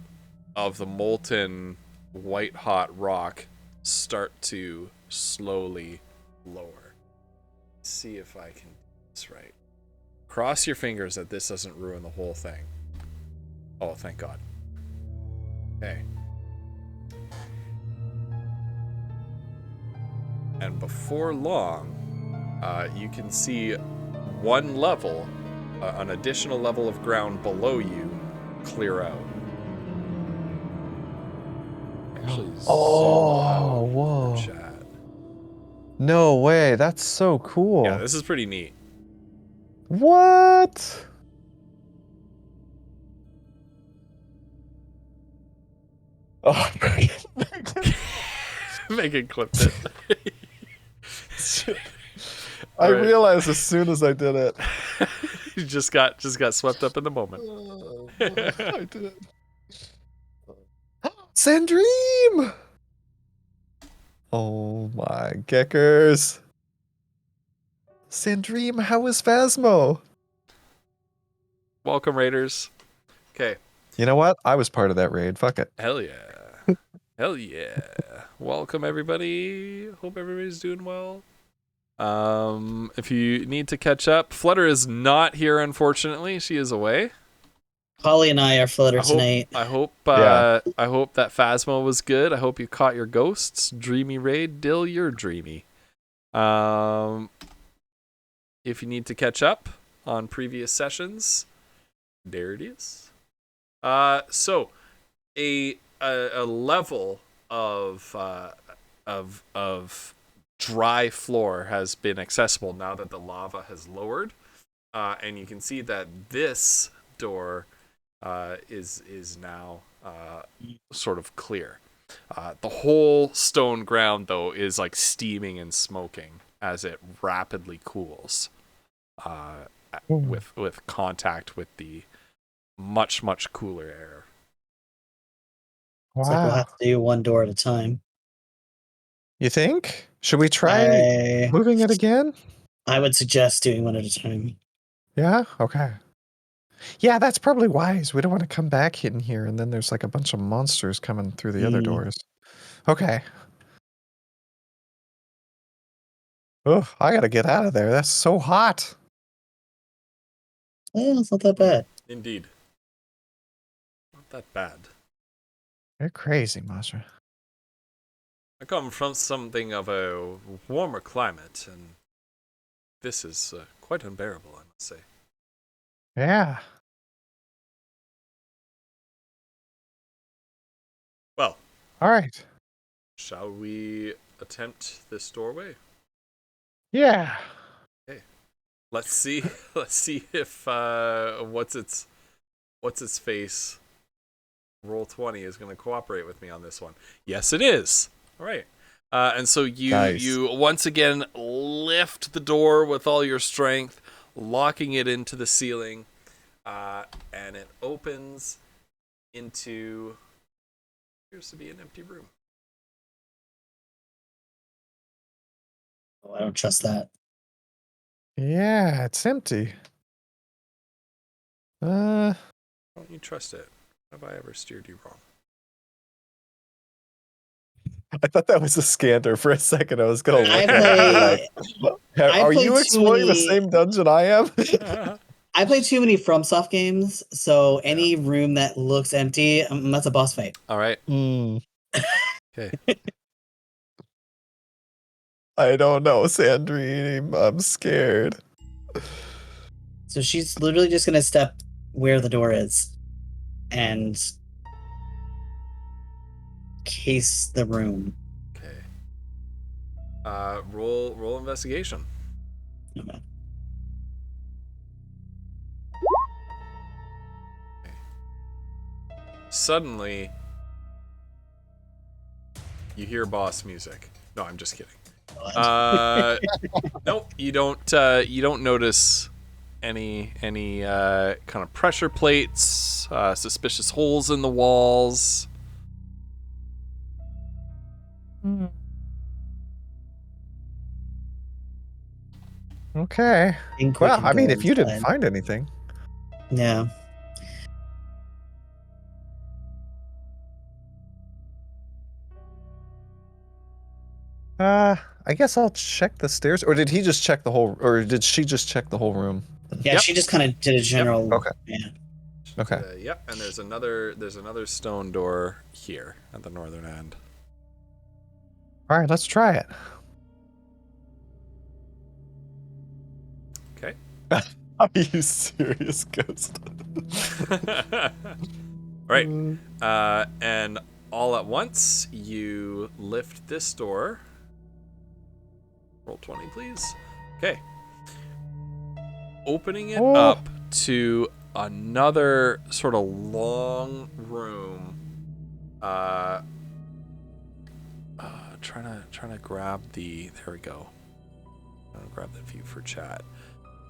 of the molten white hot rock start to slowly lower. Let's see if I can do this right. Cross your fingers that this doesn't ruin the whole thing. Oh, thank God. Okay. And before long, you can see one level, an additional level of ground below you, clear out. Actually, Oh, whoa. chat. No way. That's so cool. Yeah, this is pretty neat. What? Oh, Megan clipped it. I Right. realized as soon as I did it. You just got swept up in the moment. I did. Sandream! Oh my geckers. Sandream, how is Phasmo? Welcome, Raiders. Okay. You know what? I was part of that raid. Fuck it. Hell yeah. Hell yeah. Welcome, everybody. Hope everybody's doing well. If you need to catch up, Flutter is not here, unfortunately. She is away. Holly and I are Flutter tonight. I hope Yeah. I hope that Phasmo was good. I hope you caught your ghosts. Dreamy raid. Dill, you're dreamy. If you need to catch up on previous sessions, there it is. So a level of dry floor has been accessible now that the lava has lowered, and you can see that this door is now sort of clear. The whole stone ground, though, is like steaming and smoking as it rapidly cools with contact with the much cooler air. It's like we'll have to do one door at a time. You think? Should we try moving it again? I would suggest doing one at a time. Yeah? Okay. Yeah, that's probably wise. We don't want to come back in here and then there's like a bunch of monsters coming through the other doors. Okay. Oh, I gotta get out of there. That's so hot. Well, it's not that bad. Indeed. Not that bad. You're crazy, Masra. I come from something of a warmer climate, and this is quite unbearable, I must say. Yeah. Well, All right. shall we attempt this doorway? Yeah. Let's see. Let's see if what's its face. Roll20 is going to cooperate with me on this one. Yes, it is. All right. And so you Nice. you once again lift the door with all your strength, locking it into the ceiling, and it opens into appears to be an empty room. Oh, I don't trust that. Yeah, it's empty. Don't you trust it? Have I ever steered you wrong? I thought that was a scanner for a second. I was gonna look I at it. play. I Are play you too exploring the many- same dungeon I am? I play too many FromSoft games, so any room that looks empty, that's a boss fight. All right. Hmm. Okay. I don't know, Sandrine. I'm scared. So she's literally just gonna step where the door is and case the room. Okay. Roll investigation. Okay. Suddenly, you hear boss music. No, I'm just kidding. Nope, you don't notice any kind of pressure plates, suspicious holes in the walls. Okay. Think we Well, can I mean, go if you didn't inside. find anything. Yeah. I guess I'll check the stairs. Or did he just check the whole, or did she just check the whole room? Yeah, Yep. she just kind of did a general. Okay. Yeah. Okay. Yep, and there's another stone door here at the northern end. All right, let's try it. Okay. Are you serious, Ghost? Right. And all at once, you lift this door. Roll 20, please. Okay. Opening it up to another sort of long room. Trying to grab the. There we go. I'm gonna grab the view for chat.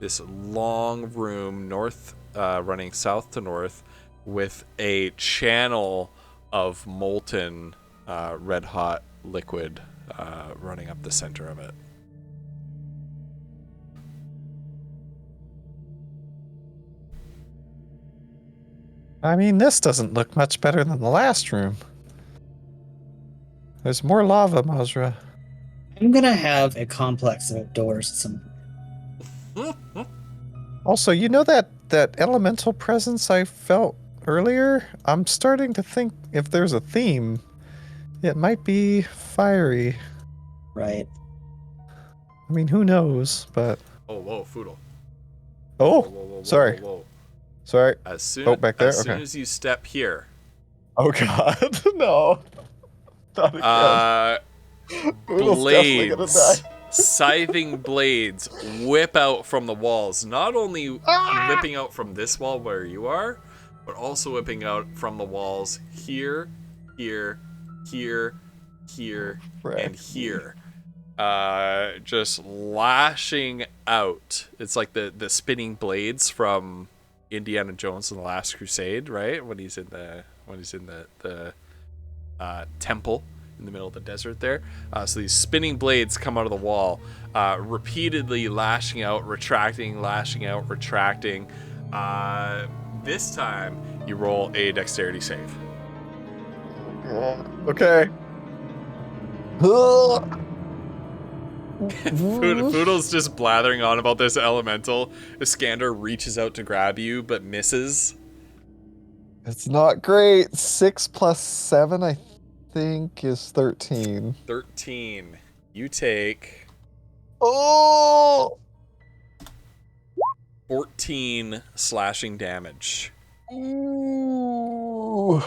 This long room, running south to north, with a channel of molten, red hot liquid running up the center of it. I mean, this doesn't look much better than the last room. There's more lava, Mazra. I'm gonna have a complex of doors at some point. Also, you know that elemental presence I felt earlier? I'm starting to think if there's a theme, it might be fiery. Right. I mean, who knows, but... Oh, whoa, Foodle. Oh, Whoa, sorry. whoa. Sorry. As soon, Oh, back there? as soon Okay. as you step here, Oh, God. No. Not again. Poodle's definitely gonna blades, die. scything blades whip out from the walls. Not only whipping out from this wall where you are, but also whipping out from the walls here, here, here, here, Frick. and here. Just lashing out. It's like the spinning blades from Indiana Jones and the Last Crusade, right? When he's in the temple in the middle of the desert there. So these spinning blades come out of the wall, repeatedly lashing out, retracting, lashing out, retracting. This time you roll a dexterity save. Okay. Foodle's just blathering on about this elemental. Iskander reaches out to grab you, but misses. It's not great. 6 plus 7, I think, is 13. 13. You take Oh! 14 slashing damage. Ooh.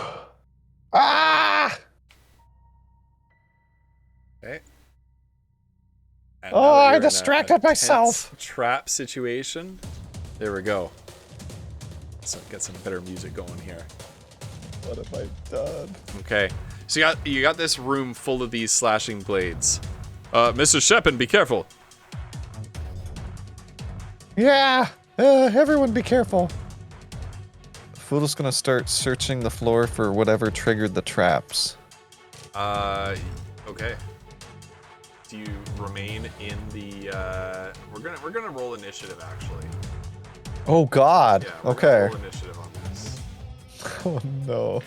Ah! Okay. And Oh, now that I you're in a distracted myself. tense trap situation. There we go. So get some better music going here. What have I done? Okay. So you got this room full of these slashing blades. Mr. Shepin, be careful. Yeah! Everyone be careful. Foodle's gonna start searching the floor for whatever triggered the traps. Okay. Do you remain in the? We're gonna roll initiative actually. Oh God. Yeah. We're Okay. gonna roll initiative on this. Oh no.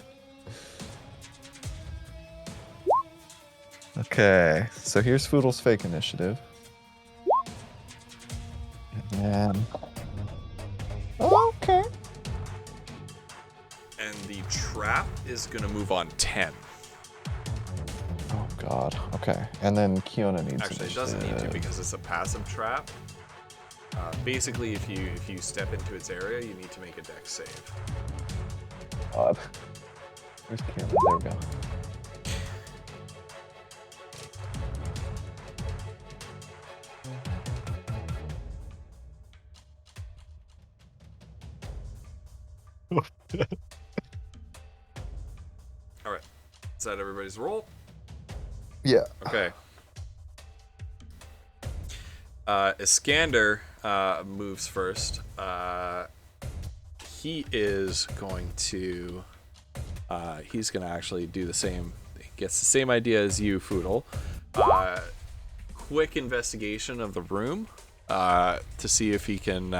Okay, so here's Foodle's fake initiative. And then... Okay. And the trap is gonna move on 10. Oh God. Okay, and then Kiona needs Actually, it doesn't need to because it's a passive trap. Basically, if you step into its area, you need to make a dex save. God. Where's Kiona? There we go. All right. Is that everybody's roll? Yeah. Okay. Iskander moves first. He is going to. He's going to actually do the same. He gets the same idea as you, Foodle. Quick investigation of the room to see if he can.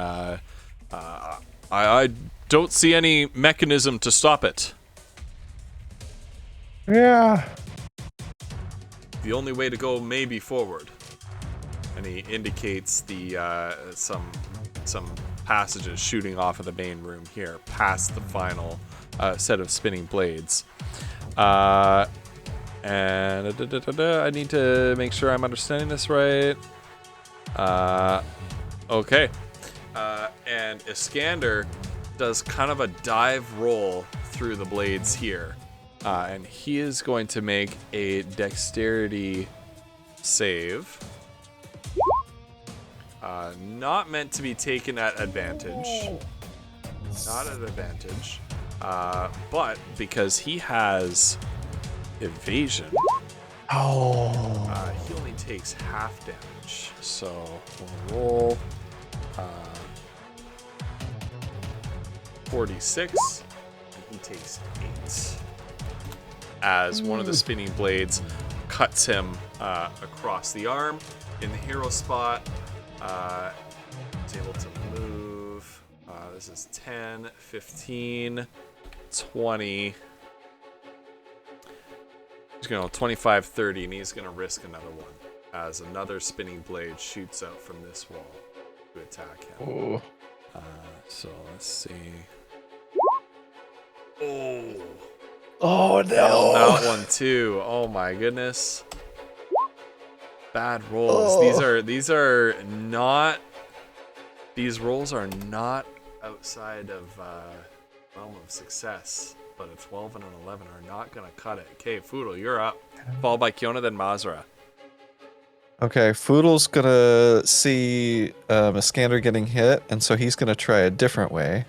I don't see any mechanism to stop it. Yeah. The only way to go may be forward. And he indicates the some passages shooting off of the main room here, past the final set of spinning blades. And I need to make sure I'm understanding this right. Okay. And Iskander does kind of a dive roll through the blades here. And he is going to make a dexterity save. Not meant to be taken at advantage. Not at advantage. But because he has evasion, he only takes half damage. So we'll roll 46, and he takes 8. As one of the spinning blades cuts him across the arm in the hero spot. He's able to move. This is 10, 15, 20. He's going to 25, 30, and he's going to risk another one as another spinning blade shoots out from this wall to attack him. Oh. So let's see. Oh. Oh no. That one too. Oh my goodness. Bad rolls. Oh. These are not. These rolls are not outside of realm of success. But a 12 and an 11 are not gonna cut it. Okay, Foodle, you're up. Followed by Kiona, then Mazra. Okay, Foodle's gonna see Iskander getting hit, and so he's gonna try a different way.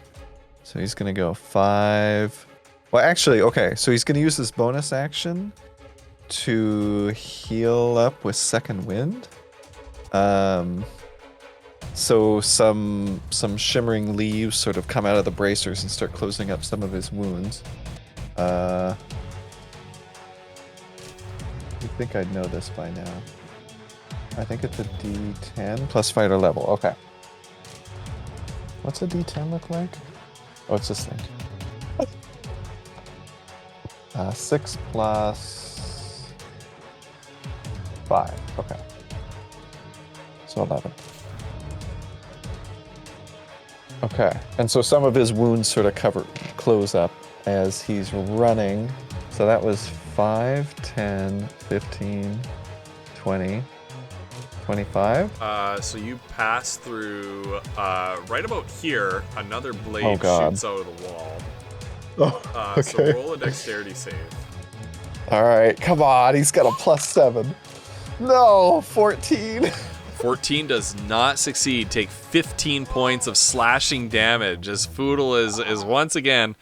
So he's gonna go 5. Well, actually, okay, so he's gonna use this bonus action to heal up with Second Wind. So some shimmering leaves sort of come out of the bracers and start closing up some of his wounds. You'd think I'd know this by now. I think it's a D10 plus fighter level. Okay. What's a D10 look like? Oh, it's this thing. 6 plus 5. Okay. So 11. Okay. And so some of his wounds sort of close up as he's running. So that was 5, 10, 15, 20, 25. So you pass through right about here. Another blade Oh, God. shoots out of the wall. Oh, So okay. roll a dexterity save. All right, come on. He's got a +7. No, 14. 14 does not succeed. Take 15 points of slashing damage as Foodle is once again.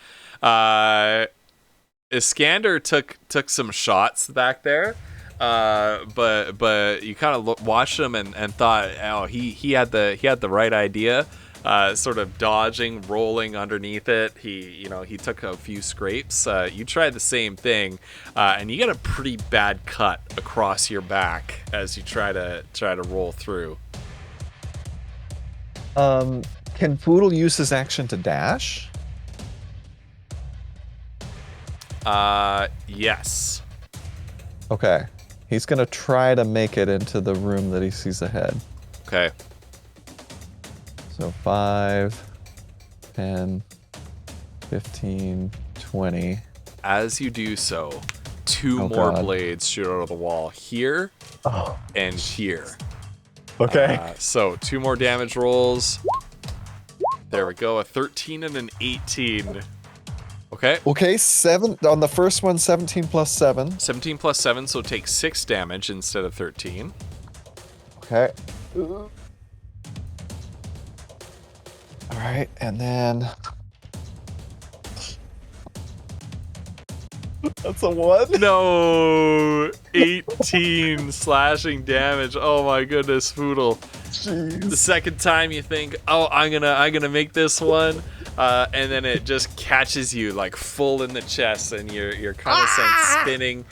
Iskander took some shots back there. but you kind of watched him and thought, oh, he had the right idea. Sort of dodging, rolling underneath it. He took a few scrapes. You tried the same thing, and you get a pretty bad cut across your back as you try to roll through. Can Foodle use his action to dash? Yes. Okay. He's gonna try to make it into the room that he sees ahead. Okay. So 5, 10, 15, 20. As you do so, two Oh, more God. blades shoot out of the wall here Oh, and here. okay. So 2 more damage rolls. There we go. A 13 and an 18. Okay. Okay, 7 on the first one, 17 plus 7. 17 plus 7, so take 6 damage instead of 13. Okay. All right, and then that's a 1. No, 18 slashing damage. Oh my goodness, Foodle. Jeez. The second time you think, oh, I'm gonna make this one, and then it just catches you like full in the chest, and you're kind of sent spinning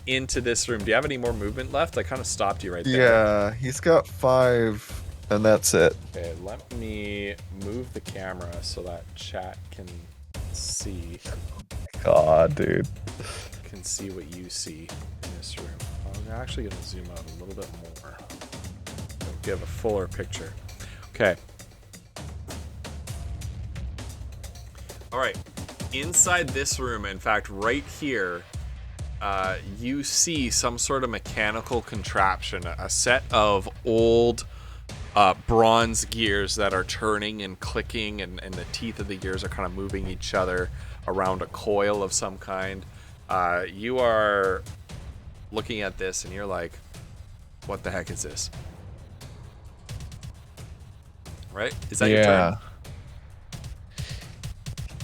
into this room. Do you have any more movement left? I kind of stopped you right there. Yeah, he's got 5, and that's it. Okay, let me move the camera so that chat can see God, dude. what you see in this room. I'm actually gonna zoom out a little bit more. Give a fuller picture. Okay. All right. Inside this room, in fact, right here, you see some sort of mechanical contraption, a set of old bronze gears that are turning and clicking, and the teeth of the gears are kind of moving each other around a coil of some kind. You are looking at this and you're like, what the heck is this? Right? Is that your turn?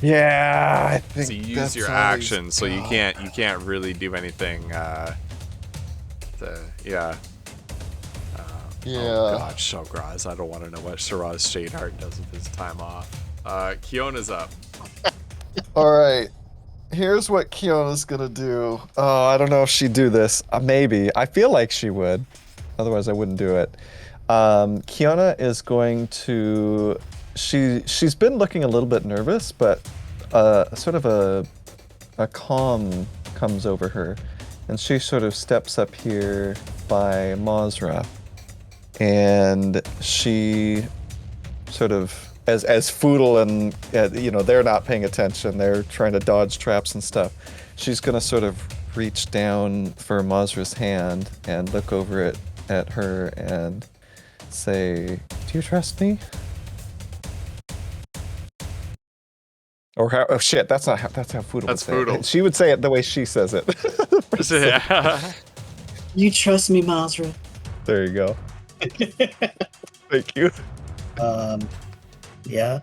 Yeah, I think So you use that's your all action, he's so you got. can't really do anything. Yeah. Yeah. Oh God, Shograz. I don't want to know what Shiraz Shadeheart does with his time off. Kiona's up. All right. Here's what Kiona's gonna do. Oh, I don't know if she'd do this. Maybe. I feel like she would. Otherwise, I wouldn't do it. Kiona is going to. She's been looking a little bit nervous, but sort of a calm comes over her, and she sort of steps up here by Mazra, and she sort of, as Foodle and they're not paying attention, they're trying to dodge traps and stuff. She's gonna sort of reach down for Mazra's hand and look over it at her and say, "Do you trust me?" Or how? Oh shit! That's how Foodle would say Foodle. it. She would say it the way she says it. You trust me, Mazra? There you go. Thank you. Yeah.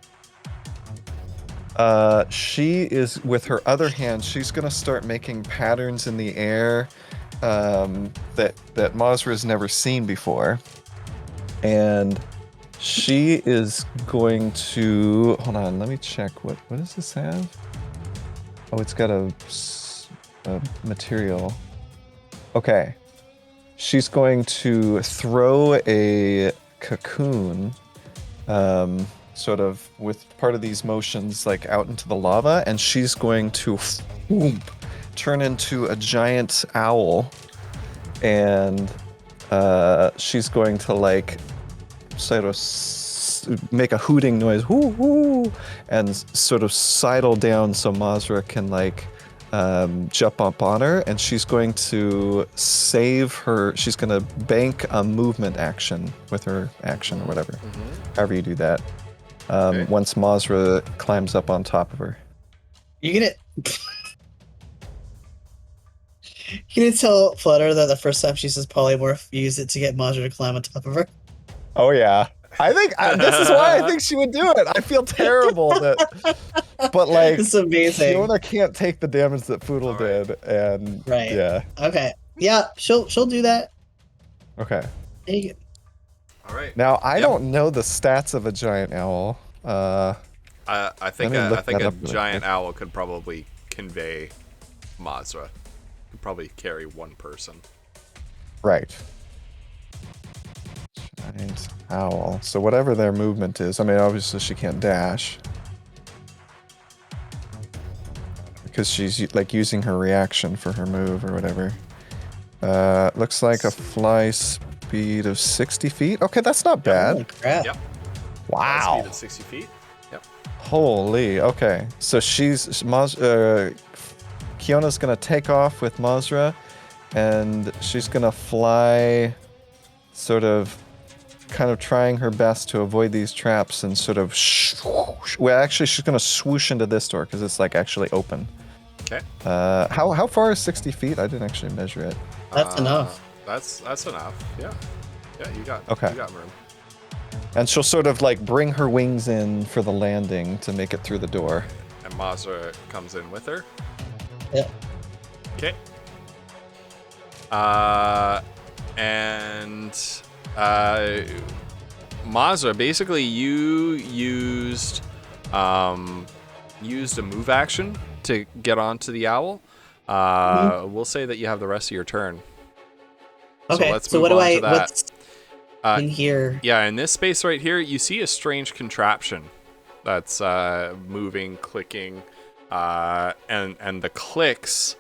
She is, with her other hand, she's gonna start making patterns in the air that Mazra's never seen before, and she is going to hold on. Let me check. What does this have? Oh, it's got a material. Okay. She's going to throw a cocoon, sort of with part of these motions, like out into the lava, and she's going to turn into a giant owl, and she's going to like sort of make a hooting noise, whoo whoo, and sort of sidle down so Mazra can like jump up on her, and she's going to save her. She's going to bank a movement action with her action or whatever, however you do that. Once Mazra climbs up on top of her. You gonna tell Flutter that the first time she says polymorph, use it to get Mazra to climb on top of her? Oh yeah, I think this is why I think she would do it. I feel terrible that, but like, It's amazing. Fiona can't take the damage that Foodle did, and Right. yeah. Okay. Yeah, she'll do that. Okay. There you go. All right. Now I Yep. don't know the stats of a giant owl. I think Let me look I think that a up really giant quick. owl could probably convey Mazra. Could probably carry one person. Right. Giant owl. So whatever their movement is, I mean, obviously she can't dash. Because she's like using her reaction for her move or whatever. Looks like a fly speed of 60 feet. Okay, that's not bad. Holy crap. Yep. Wow. Speed of 60 feet. Yep. Holy. Okay. So Kiona's gonna take off with Mazra, and she's gonna fly, sort of, kind of trying her best to avoid these traps and sort of. Well, actually, she's gonna swoosh into this door because it's like actually open. Okay. How far is 60 feet? I didn't actually measure it. That's enough. That's enough. Yeah. Yeah, you got room. And she'll sort of like bring her wings in for the landing to make it through the door. And Mazra comes in with her. Yep. Okay. And Mazra, basically you used a move action to get onto the owl. We'll say that you have the rest of your turn. Okay. let's So move what do on I? to that. What's in here? Yeah, in this space right here, you see a strange contraption that's moving, clicking, and the clicks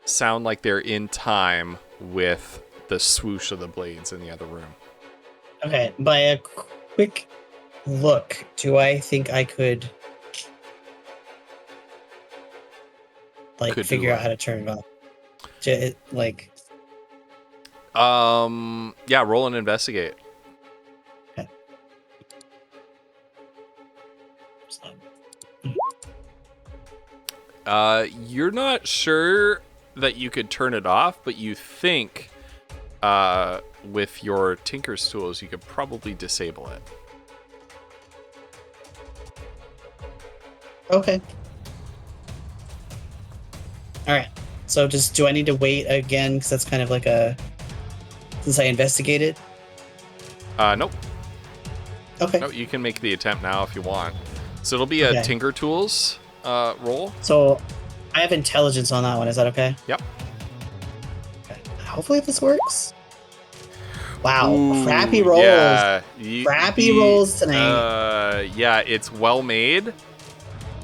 sound like they're in time with the swoosh of the blades in the other room. Okay. By a quick look, do I think I could like Could do figure out what? how to turn it off? Like. Yeah, roll and investigate. You're not sure that you could turn it off, but you think with your Tinker's tools you could probably disable it. Okay. All right. So do I need to wait again? Because that's kind of like since I investigated. Nope. Okay. No, you can make the attempt now if you want. So it'll be a Okay. Tinker Tools roll. So I have intelligence on that one. Is that okay? Yep. Okay. Hopefully this works. Wow. Ooh, Crappy rolls. Yeah, Crappy rolls tonight. Yeah, it's well made.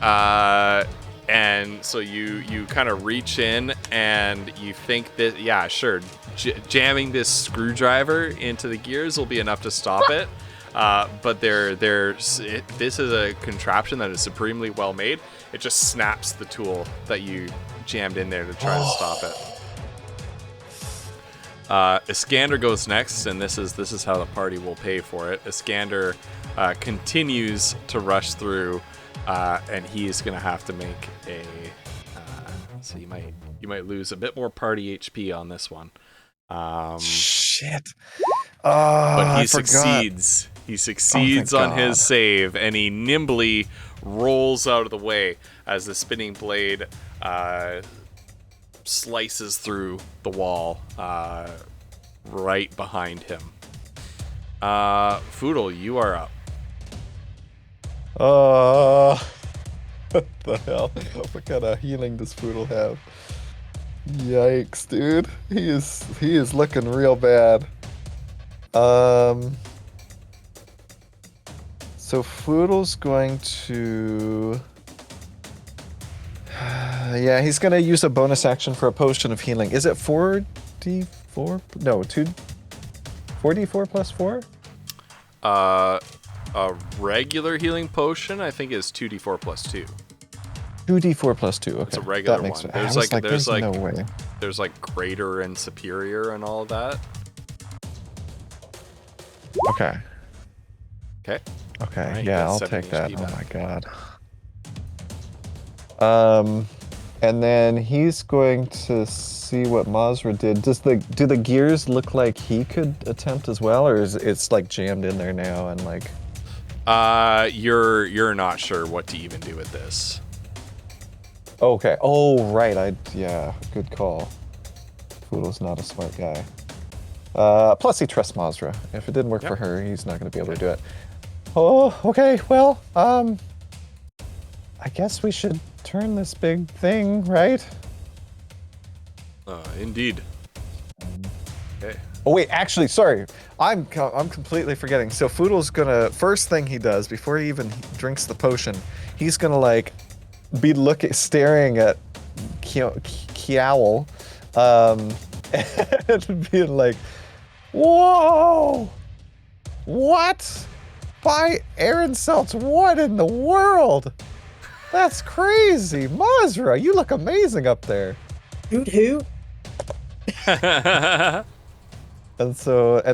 And so you kind of reach in and you think that, yeah, sure, jamming this screwdriver into the gears will be enough to stop it. But this is a contraption that is supremely well made. It just snaps the tool that you jammed in there to try to stop it. Iskander goes next, and this is how the party will pay for it. Iskander continues to rush through, and he is going to have to make a. So you might lose a bit more party HP on this one. Shit. But he I forgot. succeeds. He succeeds Oh, on thank his God. save, and he nimbly rolls out of the way as the spinning blade slices through the wall right behind him. Foodle, you are up. What the hell? What kind of healing does Foodle have? Yikes, dude. He is looking real bad. So Foodle's going to. Yeah, he's gonna use a bonus action for a potion of healing. Is it 4d4? No, 4d4 plus 4? A regular healing potion, I think, is 2d4 plus 2. 2d4 plus 2. Okay, It's a regular that makes one. sense. I There's was there's no way. There's like greater and superior and all of that. Okay. Okay. Okay, Alright, yeah, that's I'll 7 take that. HP Oh back. my god. And then he's going to see what Mazra did. Do the gears look like he could attempt as well, or is it's like jammed in there now and like? You're not sure what to even do with this. Okay. Oh right. Yeah. Good call. Foodle's not a smart guy. Plus, he trusts Mazra. If it didn't work for her, he's not going to be able to do it. Oh, okay. Well, I guess we should turn this big thing, right? Indeed. Okay. Oh wait, actually, sorry. I'm completely forgetting. So Foodle's gonna first thing he does before he even drinks the potion, he's gonna like be staring at Kiawl, and being like, "Whoa, what? By Aaron Seltz, what in the world? That's crazy, Mazra. You look amazing up there." Hoot hoot. And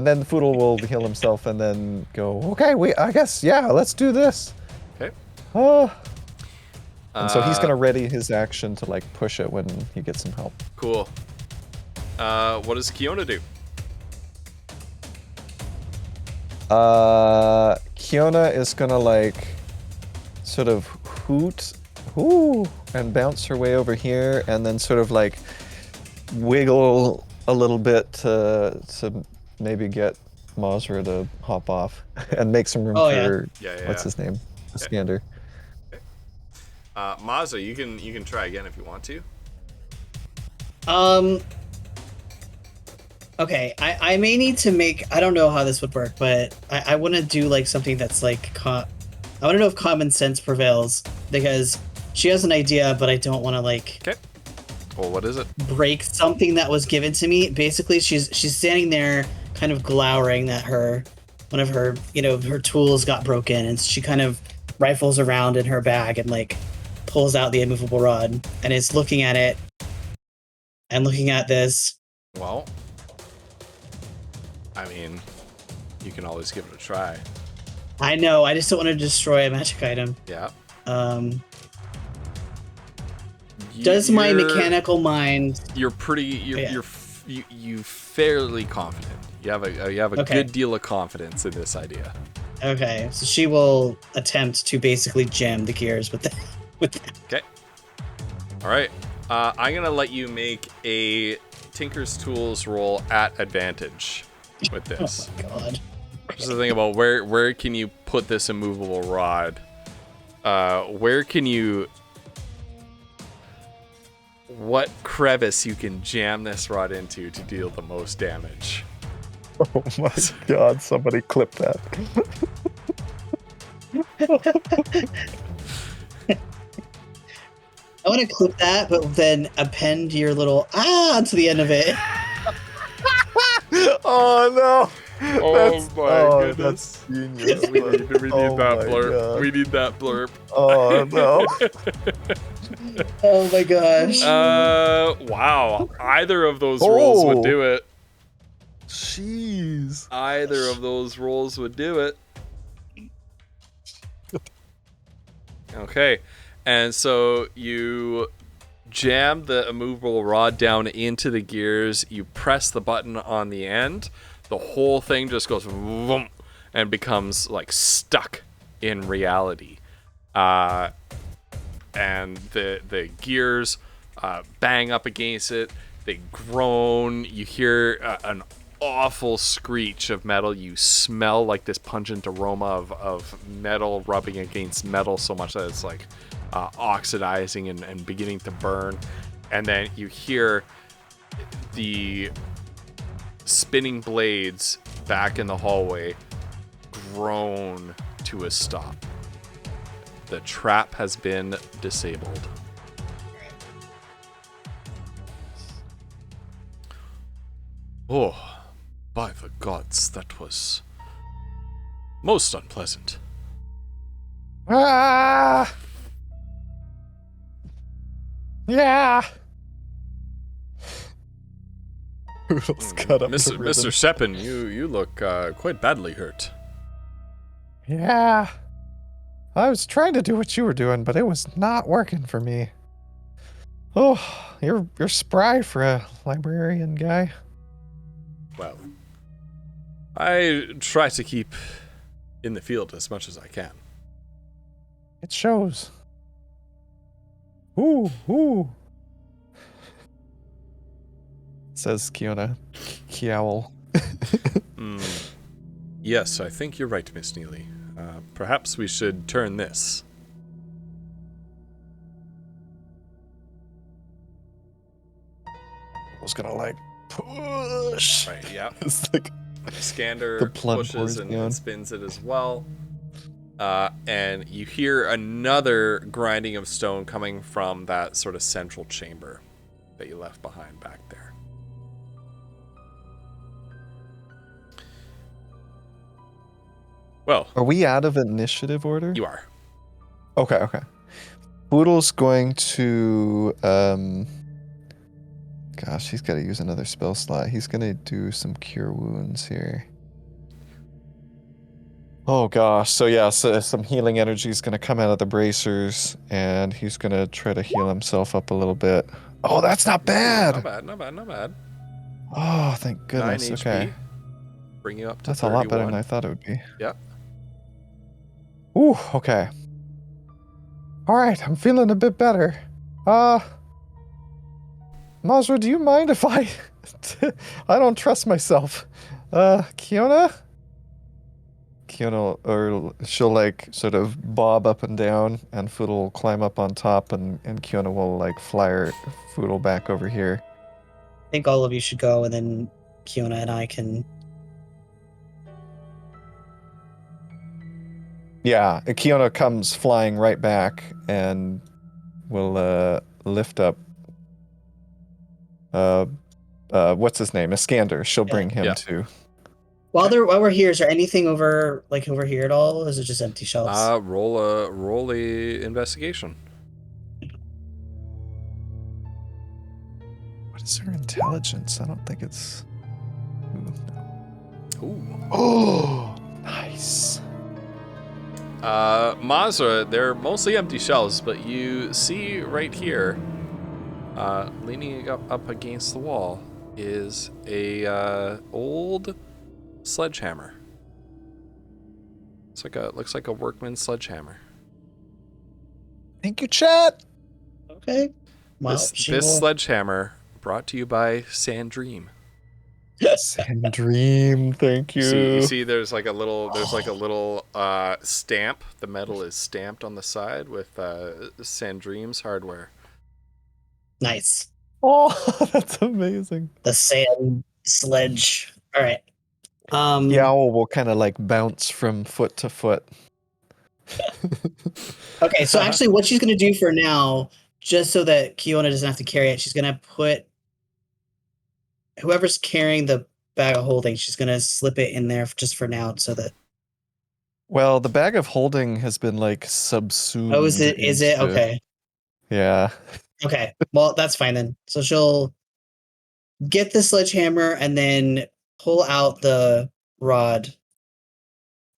then Foodle will heal himself and then go, okay, I guess, yeah, let's do this. Okay. And so he's going to ready his action to, like, push it when he gets some help. Cool. What does Kiona do? Kiona is going to, like, sort of hoot, ooh, and bounce her way over here and then sort of, like, wiggle a little bit to maybe get Mazra to hop off and make some room for what's his name, Iskander. Mazza, you can try again if you want to. Okay, I may need to make. I don't know how this would work, but I want to do like something that's like. I want to know if common sense prevails because she has an idea, but I don't want to like. Okay. Well, what is it? Break something that was given to me. Basically, she's standing there, kind of glowering that one of her her tools got broken, and she kind of rifles around in her bag and like pulls out the immovable rod and is looking at it and looking at this. Well, I mean, you can always give it a try. I know. I just don't want to destroy a magic item. Yeah. Does my mechanical mind? You're fairly confident. You have a good deal of confidence in this idea. Okay, so she will attempt to basically jam the gears with that. Okay. All right. I'm gonna let you make a Tinker's Tools roll at advantage with this. Oh my god. Just the thing about where can you put this immovable rod? Where can you? What crevice you can jam this rod into to deal the most damage? Oh my god, somebody clip that. I want to clip that, but then append your little to the end of it. Oh no! Oh my goodness. That's genius. We need that blurb. God. We need that blurb. Oh no. Oh my gosh. Wow. Either of those rolls would do it. Jeez. Either of those rolls would do it. Okay. And so you jam the immovable rod down into the gears. You press the button on the end. The whole thing just goes vroom, and becomes like stuck in reality. And the gears bang up against it. They groan. You hear an awful screech of metal. You smell like this pungent aroma of metal rubbing against metal so much that it's like oxidizing and beginning to burn. And then you hear the spinning blades back in the hallway groan to a stop. The trap has been disabled. Oh, by the gods, that was most unpleasant. Ah! Yeah. Poodle's cut up Mr. Seppin, you look quite badly hurt. Yeah. I was trying to do what you were doing, but it was not working for me. Oh, you're spry for a librarian guy. Well, I try to keep in the field as much as I can. It shows. Ooh. says Kiona. Kiowl. Yes, I think you're right, Miss Neely. Perhaps we should turn this. I was gonna like push. Right, yeah. It's like Skander The plug pushes pours and down. spins it as well. And you hear another grinding of stone coming from that sort of central chamber that you left behind back there. Well, Are we out of initiative order? you are. Okay. Boodle's going to gosh, he's got to use another spell slot. He's gonna do some cure wounds here. Oh gosh, so some healing energy is gonna come out of the bracers, and he's gonna try to heal himself up a little bit. Oh, that's not bad. Not bad. Oh, thank 9 goodness. HP. Okay, Bring you up to that's 31. a lot better than I thought it would be. Yep. Ooh, okay. All right, I'm feeling a bit better. Mazra, do you mind if I I don't trust myself. Kiona, or she'll like sort of bob up and down, and Foodle will climb up on top, and Kiona will like fly her Foodle back over here. I think all of you should go, and then Kiona and I can. Yeah, Kiona comes flying right back and will lift up what's his name? Iskander. She'll bring him Yeah. to. While we're here, is there anything over here at all? Or is it just empty shelves? Roll a investigation. What is her intelligence? I don't think it's. Ooh. Oh, nice. Mazra, they're mostly empty shelves, but you see right here, leaning up against the wall, is a old sledgehammer. Looks like a workman's sledgehammer. Thank you, chat. Okay. Well, This sledgehammer brought to you by Sandream. Sandream, thank you. You see there's like a little stamp. The metal is stamped on the side with Sandream's hardware. Nice. Oh, that's amazing. The sand sledge. All right. The owl will kind of like bounce from foot to foot. Okay, so actually what she's going to do for now, just so that Kiona doesn't have to carry it, she's going to put whoever's carrying the bag of holding, she's going to slip it in there just for now so that... Well, the bag of holding has been like subsumed. Oh, is it? Okay. Yeah. Okay, well, that's fine then. So she'll get the sledgehammer and then pull out the rod.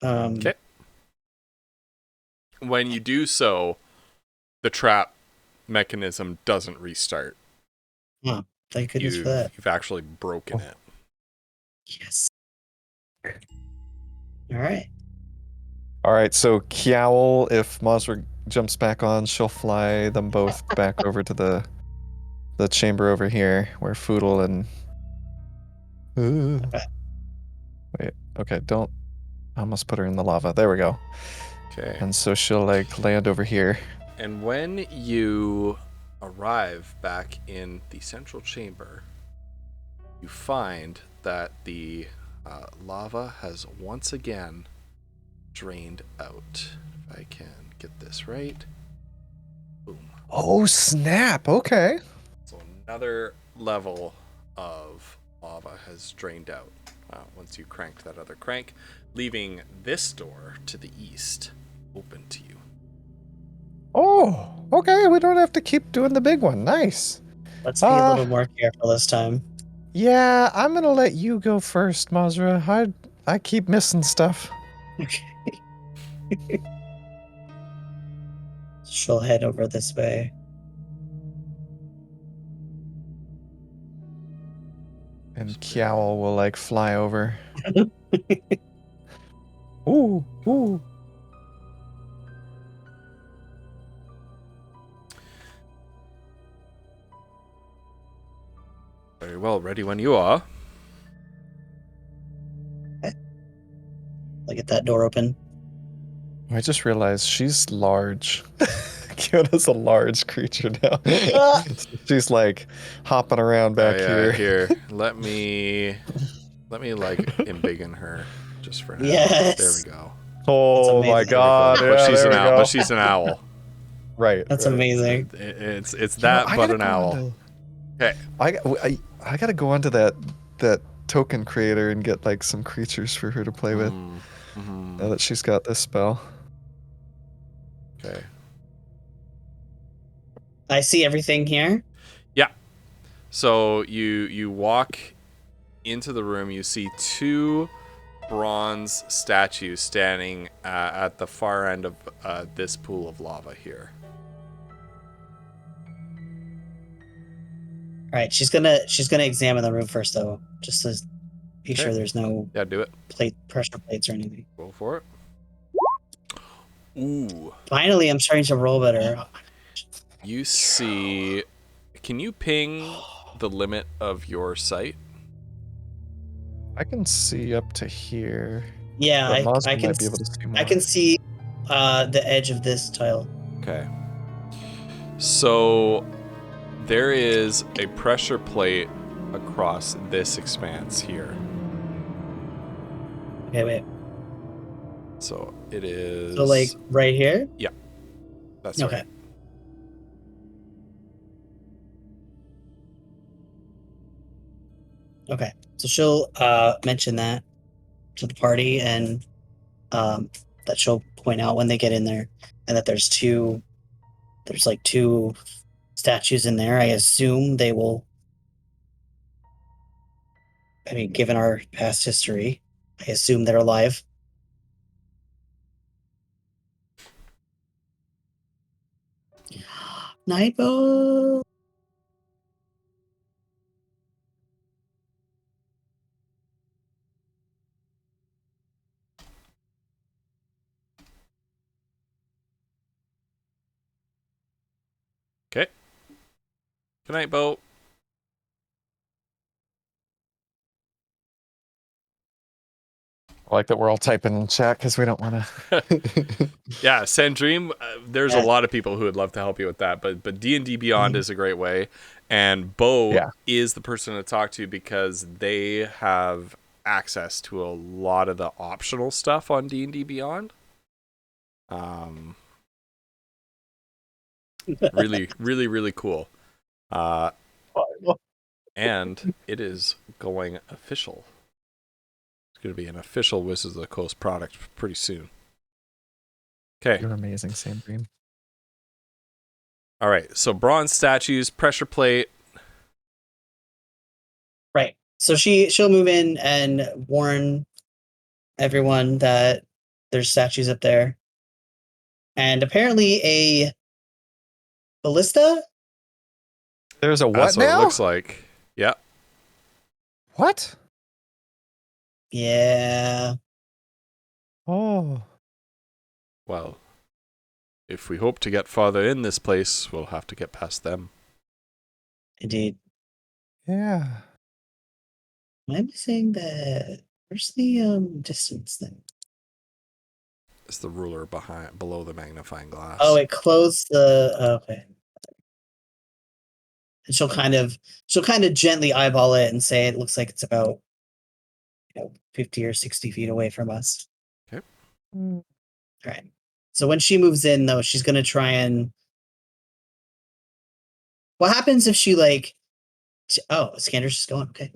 Okay. When you do so, the trap mechanism doesn't restart. Oh, thank goodness for that. You've actually broken it. Yes. All right. All right, so Kiowl, if Mazra jumps back on, she'll fly them both back over to the chamber over here where Foodle and... Wait, okay, don't... I almost put her in the lava. There we go. Okay. And so she'll like land over here. And when you arrive back in the central chamber, you find that the lava has once again drained out. If I can get this right. Boom. Oh, snap. Okay. So another level of lava has drained out once you cranked that other crank, leaving this door to the east open to you. Oh, okay. We don't have to keep doing the big one. Nice. Let's be a little more careful this time. Yeah, I'm going to let you go first, Mazra. I keep missing stuff. Okay. She'll head over this way. And Kiowl will like fly over. Ooh, ooh. Very well, ready when you are. I'll get that door open. I just realized she's large. Kyona's a large creature now. Ah! She's like hopping around back here. Here, let me like embiggen her just for now. Yes. There we go. Oh my amazing. god! But Yeah, she's there an we owl. go. But she's an owl. Right. That's right. amazing. It's You know, that, I but gotta an go owl. onto- Okay. I gotta go onto that token creator and get like some creatures for her to play with. Mm-hmm. Now that she's got this spell. Okay. I see everything here. So you walk into the room. You see two bronze statues standing at the far end of this pool of lava here. All right, she's gonna examine the room first, though, just to be sure Okay. there's no Yeah, do it. pressure plates or anything. Go for it. Ooh. Finally, I'm starting to roll better. You see. Can you ping the limit of your sight? I can see up to here. Yeah, But Mazma I can. might be able to see more. I can see the edge of this tile. Okay. So there is a pressure plate across this expanse here. Okay, wait. So it is. So like right here. That's Okay. right. Okay. So she'll mention that to the party, and that she'll point out when they get in there, and that there's like two statues in there. I assume they will. I mean, given our past history, I assume they're alive. Nightbow. Okay. Good night, Bo. I like that we're all typing in chat because we don't want to. Yeah, Send Dream. There's Yeah. a lot of people who would love to help you with that, but D&D Beyond is a great way, and Bo Yeah. is the person to talk to because they have access to a lot of the optional stuff on D&D Beyond. Really, really, really cool. And it is going official. It's going to be an official Wizards of the Coast product pretty soon. Okay. You're amazing, Sam Dream. All right. So bronze statues, pressure plate. Right. So she'll move in and warn everyone that there's statues up there. And apparently a ballista? There's a what That's what now? it looks like. Yeah. What? Yeah. Oh. Well, if we hope to get farther in this place, we'll have to get past them. Indeed. Yeah. Am I missing where's the distance thing? It's the ruler below the magnifying glass. Oh, it closed okay. And she'll kind of gently eyeball it and say it looks like it's about 50 or 60 feet away from us. Okay. All right. So when she moves in, though, she's gonna try and. What happens if she Scander's just going. Okay.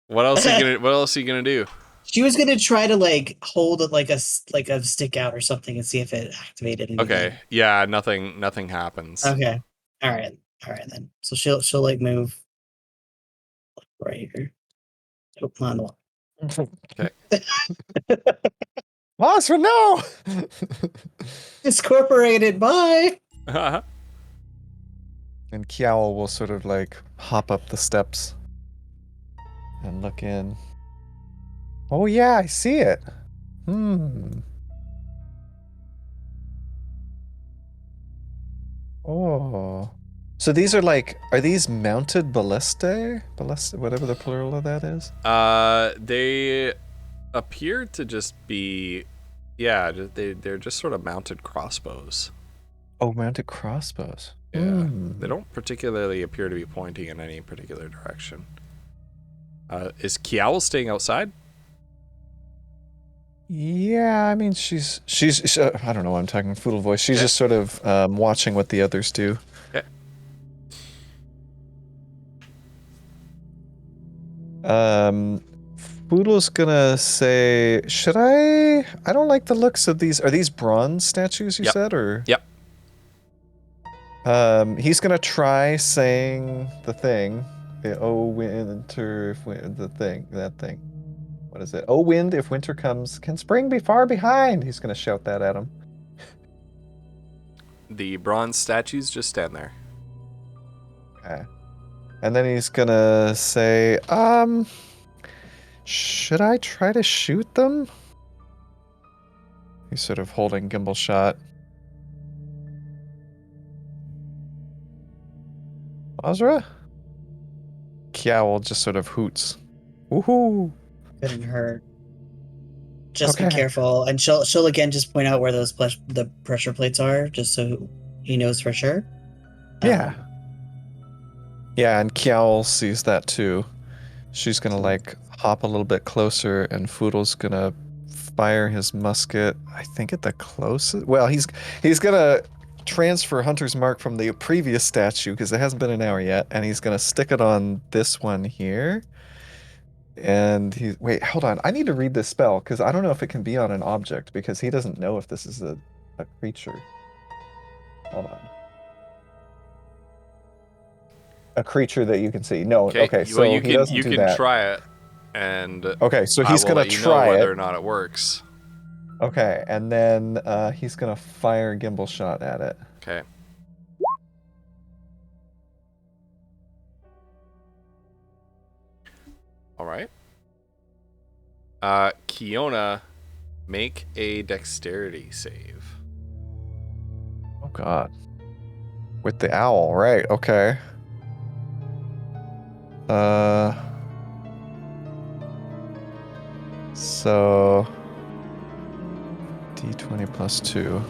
What else are you gonna do? She was gonna try to hold it like a stick out or something and see if it activated anything. Okay. Yeah. Nothing happens. Okay. All right then. So she'll move right here. Oh, on the wall. Okay. Monster, no! It's corporated. Bye. And Kiao will sort of hop up the steps and look in. Oh yeah, I see it. Oh. So these are these mounted ballistae? Ballista, whatever the plural of that is? They appear to just be, they're just sort of mounted crossbows. Oh, mounted crossbows. Yeah, they don't particularly appear to be pointing in any particular direction. Is Kiaul staying outside? Yeah, I mean, she's I don't know why I'm talking Foodle voice. She's just sort of watching what the others do. Okay. Foodle's gonna say, should I don't like the looks of these. Are these bronze statues you said, or? Yep. He's gonna try saying the thing. Oh, winter, that thing. What is it? Oh, wind, if winter comes, can spring be far behind? He's gonna shout that at him. The bronze statues just stand there. Okay. And then he's gonna say, should I try to shoot them? He's sort of holding gimbal shot. Azra? Kiaul just sort of hoots. Woohoo! Couldn't hurt. Just Okay. be careful, and she'll again just point out where those the pressure plates are, just so he knows for sure. Yeah. Yeah, and Kiaul sees that too. She's gonna like hop a little bit closer, and Foodle's gonna fire his musket. I think at the closest. Well, he's gonna transfer Hunter's Mark from the previous statue because it hasn't been an hour yet, and he's gonna stick it on this one here. And wait, hold on. I need to read this spell because I don't know if it can be on an object because he doesn't know if this is a creature. Hold on. A creature that you can see. No, okay, so you he doesn't you do can that. try it, and Okay, so he's I will gonna let you know try whether it. or not it works. Okay, and then he's gonna fire a gimbal shot at it. Okay. All right. Kiona, make a dexterity save. Oh God. With the owl, right? Okay. So D20 plus 2.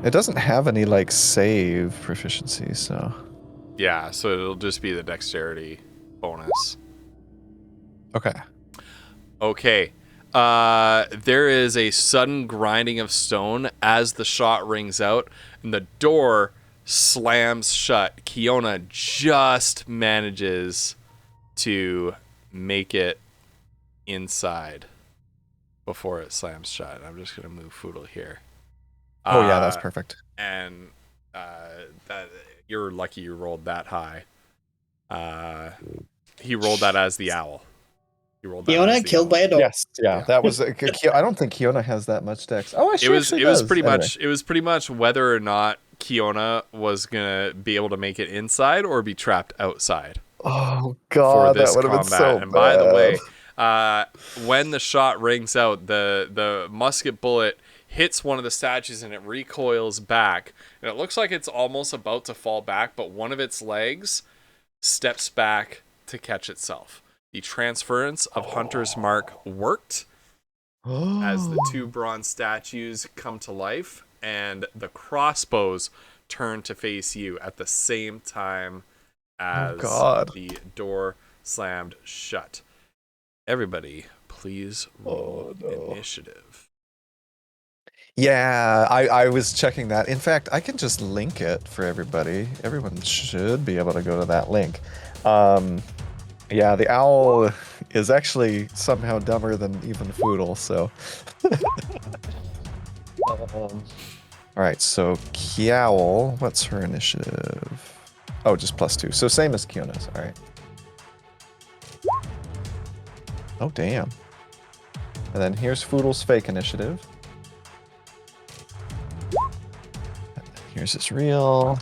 It doesn't have any like save proficiency, so. Yeah, so it'll just be the dexterity bonus. Okay. Okay. There is a sudden grinding of stone as the shot rings out, and the door slams shut. Kiona just manages to make it inside before it slams shut. I'm just gonna move Foodle here. Oh yeah, that's perfect. And that you're lucky you rolled that high. He rolled that as the owl. He rolled that as Kiona the killed owl. by a door. Yes, yeah, that was. I don't think Kiona has that much dex. Oh, It was pretty much whether or not Kiona was gonna be able to make it inside or be trapped outside. Oh For God, this that would have combat. been so And by the way, bad. when the shot rings out, the musket bullet hits one of the statues and it recoils back, and it looks like it's almost about to fall back, but one of its legs steps back to catch itself. The transference of Hunter's Mark worked as the two bronze statues come to life, and the crossbows turn to face you at the same time as the door slammed shut. Everybody, please roll initiative. Yeah, I was checking that. In fact, I can just link it for everybody. Everyone should be able to go to that link. Yeah, the owl is actually somehow dumber than even Foodle, so. All right, so Kiaul, what's her initiative? Oh, just +2. So same as Kiona's, all right. Oh, damn. And then here's Foodle's fake initiative. Here's his real.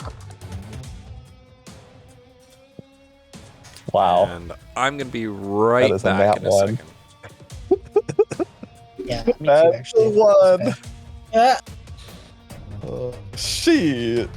Wow. And I'm going to be right That is a back nat in a one. second. Yeah, me too, That's actually. the one. Ah, Oh, shit.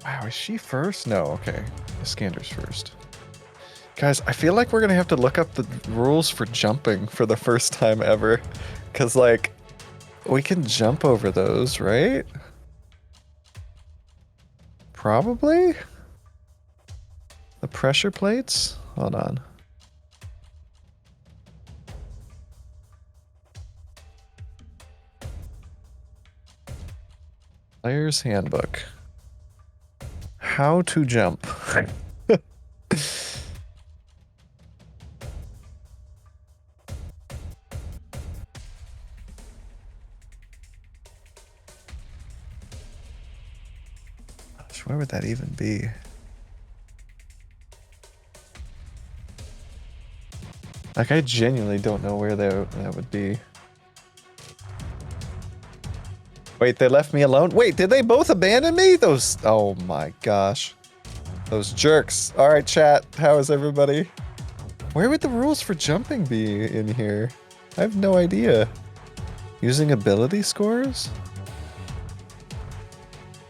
Wow, is she first? No, okay. Iskander's first. Guys, I feel like we're gonna have to look up the rules for jumping for the first time ever. Cause like, we can jump over those, right? Probably? The pressure plates? Hold on. Player's Handbook. How to jump. Gosh, where would that even be? Like, I genuinely don't know where that would be. Wait, they left me alone? Wait, did they both abandon me? Those, oh my gosh. Those jerks. All right, chat, how is everybody? Where would the rules for jumping be in here? I have no idea. Using ability scores?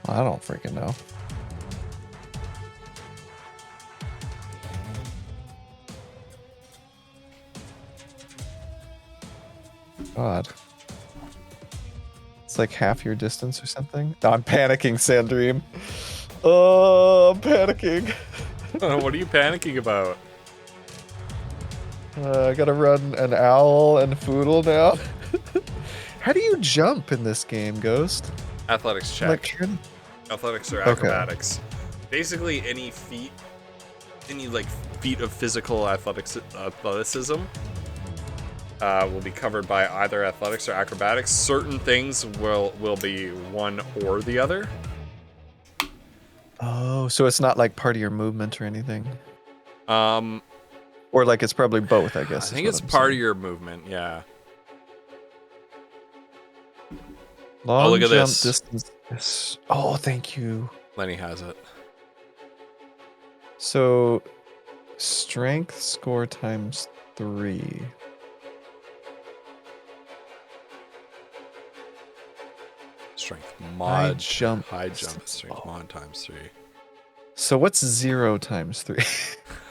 I don't freaking know. God. It's like half your distance or something. No, I'm panicking, Sandream. Oh, I'm panicking. What are you panicking about? I gotta run an owl and Foodle now. How do you jump in this game, Ghost? Athletics check. Like, Athletics or Okay. acrobatics. Basically, any feat of physical athleticism will be covered by either athletics or acrobatics. Certain things will be one or the other. oh, so it's not like part of your movement or anything? Um, Or like it's probably both, I I guess. think it's part of your movement. Yeah. Long look at jump this. distance. Oh, thank you. Lenny has it. So, strength score times 3. Strength High mod jump. High jump strength Oh. mod times 3. So what's 0 times 3?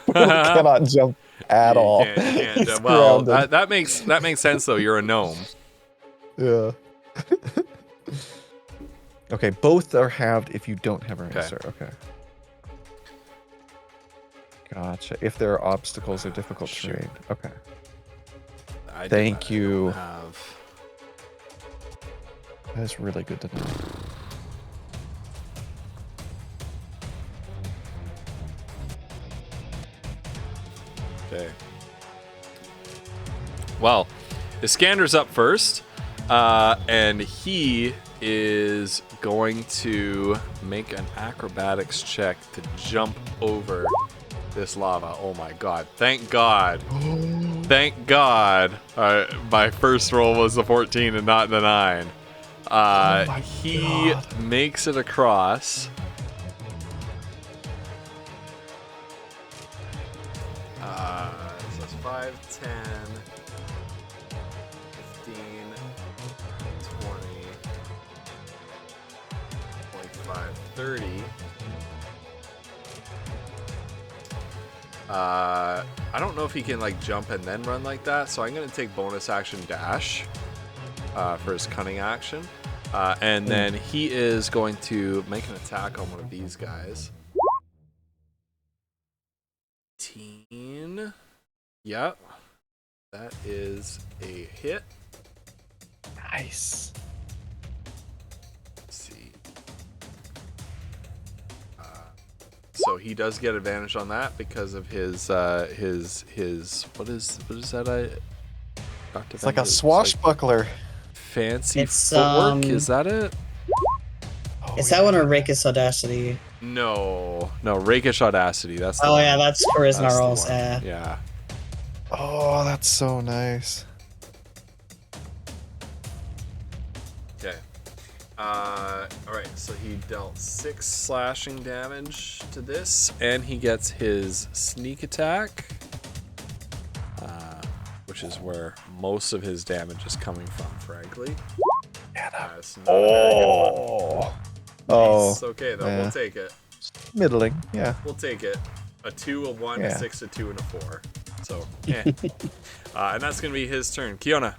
We cannot jump at all. You can't, It's well, grounded. that makes sense though. You're a gnome. Yeah. Okay, both are halved if you don't have an Okay. answer. Okay. Gotcha. If there are obstacles or difficult Shoot. terrain. Okay. I Thank don't you. have. That's really good to know. Okay. Well, Iskander's up first, and he is going to make an acrobatics check to jump over this lava. Oh my god. Thank God. Thank God. My first roll was the 14 and not the 9. my He God. makes it across. So it's 5, 10, 15, 20, 25, 30. I don't know if he can like jump and then run like that, so I'm gonna take bonus action dash for his cunning action. And then he is going to make an attack on one of these guys. 18. Yep. That is a hit. Nice. Let's see. So he does get advantage on that because of his what is that? Dr. It's like a Vengeance, swashbuckler. fancy It's, footwork. Is that it? Oh, Is that one or Rakus Audacity? No, Rakish Audacity. That's the Oh one. yeah, that's Charisma That's the rolls. one. Yeah. Yeah. Oh, that's so nice. Okay. All right. So he dealt 6 slashing damage to this, and he gets his sneak attack, which is where most of his damage is coming from, frankly. It's not a very good one. Oh. It's okay though. yeah. We'll take it. Middling, yeah. We'll take it. A 2, a 1, a Yeah. 6, a 2, and a 4. So, yeah. And that's going to be his turn. Kiona.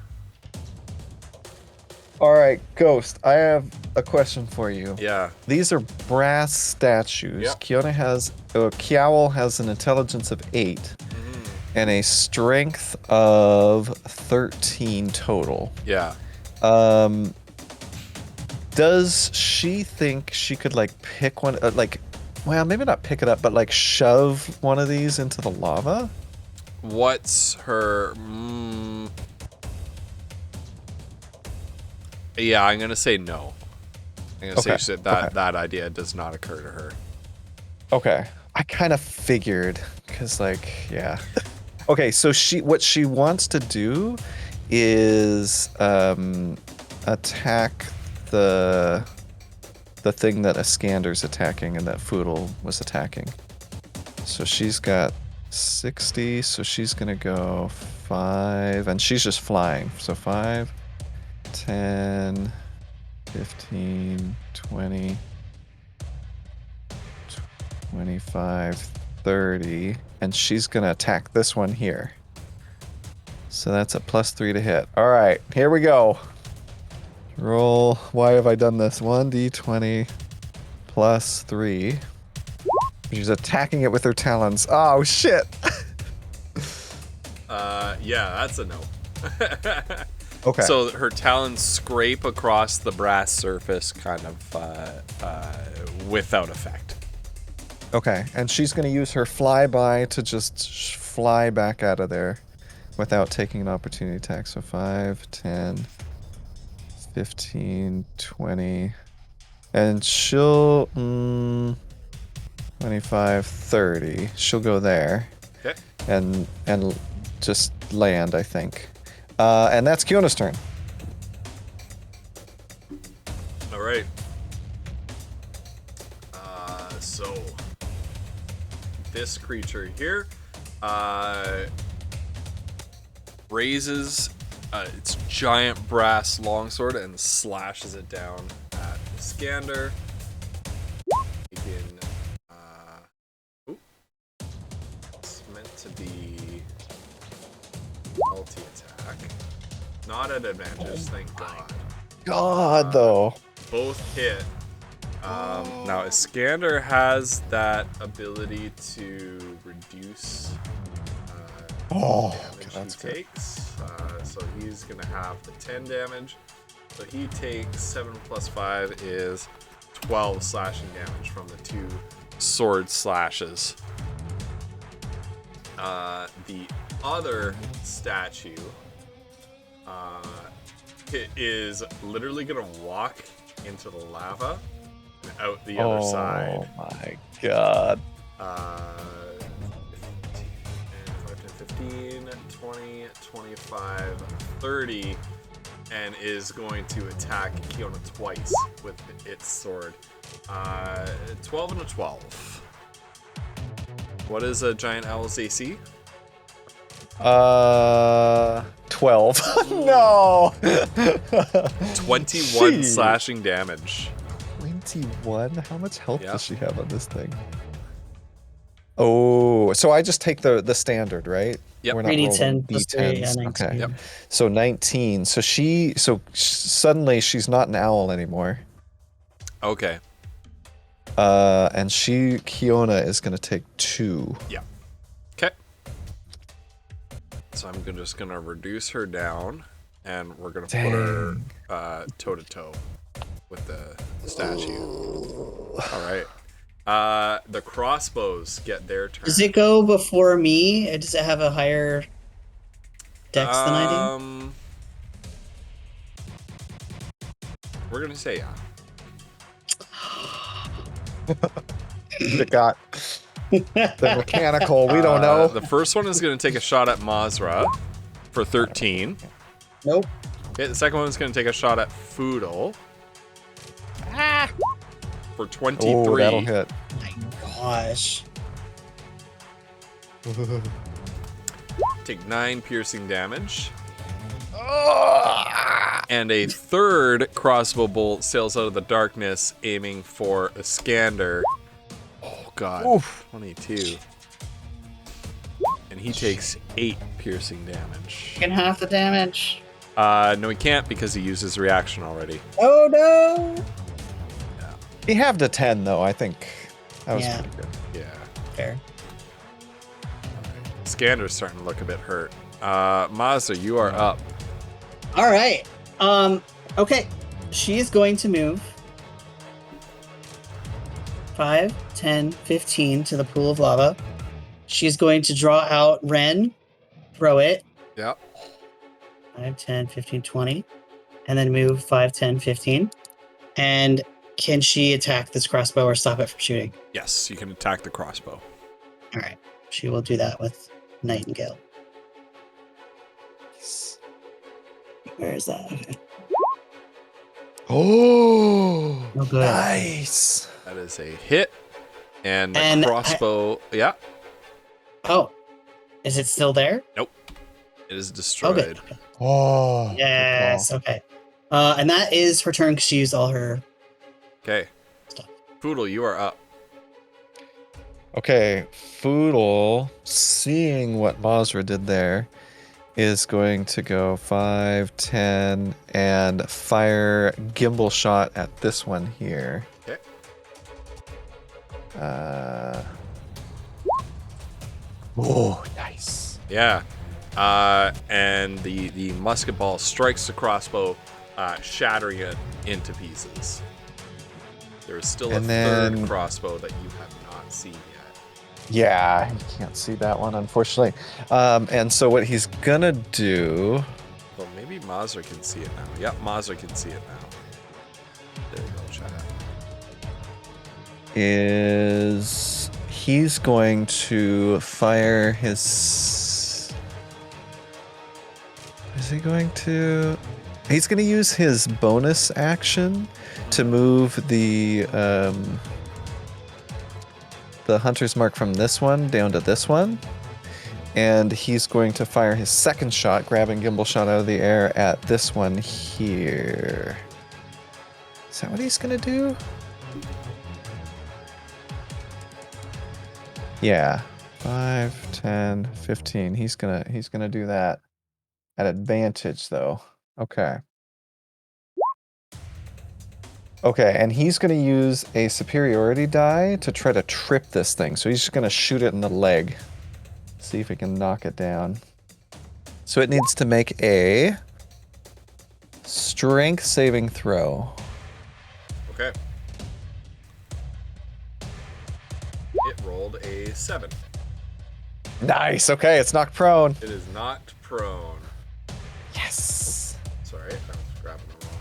All right, Ghost, I have a question for you. Yeah. These are brass statues. Yep. Kiawl has an intelligence of 8 Mm-hmm. and a strength of 13 total. Yeah. Does she think she could like pick one, well, maybe not pick it up, but like shove one of these into the lava? What's her... Yeah, I'm going to say no. I'm going to say Okay, she said that okay. that idea does not occur to her. Okay. I kind of figured, because like, yeah. Okay, so what she wants to do is attack the thing that Iskander's attacking and that Foodle was attacking. So she's got 60, so she's gonna go 5, and she's just flying. So 5, 10, 15, 20, 25, 30, and she's gonna attack this one here. So that's a +3 to hit. All right, here we go. Roll. Why have I done this? 1d20 +3. She's attacking it with her talons. Oh shit! Yeah, that's a no. Okay. So her talons scrape across the brass surface kind of without effect. Okay, and she's gonna use her flyby to just fly back out of there without taking an opportunity attack. So 5, 10, 15, 20, and she'll 25, 30. She'll go there Okay. and just land, I think. And that's Kiona's turn. All right. So this creature here raises its giant brass longsword and slashes it down at Iskander. Again, it's meant to be multi-attack. Not at advantage, thank God. God, though. Both hit. Now Iskander has that ability to reduce damage that's he good. takes. So he's gonna have the 10 damage. So he takes 7 plus 5 is 12 slashing damage from the 2 sword slashes. The other statue it is literally gonna walk into the lava and out the other side. Oh my god. 15, 20, 25, 30, and is going to attack Kiona twice with its sword. 12 and a 12. What is a giant owl's AC? 12. No. 21 Jeez. slashing damage. 21? How much health Yeah. does she have on this thing? Oh, so I just take the standard, right? Yep. We're not 3d10 rolling plus 3, D10s. yeah, 19. Okay. Yep. So 19. So suddenly she's not an owl anymore. Okay. And Kiona is going to take 2. Yeah. Okay. So I'm just gonna reduce her down, and we're gonna put her toe to toe with the statue. All right. The crossbows get their turn. Does it go before me? Does it have a higher dex than I do? We're gonna say yeah. It got the mechanical. We don't know. The first one is gonna take a shot at Mazra for 13. Nope. Okay, the second one is gonna take a shot at Foodle for 23. Oh, that'll hit. Gosh. Take 9 piercing damage. And a third crossbow bolt sails out of the darkness, aiming for Iskander. God. Oof. 22. And he takes 8 piercing damage. Can half the damage. No, he can't because he used his reaction already. Oh no! He halved a 10 though. I think that was Yeah. pretty good. Yeah. Fair. Scander's starting to look a bit hurt. Mazda, you are up. All right. Okay. She is going to move 5, 10, 15 to the pool of lava. She's going to draw out Ren, throw it. Yep. 5, 10, 15, 20. And then move 5, 10, 15. And can she attack this crossbow or stop it from shooting? Yes, you can attack the crossbow. All right. She will do that with Nightingale. Where is that? Okay. Oh, Oh, good. nice. That is a hit. And the And crossbow, yeah, Oh, is it still there? it is Oh, destroyed. good. Okay. Oh, Yes. Okay. And that is her turn because she used all her Okay. stuff. Poodle, you are up. Okay, Foodle, seeing what Mazra did there, is going to go 5, 10, and fire gimbal shot at this one here. Okay. Oh, nice. Yeah. And the musket ball strikes the crossbow, shattering it into pieces. There is still a And third then- crossbow that you have not seen yet. Yeah, you can't see that one, unfortunately. And so what he's gonna do... Well, maybe Mazra can see it now. Yep, Mazra can see it now. There you go, chat. is he's going to fire his... Is he going to... He's going to use his bonus action to move the hunter's mark from this one down to this one. And he's going to fire his second shot, grabbing gimbal shot out of the air at this one here. Is that what he's going to do? Yeah. 5, 10, 15. He's gonna do that at advantage though. Okay. Okay, and he's gonna use a superiority die to try to trip this thing. So he's just gonna shoot it in the leg. See if he can knock it down. So it needs to make a strength saving throw. Okay. It rolled a 7. Nice. Okay, it's knocked prone. It is not prone. Yes. Sorry, I was grabbing the wrong.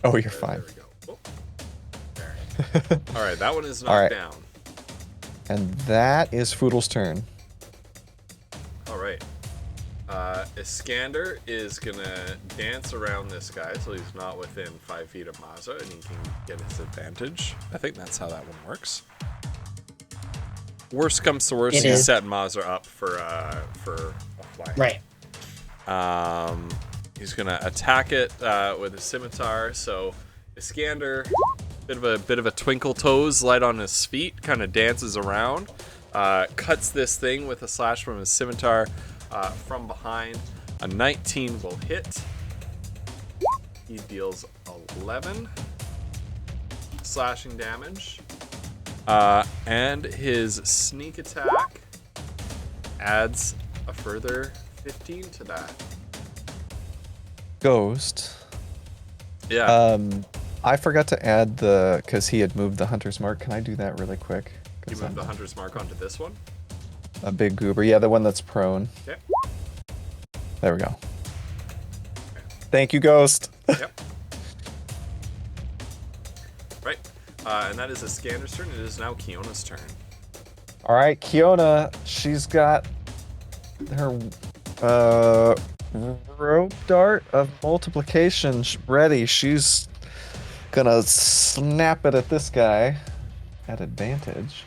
Oh, you're There fine. we go. Oh. There. All right, that one is knocked All right. down. And that is Foodle's turn. All right. Iskander is gonna dance around this guy so he's not within 5 feet of Mazza and he can get his advantage. I think that's how that one works. Worst comes to worst, It you is. set Mazza up for a fly. Right. He's gonna attack it with a scimitar. So Iskander, bit of a twinkle toes, light on his feet, kind of dances around, cuts this thing with a slash from his scimitar from behind. A 19 will hit. He deals 11 slashing damage, and his sneak attack adds a further 15 to that. Ghost. Yeah. I forgot to add because he had moved the hunter's mark. Can I do that really quick? You 'Cause move the I'm hunter's mark onto this one. a big goober. Yeah, the one that's prone. Okay. There we go. Thank you, Ghost. Yep. Right. And that is Iskander's turn. It is now Kiona's turn. All right, Kiona, she's got her rope dart of multiplication ready. She's gonna snap it at this guy at advantage.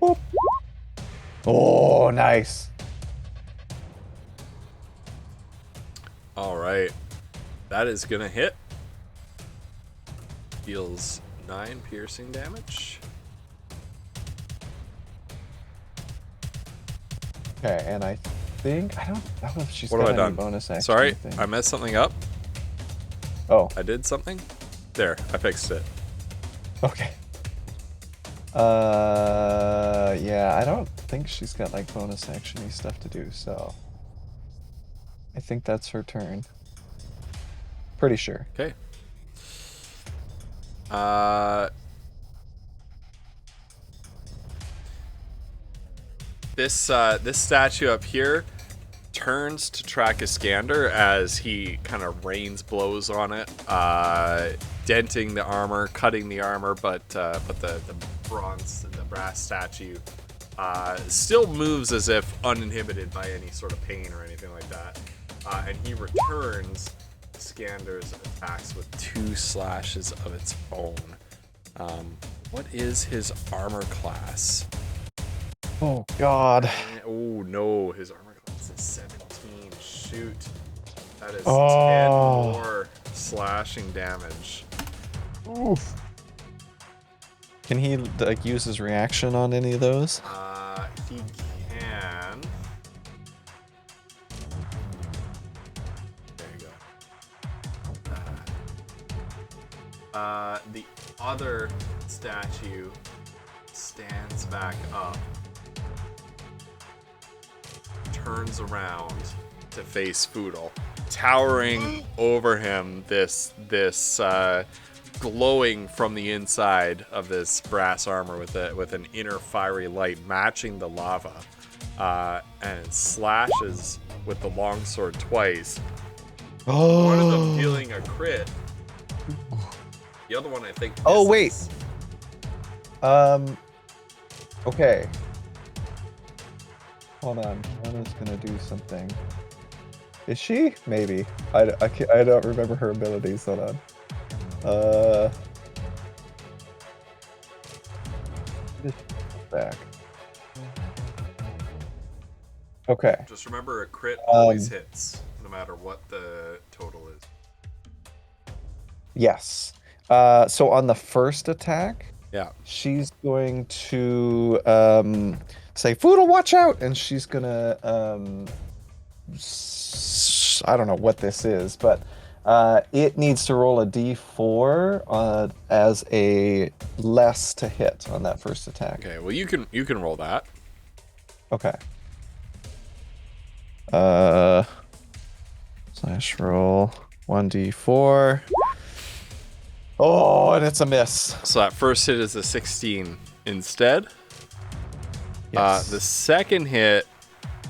Boop. Oh, nice. All right. That is going to hit. Deals 9 piercing damage. Okay, and I think I don't know if she's What got have I any done? bonus action. Sorry, thing. I messed something up. Oh, I did something. There, I fixed it. okay. Yeah, I don't think she's got like bonus actiony stuff to do, so I think that's her turn. Pretty sure. Okay. This statue up here turns to track Iskander as he kind of rains blows on it, denting the armor, cutting the armor, but the brass statue still moves as if uninhibited by any sort of pain or anything like that. And he returns Iskander's attacks with 2 slashes of its own. What is his armor class? Oh God. Oh no, his armor class is 17. Shoot. That is 10 Oh. more slashing damage. Oof. Can he like use his reaction on any of those? He can. There you go. The other statue stands back up, turns around to face Foodle, towering over him. This glowing from the inside of this brass armor with an inner fiery light matching the lava, and it slashes with the longsword twice. Oh. One of them dealing a crit. The other one, I think. Oh, misses. wait. Okay. Hold on. Anna's gonna do something. Is she? Maybe. I don't remember her abilities. Hold on. Just back. Okay. Just remember, a crit always hits, no matter what the total is. Yes. So on the first attack, Yeah. she's going to say, Foodle, watch out! And she's gonna I don't know what this is, but it needs to roll a d4 as a less to hit on that first attack. Okay. Well, you can roll that. Okay. Slash roll 1d4. Oh, and it's a miss. So that first hit is a 16 instead. Yes. The second hit,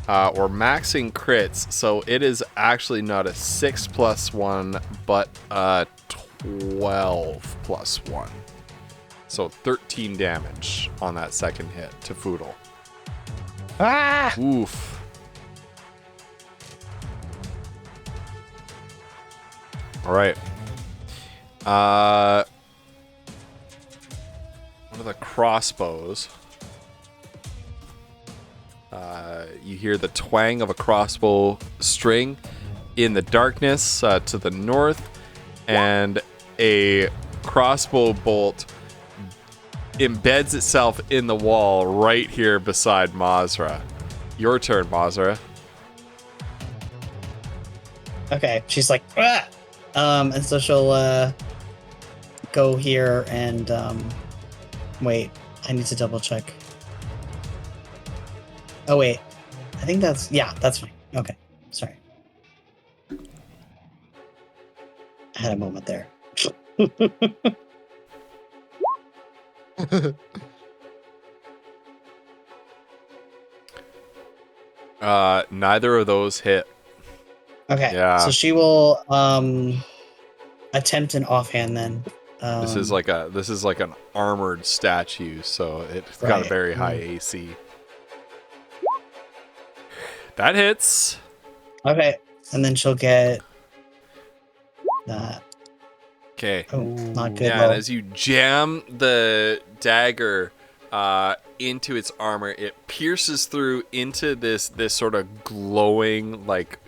we're maxing crits, so it is actually not a 6 plus 1, but a 12 plus 1. So 13 damage on that second hit to Foodle. Ah! Oof. All right. One of the crossbows. You hear the twang of a crossbow string in the darkness to the north, and a crossbow bolt embeds itself in the wall right here beside Mazra. Your turn, Mazra. Okay, she's like, ah! And so she'll go here and wait. I need to double check. Oh wait, I think that's fine. Okay, sorry. I had a moment there. Neither of those hit. Okay, Yeah. so she will attempt an offhand then. This is like an armored statue, so it's got a Right. very high AC. That hits. Okay, and then she'll get that. Okay. Oh, not good. Yeah, though. and as you jam the dagger into its armor, it pierces through into this sort of glowing, like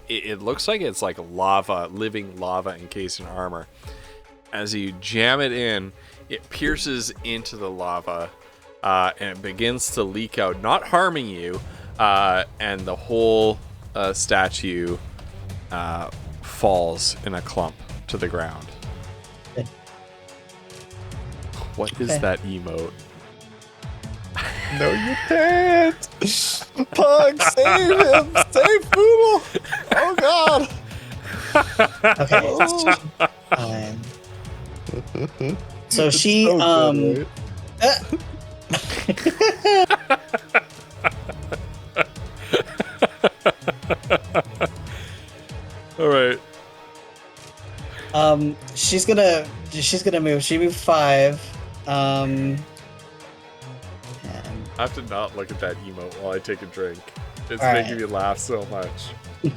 it looks like it's like lava, living lava encased in armor. As you jam it in, it pierces into the lava, and it begins to leak out, not harming you, and the whole statue falls in a clump to the ground. Good. What is that emote? No, you can't. Pug, save him. Save Foodle. Oh, God. Okay. So she, So good, All right. she's gonna move. She moved 5. And I have to not look at that emote while I take a drink. It's All making right. me laugh so much. all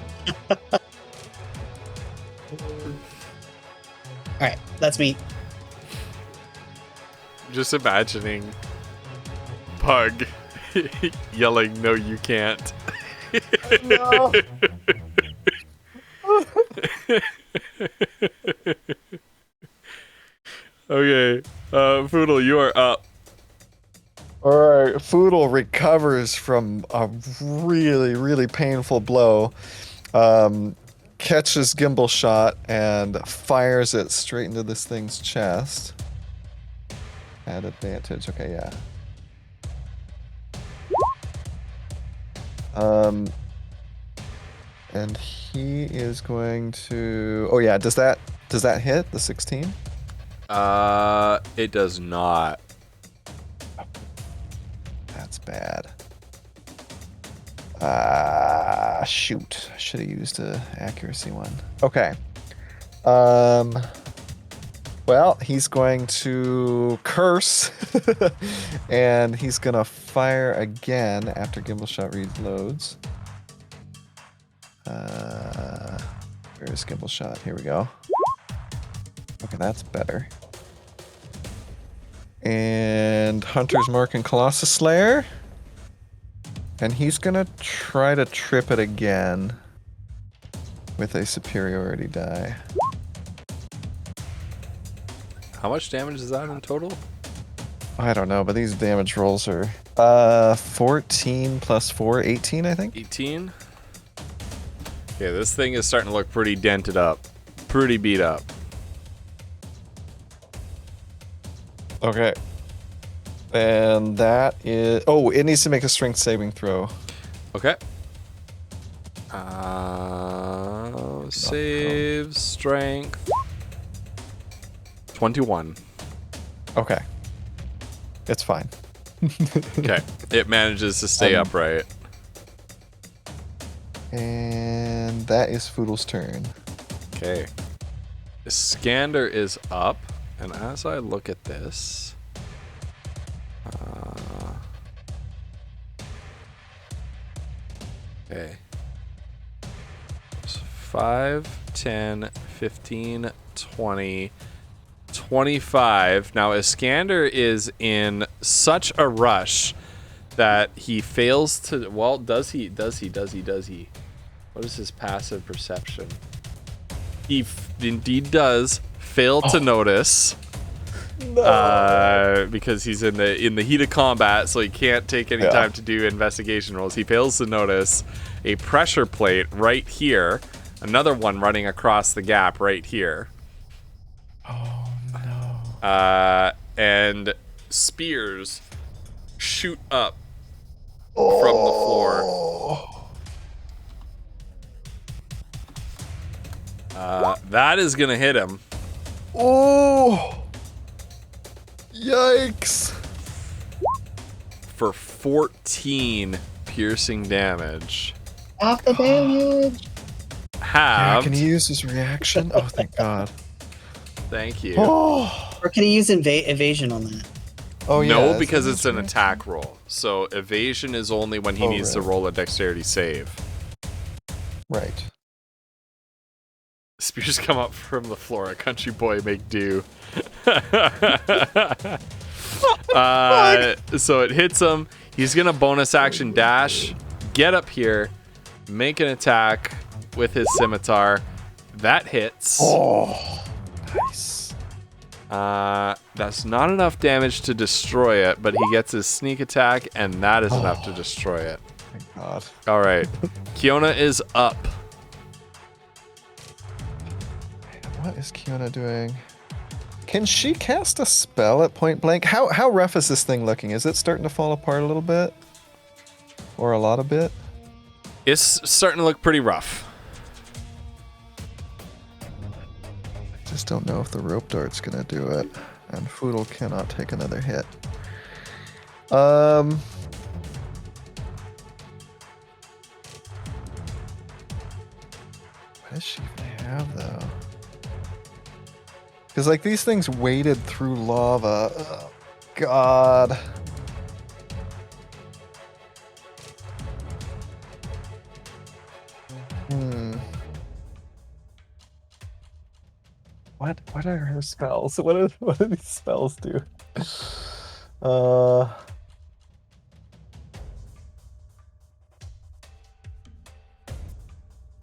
right, that's me. Just imagining Pug yelling, "No, you can't." No. Okay, Foodle, you are up. All right, Foodle recovers from a really, really painful blow, catches Gimbal Shot and fires it straight into this thing's chest. At advantage. Okay, yeah. And he is going to. Oh yeah, does that hit the 16? It does not. That's bad. Shoot. I should have used a accuracy one. Okay. Well, he's going to curse, and he's gonna fire again after Gimbal Shot reloads. Where's Gimbal Shot? Here we go. Okay, that's better. And Hunter's Mark and Colossus Slayer. And he's gonna try to trip it again with a superiority die. How much damage is that in total? I don't know, but these damage rolls are 14 plus 4, 18, I think. 18. Okay, this thing is starting to look pretty dented up, pretty beat up. Okay. And that is... Oh, it needs to make a strength saving throw. Okay. Save strength. 21. Okay. It's fine. Okay. It manages to stay upright. And that is Foodle's turn. Okay. Iskander is up, and as I look at this, okay. 5, 10, 15, 20, 25. Now, Iskander is in such a rush that he fails to... Well, does he? What is his passive perception? He indeed does fail to notice. No. Because he's in the heat of combat, so he can't take any time to do investigation rolls. He fails to notice a pressure plate right here. Another one running across the gap right here. Oh, no. And spears shoot up from the floor. That is going to hit him. Oh! Yikes! For 14 piercing damage. Half the damage. Yeah, Halved. can he use his reaction? Oh, thank God. Thank you. Oh, Or can he use evasion on that? oh yeah. No, that's because his it's an reaction. attack roll. So evasion is only when he needs to right. roll a dexterity save. Right. Spears come up from the floor. A country boy make do. So it hits him. He's gonna bonus action dash, get up here, make an attack with his scimitar. That hits. Oh, nice. That's not enough damage to destroy it, but he gets his sneak attack, and that is enough to destroy it. Thank God. All right. Kiona is up. What is Kiona doing? Can she cast a spell at point blank? How rough is this thing looking? Is it starting to fall apart a little bit? Or a lot of bit? It's starting to look pretty rough. I just don't know if the rope dart's gonna do it. And Foodle cannot take another hit. What does she even have though? Because like these things waded through lava. Oh, God. What are her spells? What do these spells do?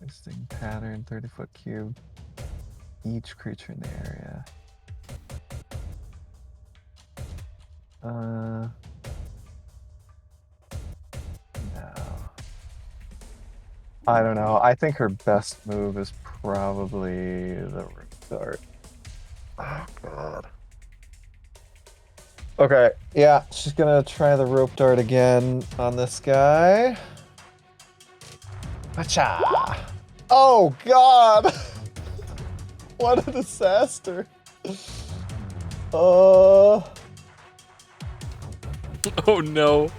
Listing pattern, 30-foot cube. Each creature in the area. No. I don't know. I think her best move is probably the rope dart. Oh God. Okay, yeah, she's gonna try the rope dart again on this guy. Acha! Oh God! What a disaster! Oh no.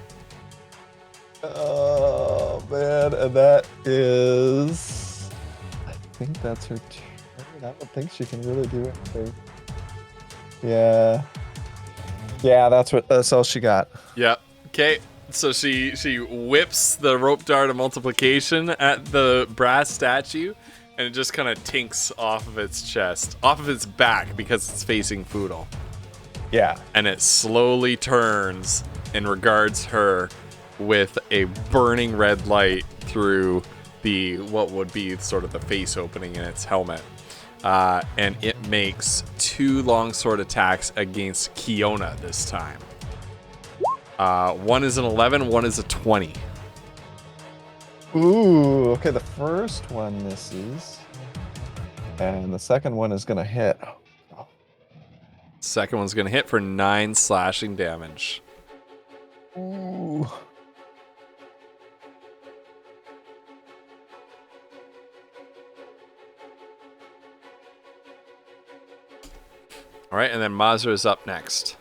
Oh man, and that is. I think that's her turn. I don't think she can really do anything. Yeah. Yeah, that's all she got. Yeah. Okay. So she whips the rope dart of multiplication at the brass statue, and it just kind of tinks off of its chest, off of its back because it's facing Foodle. Yeah. And it slowly turns and regards her with a burning red light through the what would be sort of the face opening in its helmet. And it makes 2 longsword attacks against Kiona this time. One is an 11, one is a 20. Ooh, okay, the first one misses. And the second one is gonna hit. Second one's gonna hit for 9 slashing damage. Ooh. All right, and then Mazra is up next.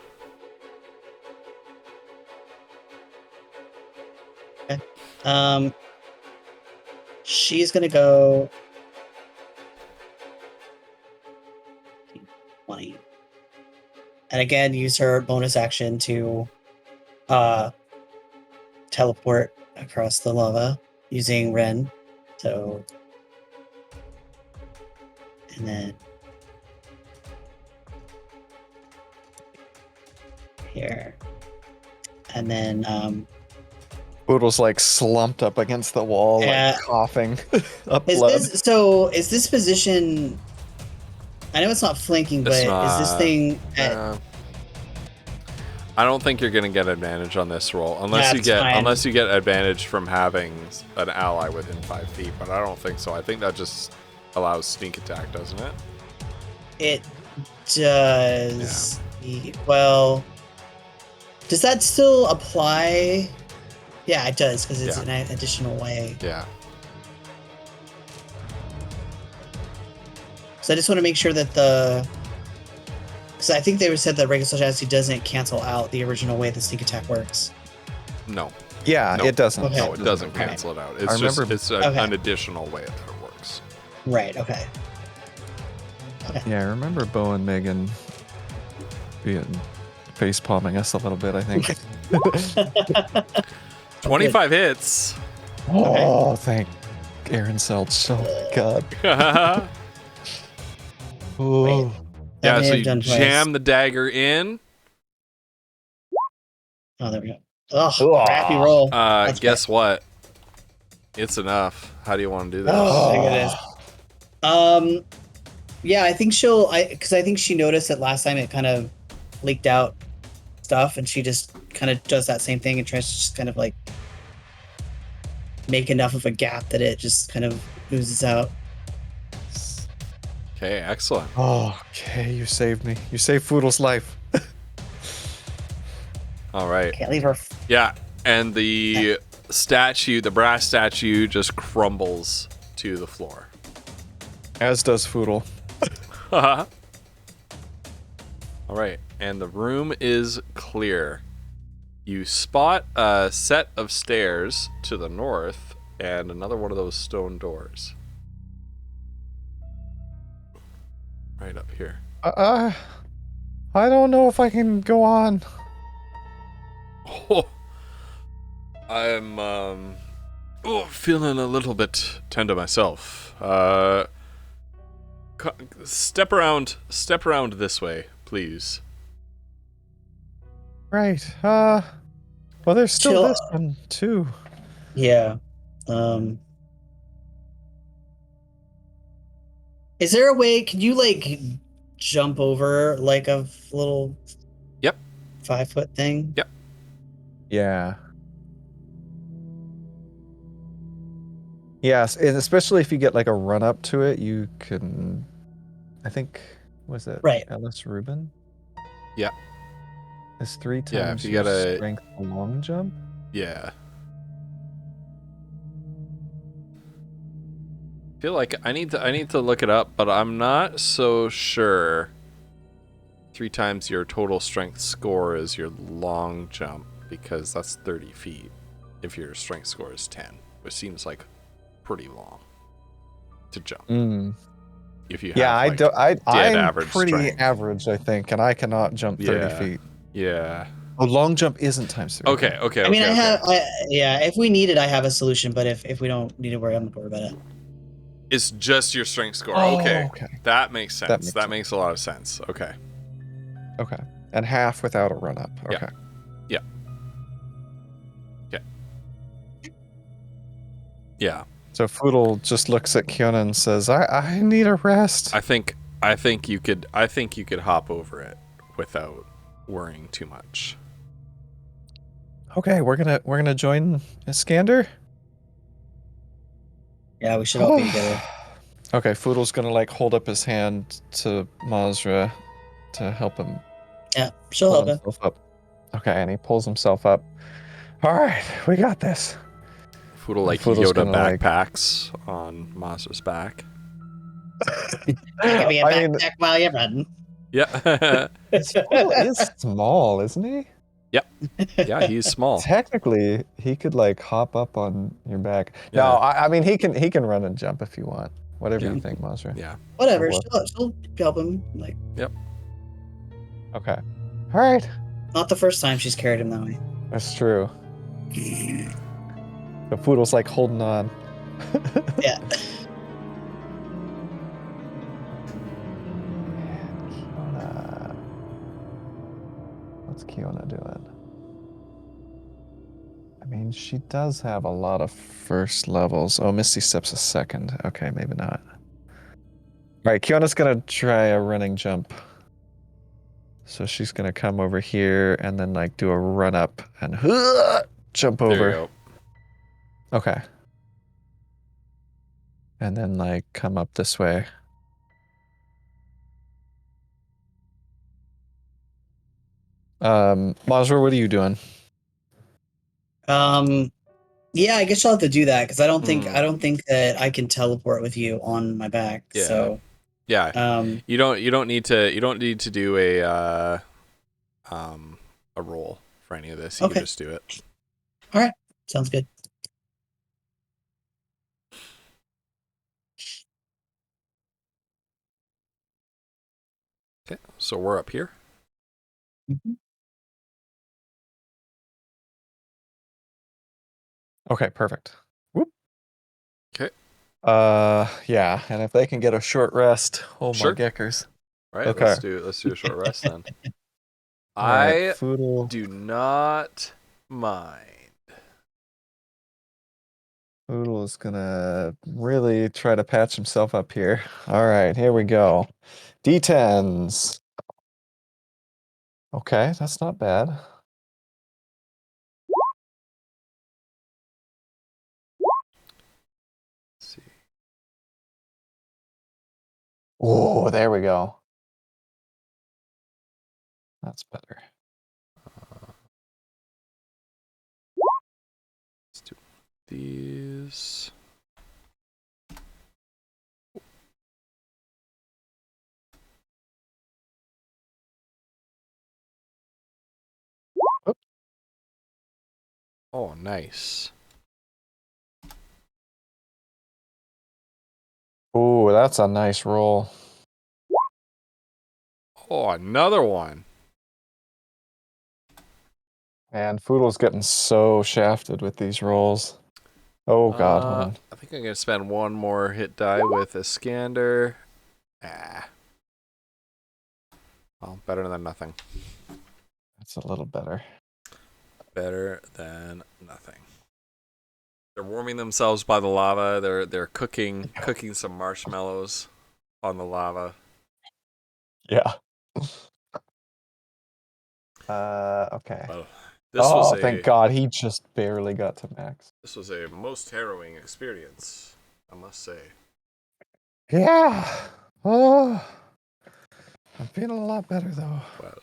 Okay. She's gonna go 20. And again, use her bonus action to teleport across the lava using Ren. So, and then here, and then Boodle's like slumped up against the wall, Yeah. like coughing up is blood. this position? I know it's not flanking, but It's is this not, thing at, I don't think you're gonna get advantage on this roll unless Yeah, you it's get fine. advantage from having an ally within 5 feet. But I don't think so. I think that just allows sneak attack, doesn't it? it does? Well, does that still apply? Yeah, it does because it's Yeah. an additional way. Yeah. So I just want to make sure that because I think they said that regular speciality doesn't cancel out the original way the sneak attack works. No. Yeah, No. it doesn't. Okay. No, it doesn't Okay. cancel it out. I It's just remember- it's Okay. an additional way that it works. Right. Okay. Yeah, I remember Bo and Megan being face palming us a little bit, I think. 25 hits. Oh, thank Aaron Seltz. Oh my god. Yeah, Oh. That may so have you done twice. jam the dagger in. Oh, there we go. Oh, crappy roll. That's Guess what? It's enough. How do you want to do this? Oh, there it is. Yeah, I think because I think she noticed that last time it kind of leaked out stuff, and she just kind of does that same thing and tries to just kind of like make enough of a gap that it just kind of oozes out. Okay, excellent. Oh, okay, you saved me. You saved Foodle's life. All right. Can't leave her. Yeah, and the statue, the brass statue, just crumbles to the floor. As does Foodle. All right, and the room is clear. You spot a set of stairs to the north and another one of those stone doors. Right up here. I don't know if I can go on. Oh, I'm feeling a little bit tender myself. Step around this way, please. Right. Well, there's still Chill. this one too. Yeah. Is there a way? Can you like jump over like a little? Yep. 5-foot thing. Yep. Yeah. Yes, and especially if you get like a run up to it, you can. I think was it Right. Ellis Rubin? Yeah. It's 3 times Yeah, if you your got a- strength long jump. Yeah. Feel like I need to look it up, but I'm not so sure. 3 times your total strength score is your long jump, because that's 30 feet if your strength score is 10, which seems like pretty long to jump. If you Yeah, have, like, I'm average pretty strength. average, I think, and I cannot jump 30 Yeah. feet. Yeah. Oh, long jump isn't times 3. Okay. I mean, yeah. If we need it, I have a solution. But if we don't need to worry, I'm not worried about it. It's just your strength score. Oh, Okay. okay. That makes sense. That makes That sense. makes a lot of sense. Okay. Okay. And half without a run up. Yeah. Okay. Yeah. So Foodle just looks at Kiona and says, I need a rest. I think you could hop over it without worrying too much. Okay, we're gonna join Iskander. Yeah, we should all be together. Okay, Foodle's gonna like hold up his hand to Mazra to help him Yeah, she'll pull help him. himself up. Okay, and he pulls himself up. All right, we got this. Foodle like Foodle's Yoda gonna, like- backpacks on Mazra's back. Give me a I mean, backpack while you're running. Yeah. Foodle is small, isn't he? Yeah, he's small. Technically, he could like hop up on your back. Yeah. No, I mean he can run and jump if you want. Whatever Yeah. you think, Mazra. Yeah. Whatever, Well- she'll help him. Like, Okay. All right. not the first time she's carried him that way. That's true. The Foodle's like holding on. Yeah. Kiona. What's Kiona doing? I mean, she does have a lot of first levels. Oh, Misty Step's a second. Okay, maybe not. All right, Kiona's gonna try a running jump. So she's gonna come over here and then like do a run up and jump There you over. go. Okay. And then like come up this way. Mazra, what are you doing? Yeah, I guess I'll have to do that because I don't think Hmm. that I can teleport with you on my back. Yeah. So, Yeah. You don't need to do a roll for any of this. You Okay. can just do it. sounds good. Okay. So we're up here. Okay, perfect. Whoop. Okay. Yeah, and if they can get a short rest, oh Sure. my geckers. All right. Okay. Let's do a short rest then. All right, I Foodle. do not mind. Oodle is gonna really try to patch himself up here. All right, here we go. D10s. Okay, that's not bad. Let's see. Oh, there we go. That's better. Let's do these. Oh, nice. Oh, that's a nice roll. Oh, another one. And Foodle's getting so shafted with these rolls. Oh god, hold on. I think I'm gonna spend one more hit die with Iskander. Ah. Well, better than nothing. That's a little better. Better than nothing. They're warming themselves by the lava. They're cooking some marshmallows on the lava. Yeah. Okay. Well, Thank God, he just barely got to max. This was a most harrowing experience, I must say. Yeah. Oh, I'm feeling a lot better though. Well,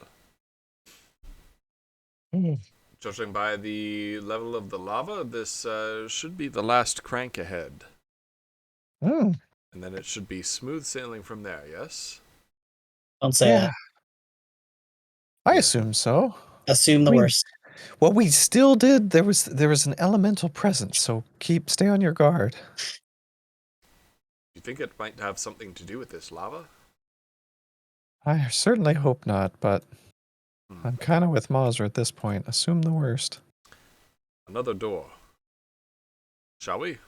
Mm. judging by the level of the lava, this should be the last crank ahead. Mm. And then it should be smooth sailing from there, yes? Don't say Yeah. it. I Yeah. assume so. Assume the I mean, worst. Well, we still did. There was an elemental presence, so stay on your guard. Do you think it might have something to do with this lava? I certainly hope not, but Hmm. I'm kind of with Mazra at this point. Assume the worst. Another door. Shall we?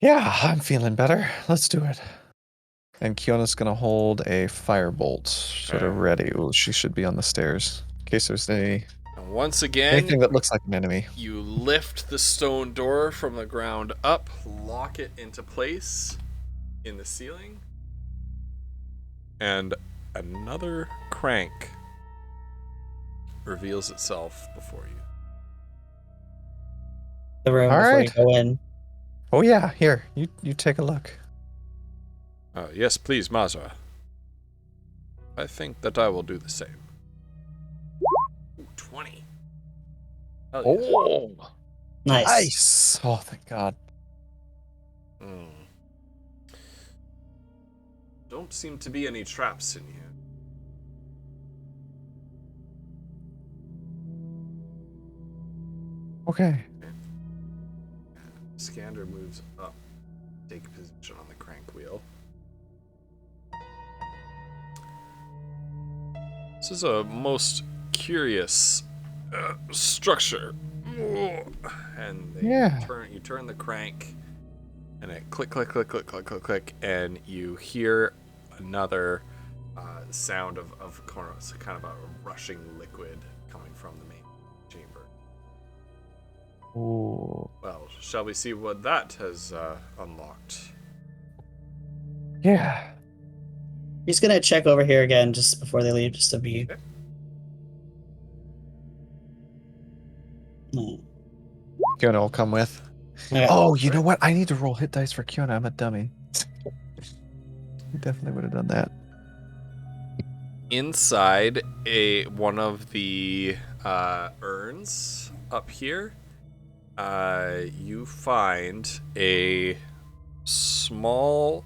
Yeah, I'm feeling better. Let's do it. And Kiona's gonna hold a firebolt sort of Okay. ready. Ooh, she should be on the stairs in case there's And once again, anything that looks like an enemy. you lift the stone door from the ground up, lock it into place in the ceiling, and another crank reveals itself before you. The room All before right. you go in. Oh yeah, here you take a look. Yes, please, Mazra. I think that I will do the same. Ooh, 20. Hell yeah. Oh, Nice. nice! Oh, thank God. Don't seem to be any traps in here. Okay. Scander moves up, take position on the crank wheel. This is a most curious structure. And you turn the crank, and it click, click, click, click, click, click, click, and you hear another sound of kind of a rushing liquid coming from the main chamber. Ooh. Well, shall we see what that has unlocked? Yeah. He's gonna check over here again just before they leave, just to be. Okay. Kiona will come with. Okay. Oh, you know what? I need to roll hit dice for Kiona. I'm a dummy. I definitely would have done that. Inside one of the urns up here, you find a small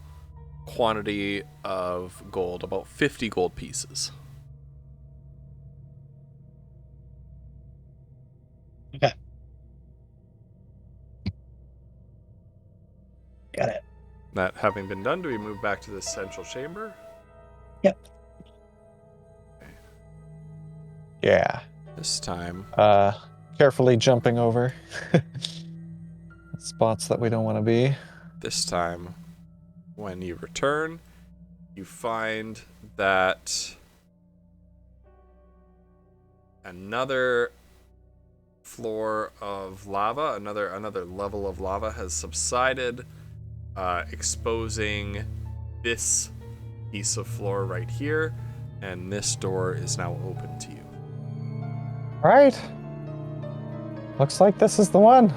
quantity of gold, about 50 gold pieces. Okay. Got it. That having been done, do we move back to the central chamber? Yep. Yeah. This time, Carefully jumping over spots that we don't want to be. when you return, you find that another floor of lava. Another level of lava has subsided, exposing this piece of floor right here, and this door is now open to you. All right. Looks like this is the one.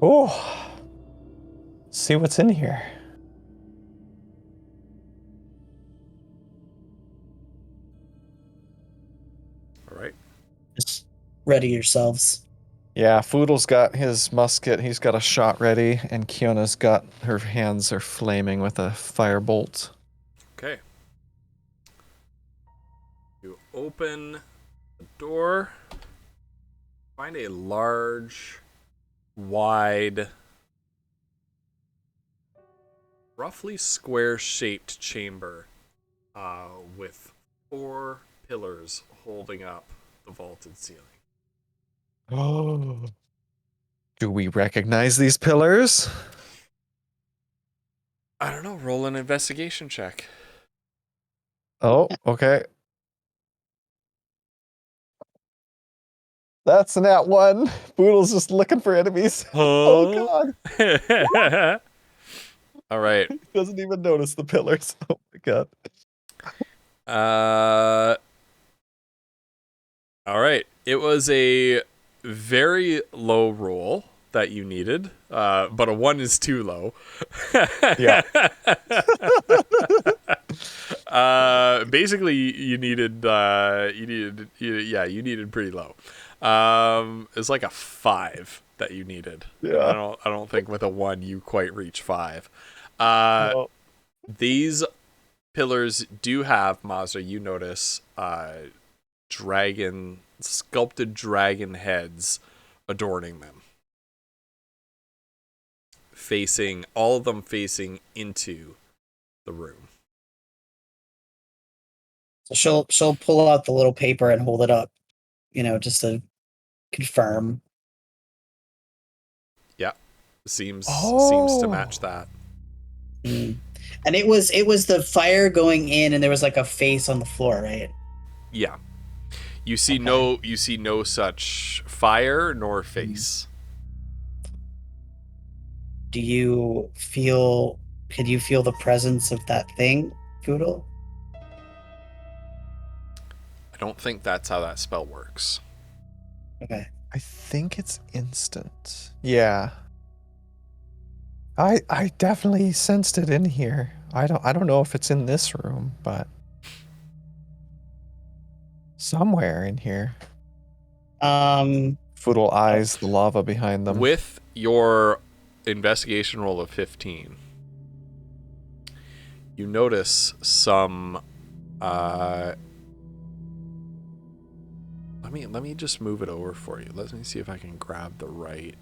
Oh, see what's in here. All right. Just ready yourselves. Yeah, Foodle's got his musket. He's got a shot ready, and Kiona's got her hands are flaming with a firebolt. Okay. You open the door, find a large, wide, roughly square-shaped chamber with 4 pillars holding up the vaulted ceiling. Oh. Do we recognize these pillars? I don't know. Roll an investigation check. Oh, okay. That's an at one. Boodle's just looking for enemies. Oh god. All right. Doesn't even notice the pillars. Oh my god. All right. It was a very low roll that you needed, but a 1 is too low. Yeah. Basically, you needed pretty low. It's like a 5 that you needed. Yeah. I don't think with a 1 you quite reach 5. Oh. These pillars do have, Mazda, you notice, sculpted dragon heads adorning them. All of them facing into the room. So she'll pull out the little paper and hold it up, just to confirm. Yeah, seems to match that. Mm. And it was the fire going in, and there was like a face on the floor, right? Yeah, you see no such fire nor face. Could you feel the presence of that thing, Foodle? I don't think that's how that spell works. Okay. I think it's instant. Yeah. I definitely sensed it in here. I don't know if it's in this room, but somewhere in here. Foodle eyes the lava behind them. With your investigation roll of 15, you notice some let me just move it over for you. Let me see if I can grab the right.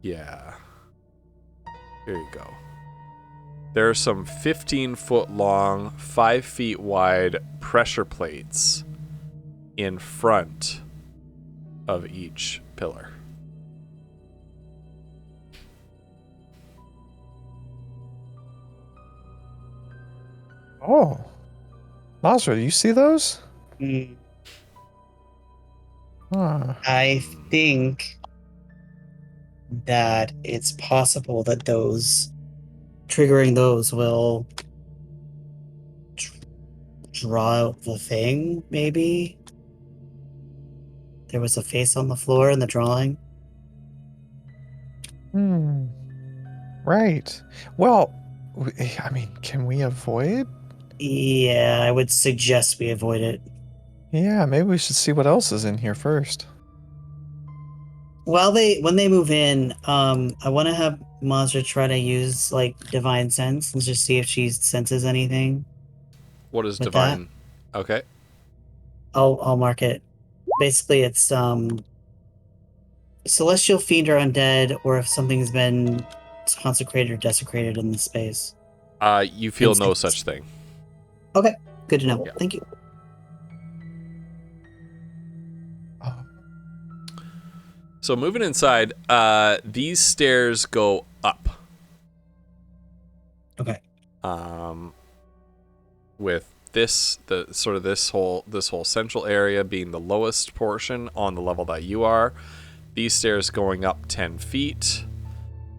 Yeah. Here you go. There are some 15-foot long, 5 feet wide pressure plates in front of each pillar. Oh. Mazra, do you see those? Mm, Huh. I think that it's possible that triggering those will draw out the thing, maybe? There was a face on the floor in the drawing. Right. Well, I mean, can we avoid? Yeah, I would suggest we avoid it. Yeah, maybe we should see what else is in here first. When they move in, I want to have Mazra try to use like divine sense and just see if she senses anything. What is With divine? Okay. I'll mark it. Basically, it's celestial fiend or undead, or if something's been consecrated or desecrated in the space. You feel no Instincts. such thing. Okay, good to know. Yeah. Thank you. So moving inside, these stairs go up. Okay. With this whole central area being the lowest portion on the level that you are. These stairs going up 10 feet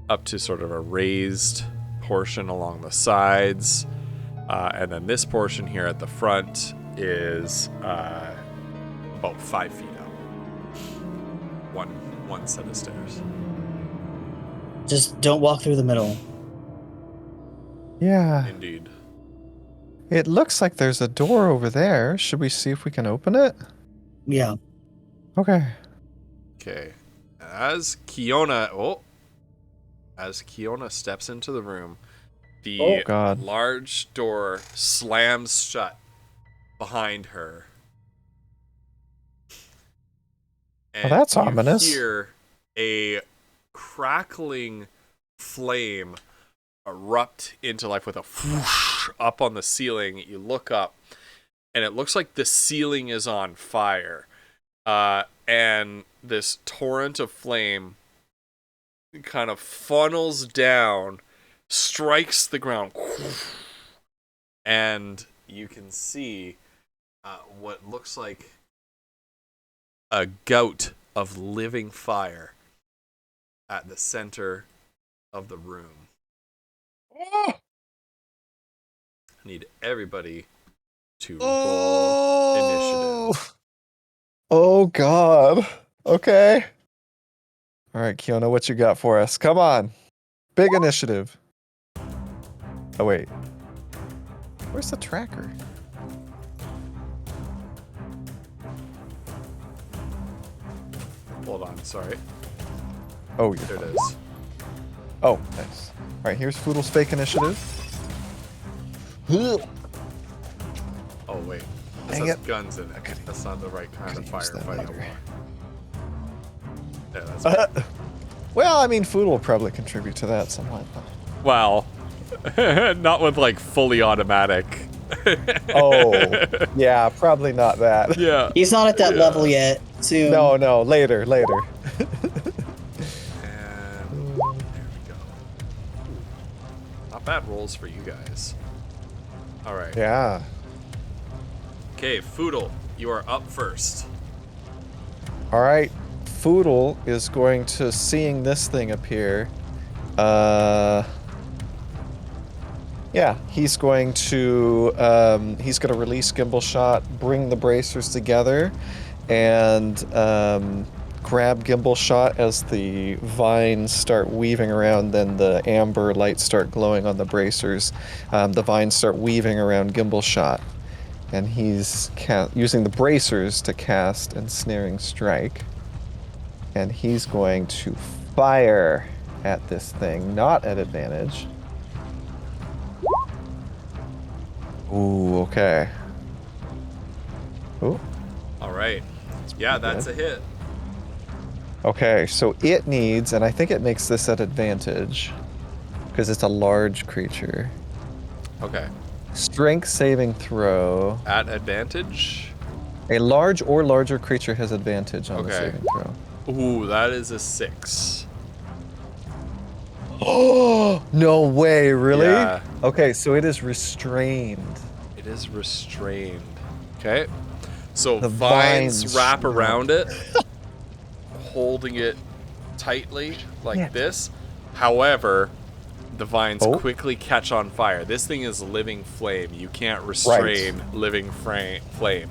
up to sort of a raised portion along the sides, and then this portion here at the front is about 5 feet up. One set of stairs. Just don't walk through the middle. Yeah. Indeed. It looks like there's a door over there. Should we see if we can open it? Yeah. Okay. Okay. As Kiona steps into the room, the Oh, God. large door slams shut behind her. And Well, that's you ominous. hear a crackling flame erupt into life with a whoosh up on the ceiling. You look up, and it looks like the ceiling is on fire. And this torrent of flame kind of funnels down, strikes the ground, and you can see what looks like a gout of living fire at the center of the room. I need everybody to roll initiative. Oh, God. Okay. All right, Kiona, what you got for us? Come on. Big initiative. Oh, wait. Where's the tracker? Hold on, sorry. Oh, There you're it is. Oh, nice. All right, here's Foodle's fake initiative. Oh, wait. This Dang has it. guns in it. That's not the right kind of Could've used that firefight I later. want. Yeah, that's Well, I mean, Foodle will probably contribute to that somewhat. Well, not with like fully automatic. Oh, yeah, probably not that. Yeah. He's not at that level yet. Soon. No, later. And there we go. Not bad rolls for you guys. All right. Yeah. Okay, Foodle, you are up first. All right. Foodle is going to, seeing this thing appear, yeah, he's going to release Gimbal Shot, bring the bracers together, and grab Gimbal Shot as the vines start weaving around. Then the amber lights start glowing on the bracers. The vines start weaving around Gimbal Shot, and he's using the bracers to cast Ensnaring Strike. And he's going to fire at this thing, not at advantage. Ooh, okay. Ooh, All right. Yeah, that's a hit. okay, so it needs, and I think it makes this at advantage, because it's a large creature. Okay. Strength saving throw. At advantage? A large or larger creature has advantage on the Okay. saving throw. Ooh, that is a 6. Oh, no way, really? Yeah. Okay, so it is restrained. It is restrained. Okay. So The vines vines wrap snap. around it, holding it tightly like Yeah. this. However, the vines Oh. quickly catch on fire. This thing is living flame. You can't restrain living flame.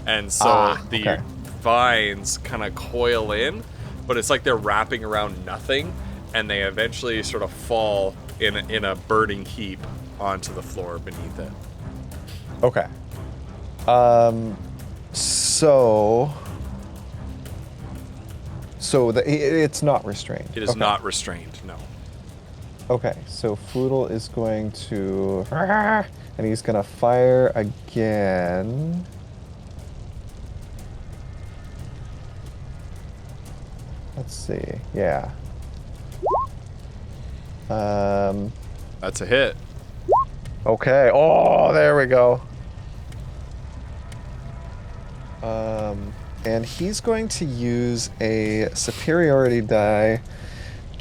And so the okay. vines kind of coil in, but it's like they're wrapping around nothing, and they eventually sort of fall in a burning heap onto the floor beneath it. Okay. It's not restrained. It is Okay. not restrained, no. Okay, so Foodle is going to, and he's gonna fire again. Let's see. Yeah. That's a hit. Okay. Oh, there we go. And he's going to use a superiority die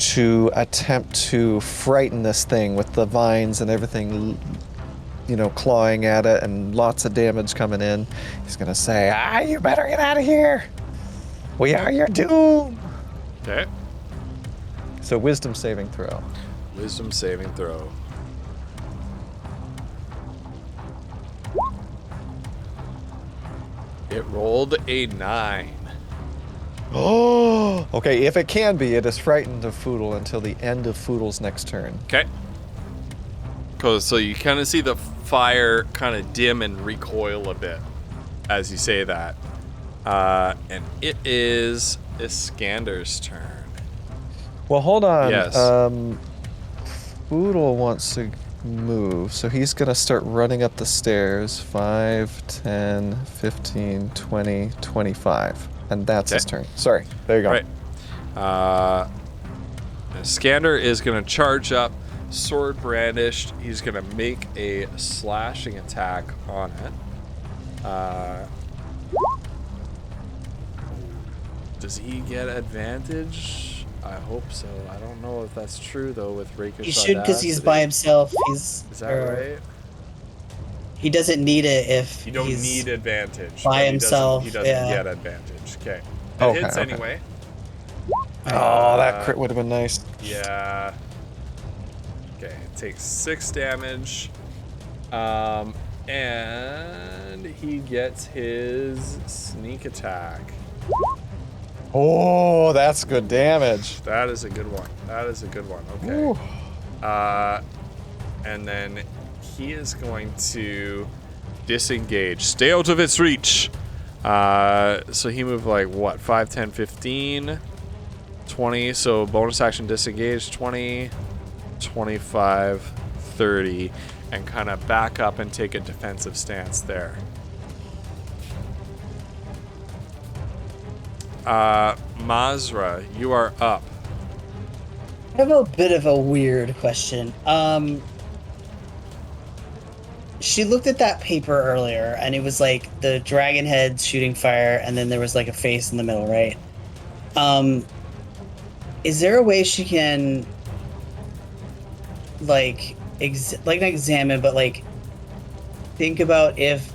to attempt to frighten this thing with the vines and everything, clawing at it and lots of damage coming in. He's gonna say, you better get out of here. We are your doom. Okay. So wisdom saving throw. Wisdom saving throw. It rolled a 9. Oh, okay. If it can be, it is frightened of Foodle until the end of Foodle's next turn. Okay. So you kind of see the fire kind of dim and recoil a bit as you say that. And it is Iskander's turn. Well, hold on. Yes. Foodle wants to move, so he's going to start running up the stairs. 5, 10, 15, 20, 25. And that's his turn. Sorry. There you go. Right. Iskander is going to charge up, sword brandished. He's going to make a slashing attack on it. Does he get advantage? I hope so. I don't know if that's true though with Rakish. He should because he's by himself. Is that right? He doesn't need it if you don't he's need advantage. by himself. He doesn't get advantage. Okay. It Okay, hits okay. anyway. Oh, that crit would have been nice. Yeah. Okay, it takes 6 damage. And he gets his sneak attack. Oh, that's good damage. That is a good one. That is a good one. Okay. Ooh. And then he is going to disengage. Stay out of its reach. So he moved like what? 5, 10, 15, 20. So bonus action disengage 20, 25, 30, and kind of back up and take a defensive stance there. Mazra, you are up. I have a bit of a weird question. She looked at that paper earlier, and it was like the dragon head shooting fire, and then there was like a face in the middle, right? Is there a way she can like not examine, but like think about if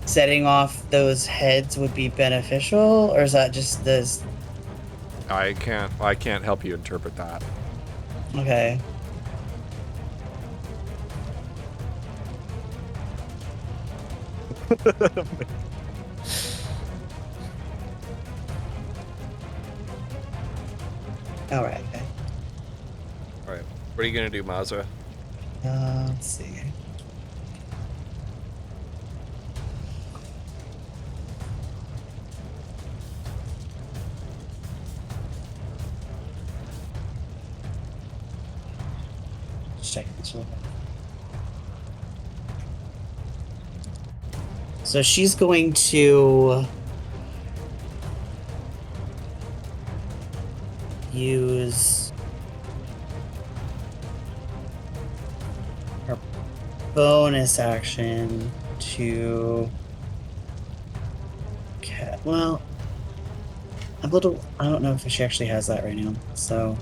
setting off those heads would be beneficial, or is that just this? I can't help you interpret that. Okay. All right. Okay. All right. What are you gonna do, Mazra? Let's see. Just checking this one. So she's going to use her bonus action to well, I don't know if she actually has that right now, so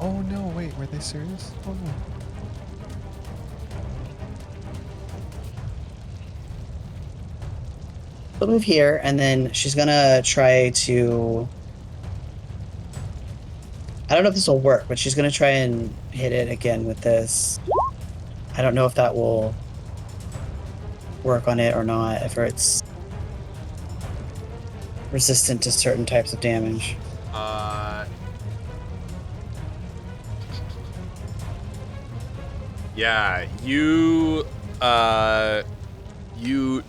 Oh no, wait, were they serious? Oh no. she'll move here, and then she's gonna try to. I don't know if this will work, but she's gonna try and hit it again with this. I don't know if that will work on it or not, if it's resistant to certain types of damage. Yeah, you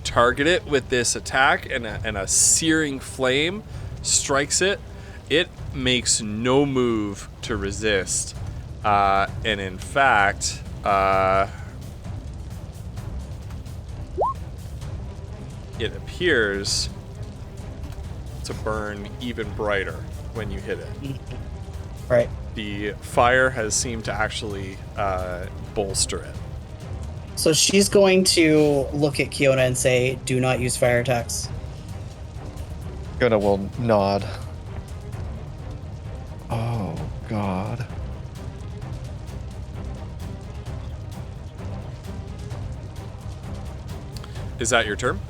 target it with this attack, and a searing flame strikes it. It makes no move to resist, and in fact, it appears to burn even brighter when you hit it. Right. the fire has seemed to actually bolster it. So she's going to look at Kiona and say, "Do not use fire attacks." Kiona will nod. Oh God. Is that your turn?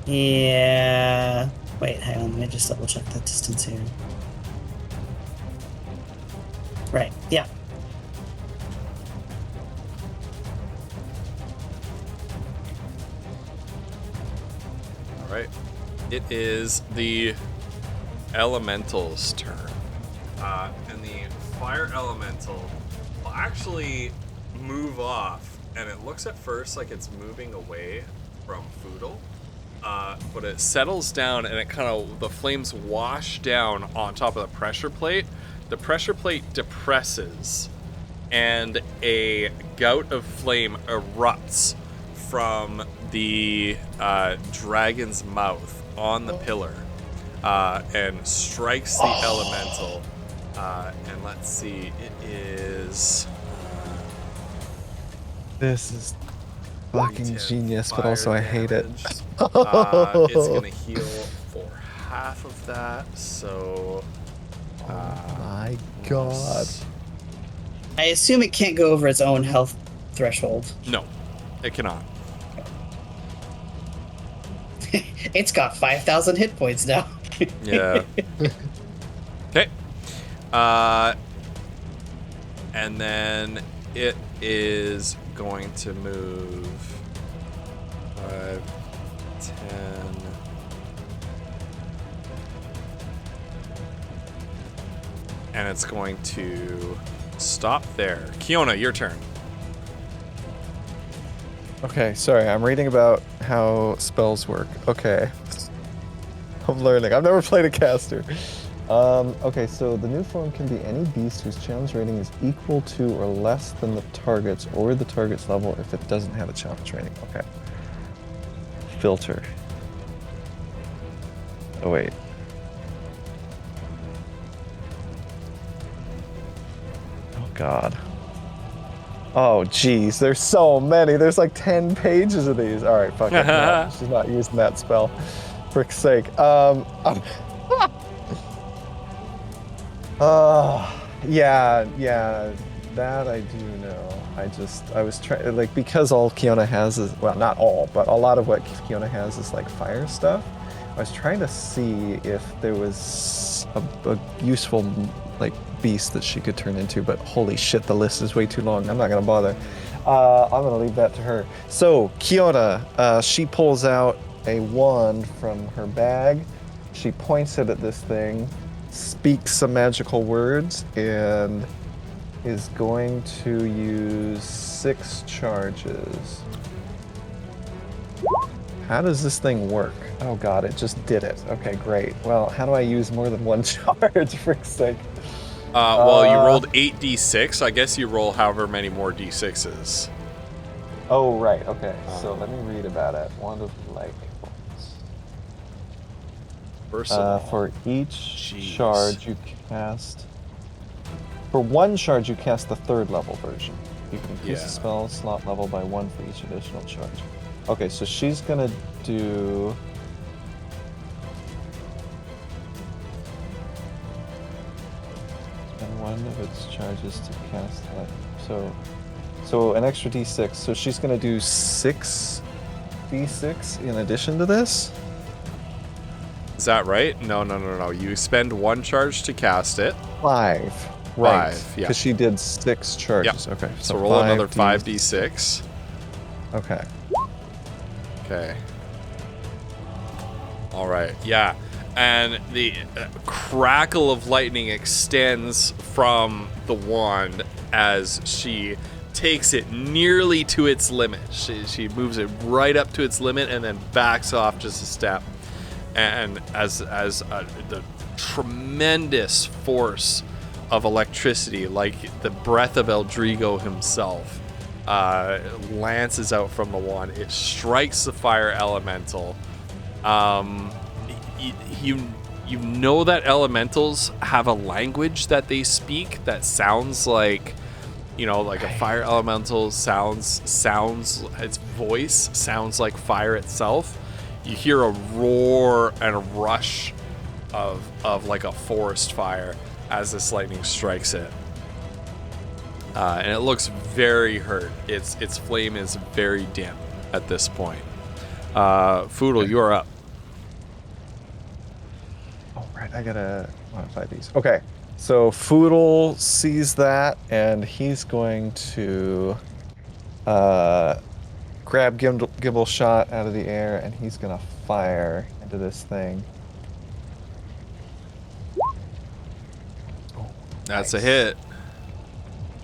Yeah. Wait, hang on. Let me just double check that distance here. Right. Yeah. All right. It is the elemental's turn. And the fire elemental will actually move off, and it looks at first like it's moving away from Foodle. But it settles down and it kind of, the flames wash down on top of the pressure plate. The pressure plate depresses and a gout of flame erupts from the dragon's mouth on the pillar and strikes the elemental. And let's see, it is... This is fucking 10 genius, but fire also I hate it. damage. It's gonna heal for half of that, so... Oh my God. I assume it can't go over its own health threshold. No, it cannot. It's got 5,000 hit points now. Yeah. Okay. And then it is going to move 5, 10. And it's going to stop there. Kiona, your turn. Okay, sorry, I'm reading about how spells work. Okay. I'm learning. I've never played a caster. Okay, so the new form can be any beast whose challenge rating is equal to or less than the target's or the target's level if it doesn't have a challenge rating. Okay. Filter. Oh, wait. Oh, God. Oh, jeez, there's so many. There's like 10 pages of these. All right, fuck it. No, she's not using that spell. Frick's sake. Yeah, that I do know. I was trying, like, because all Kiona has is, well, not all, but a lot of what Kiona has is like fire stuff. I was trying to see if there was a useful, like, beast that she could turn into, but holy shit, the list is way too long. I'm not gonna bother. I'm gonna leave that to her. So, Kiona, she pulls out a wand from her bag. She points it at this thing, speaks some magical words, and is going to use 6 charges. How does this thing work? Oh god, it just did it. Okay, great. Well, how do I use more than 1 charge, frick's sake? Well, you rolled 8d6. I guess you roll however many more d6s. Oh, right, okay. So let me read about it. Wand of Light. First of all, for each Jeez. charge you cast... For 1 charge, you cast the 3rd level version. You can increase the spell slot level by 1 for each additional charge. Okay, so she's gonna do... And 1 of its charges to cast that. So an extra d6. So she's gonna do 6 d6 in addition to this? is that right? No. You spend 1 charge to cast it. 5. Right. 5, yeah. Because she did 6 charges. Yep. Okay. So roll another 5d6. Okay. Okay. All right. Yeah. And the crackle of lightning extends from the wand as she takes it nearly to its limit. She moves it right up to its limit and then backs off just a step. And as the tremendous force of electricity, like the breath of Eldrigo himself, lances out from the wand. It strikes the fire elemental. You You know that elementals have a language that they speak that sounds like, you know, like a fire elemental sounds its voice sounds like fire itself. You hear a roar and a rush of like a forest fire as this lightning strikes it. And it looks very hurt. Its flame is very dim at this point. Foodle, you are up. Oh, right. I gotta modify these. Okay. So Foodle sees that, and he's going to grab Gimbal Shot out of the air, and he's gonna fire into this thing. That's a hit.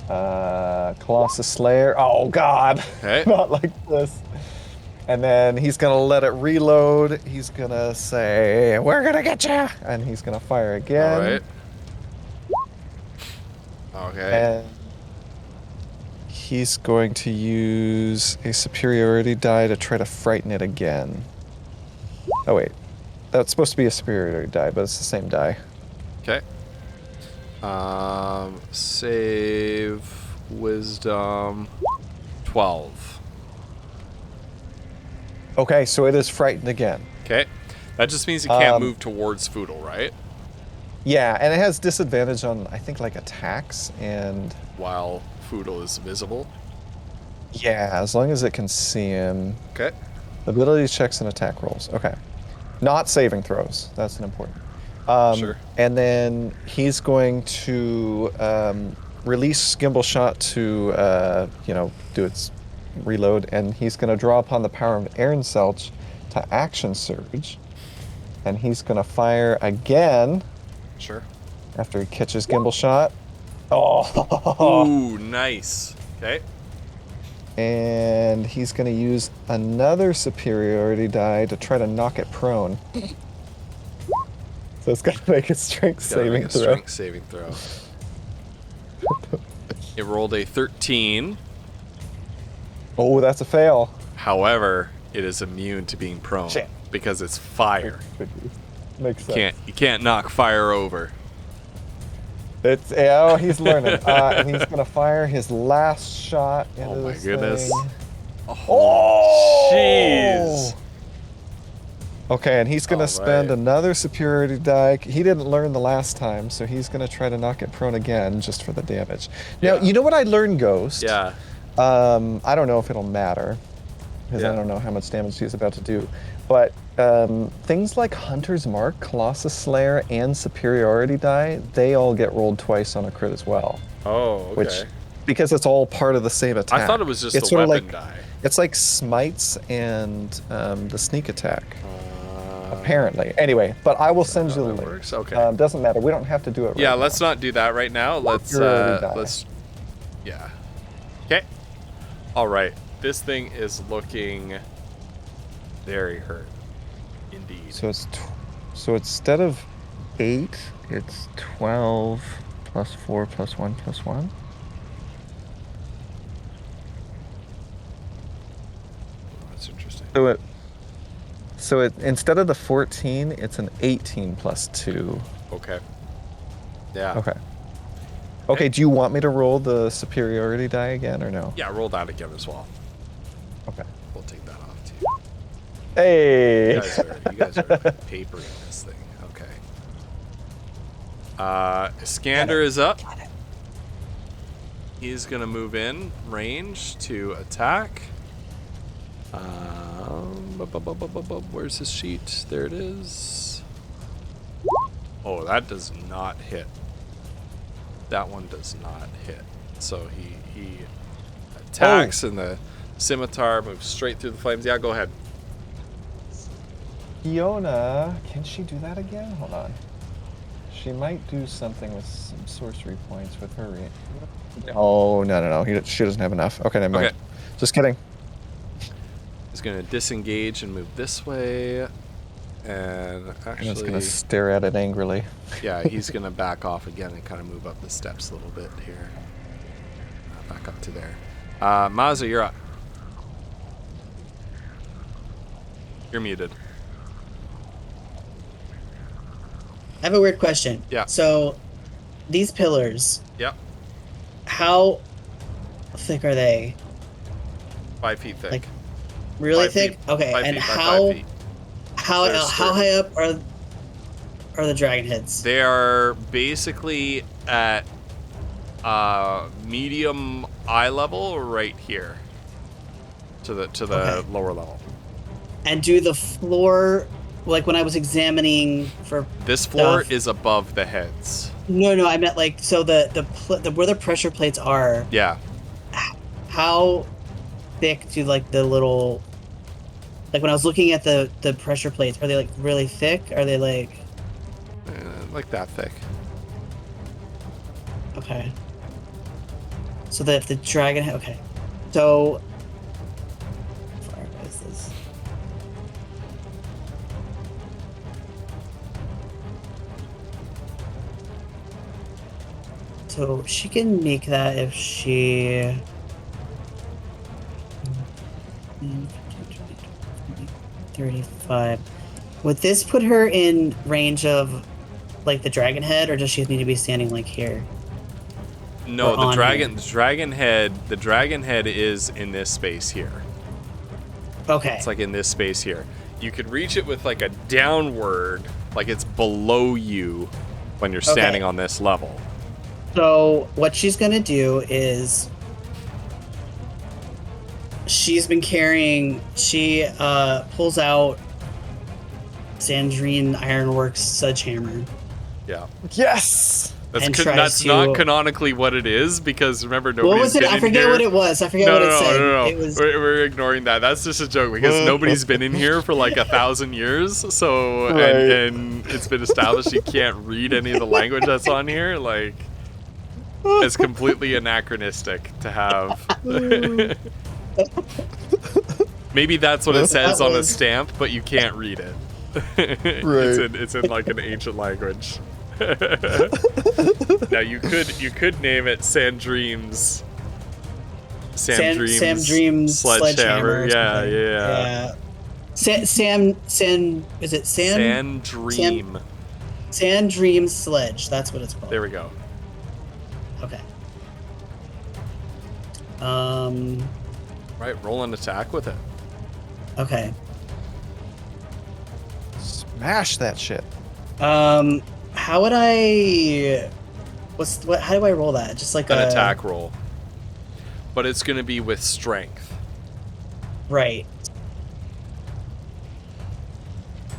Colossus Slayer. Oh God! Okay. Not like this. And then he's gonna let it reload. He's gonna say, "We're gonna get you!" And he's gonna fire again. All right. Okay. And he's going to use a superiority die to try to frighten it again. Oh wait, that's supposed to be a superiority die, but it's the same die. Okay. Save wisdom 12. Okay, so it is frightened again. Okay. That just means it can't move towards Foodle, right? Yeah, and it has disadvantage on, I think, like attacks and... While Foodle is visible. Yeah, as long as it can see him. Okay. Ability checks and attack rolls. Okay. Not saving throws. That's an important. Sure. And then he's going to release Gimbal Shot to, do its reload, and he's going to draw upon the power of Aaron Selch to action surge, and he's going to fire again. Sure. After he catches Gimbal Shot. Oh. Ooh, nice. Okay. And he's going to use another superiority die to try to knock it prone. So it's got to make a strength saving throw. Strength saving throw. It rolled a 13. Oh, that's a fail. However, it is immune to being prone because it's fire. Makes sense. You can't knock fire over. He's learning. And he's gonna fire his last shot into Oh my this goodness. thing. Oh, jeez. Okay, and he's gonna spend another superiority die. He didn't learn the last time, so he's gonna try to knock it prone again just for the damage. Now, you know what I learned, Ghost? Yeah. I don't know if it'll matter, because I don't know how much damage he's about to do. But things like Hunter's Mark, Colossus Slayer, and Superiority die, they all get rolled twice on a crit as well. Oh, okay. Because it's all part of the same attack. I thought it was just it's the weapon like, die. It's like Smites and the Sneak Attack. Apparently. Anyway, but I will send you the link. Works? Okay. Doesn't matter. We don't have to do it right Yeah, now. let's not do that right now. Let's yeah. Okay. All right. This thing is looking very hurt indeed. So instead of 8, it's 12 plus 4 plus 1 plus 1. That's interesting. So it instead of the 14, it's an 18 plus 2. Okay. Yeah. Okay. Okay, do you want me to roll the superiority die again or no? Yeah, roll that again as well. Okay. We'll take that off too. Hey! You guys are papering this thing. Okay. Iskander is up. He's gonna move in range to attack. Where's his sheet? There it is. Oh, that does not hit. That one does not hit. So he attacks, and the scimitar moves straight through the flames. Yeah, go ahead. Fiona, can she do that again? Hold on. She might do something with some sorcery points with her. Oh, no. She doesn't have enough. Okay, never mind. Okay. Just kidding. He's going to disengage and move this way. And actually... And it's going to stare at it angrily. Yeah, he's going to back off again and kind of move up the steps a little bit here. Back up to there. Mazza, you're up. You're muted. I have a weird question. Yeah. So, these pillars, Yep. how thick are they? 5 feet thick. Like, really 5 thick? feet- Okay, 5 and feet by 5 how feet. how They're how high up are the dragon heads? They are basically at medium eye level right here. To the Okay. lower level. And do the floor, like when I was examining for This floor Stuff. is above the heads. no, I meant like so the where the pressure plates are. Yeah. How thick do like the little, like when I was looking at the pressure plates, are they like really thick? Are they like Like that thick. okay? So that if the dragon okay, so how far is this? So she can make that if she. 35. Would this put her in range of like the dragon head, or does she need to be standing like here? No, Or the on dragon head is in this space here. Okay. It's like in this space here. You could reach it with like a downward, like it's below you when you're standing on this level. So what she's gonna do is she's been carrying. She pulls out Sandrine Ironworks sledgehammer. Yeah. Yes. And tries That's to- not canonically what it is, because remember, What nobody's was it? been I in forget here. what it was. I forget No, what no, it no, said. no, no. It was We're ignoring that. That's just a joke because nobody's been in here for like 1,000 years. So Right. and it's been established you can't read any of the language that's on here. Like it's completely anachronistic to have. Maybe that's what it says on a stamp, but you can't read it. Right. It's in like an ancient language. Now you could name it Sandream's Sam Dream's sledgehammer. or Yeah, something. yeah. Sam is it Sam? Sandream. Sandream's sledge. That's what it's called. There we go. Okay. Right, roll an attack with it. Okay. Smash that shit. How would I? How do I roll that? Just like An a attack roll. But it's going to be with strength. Right.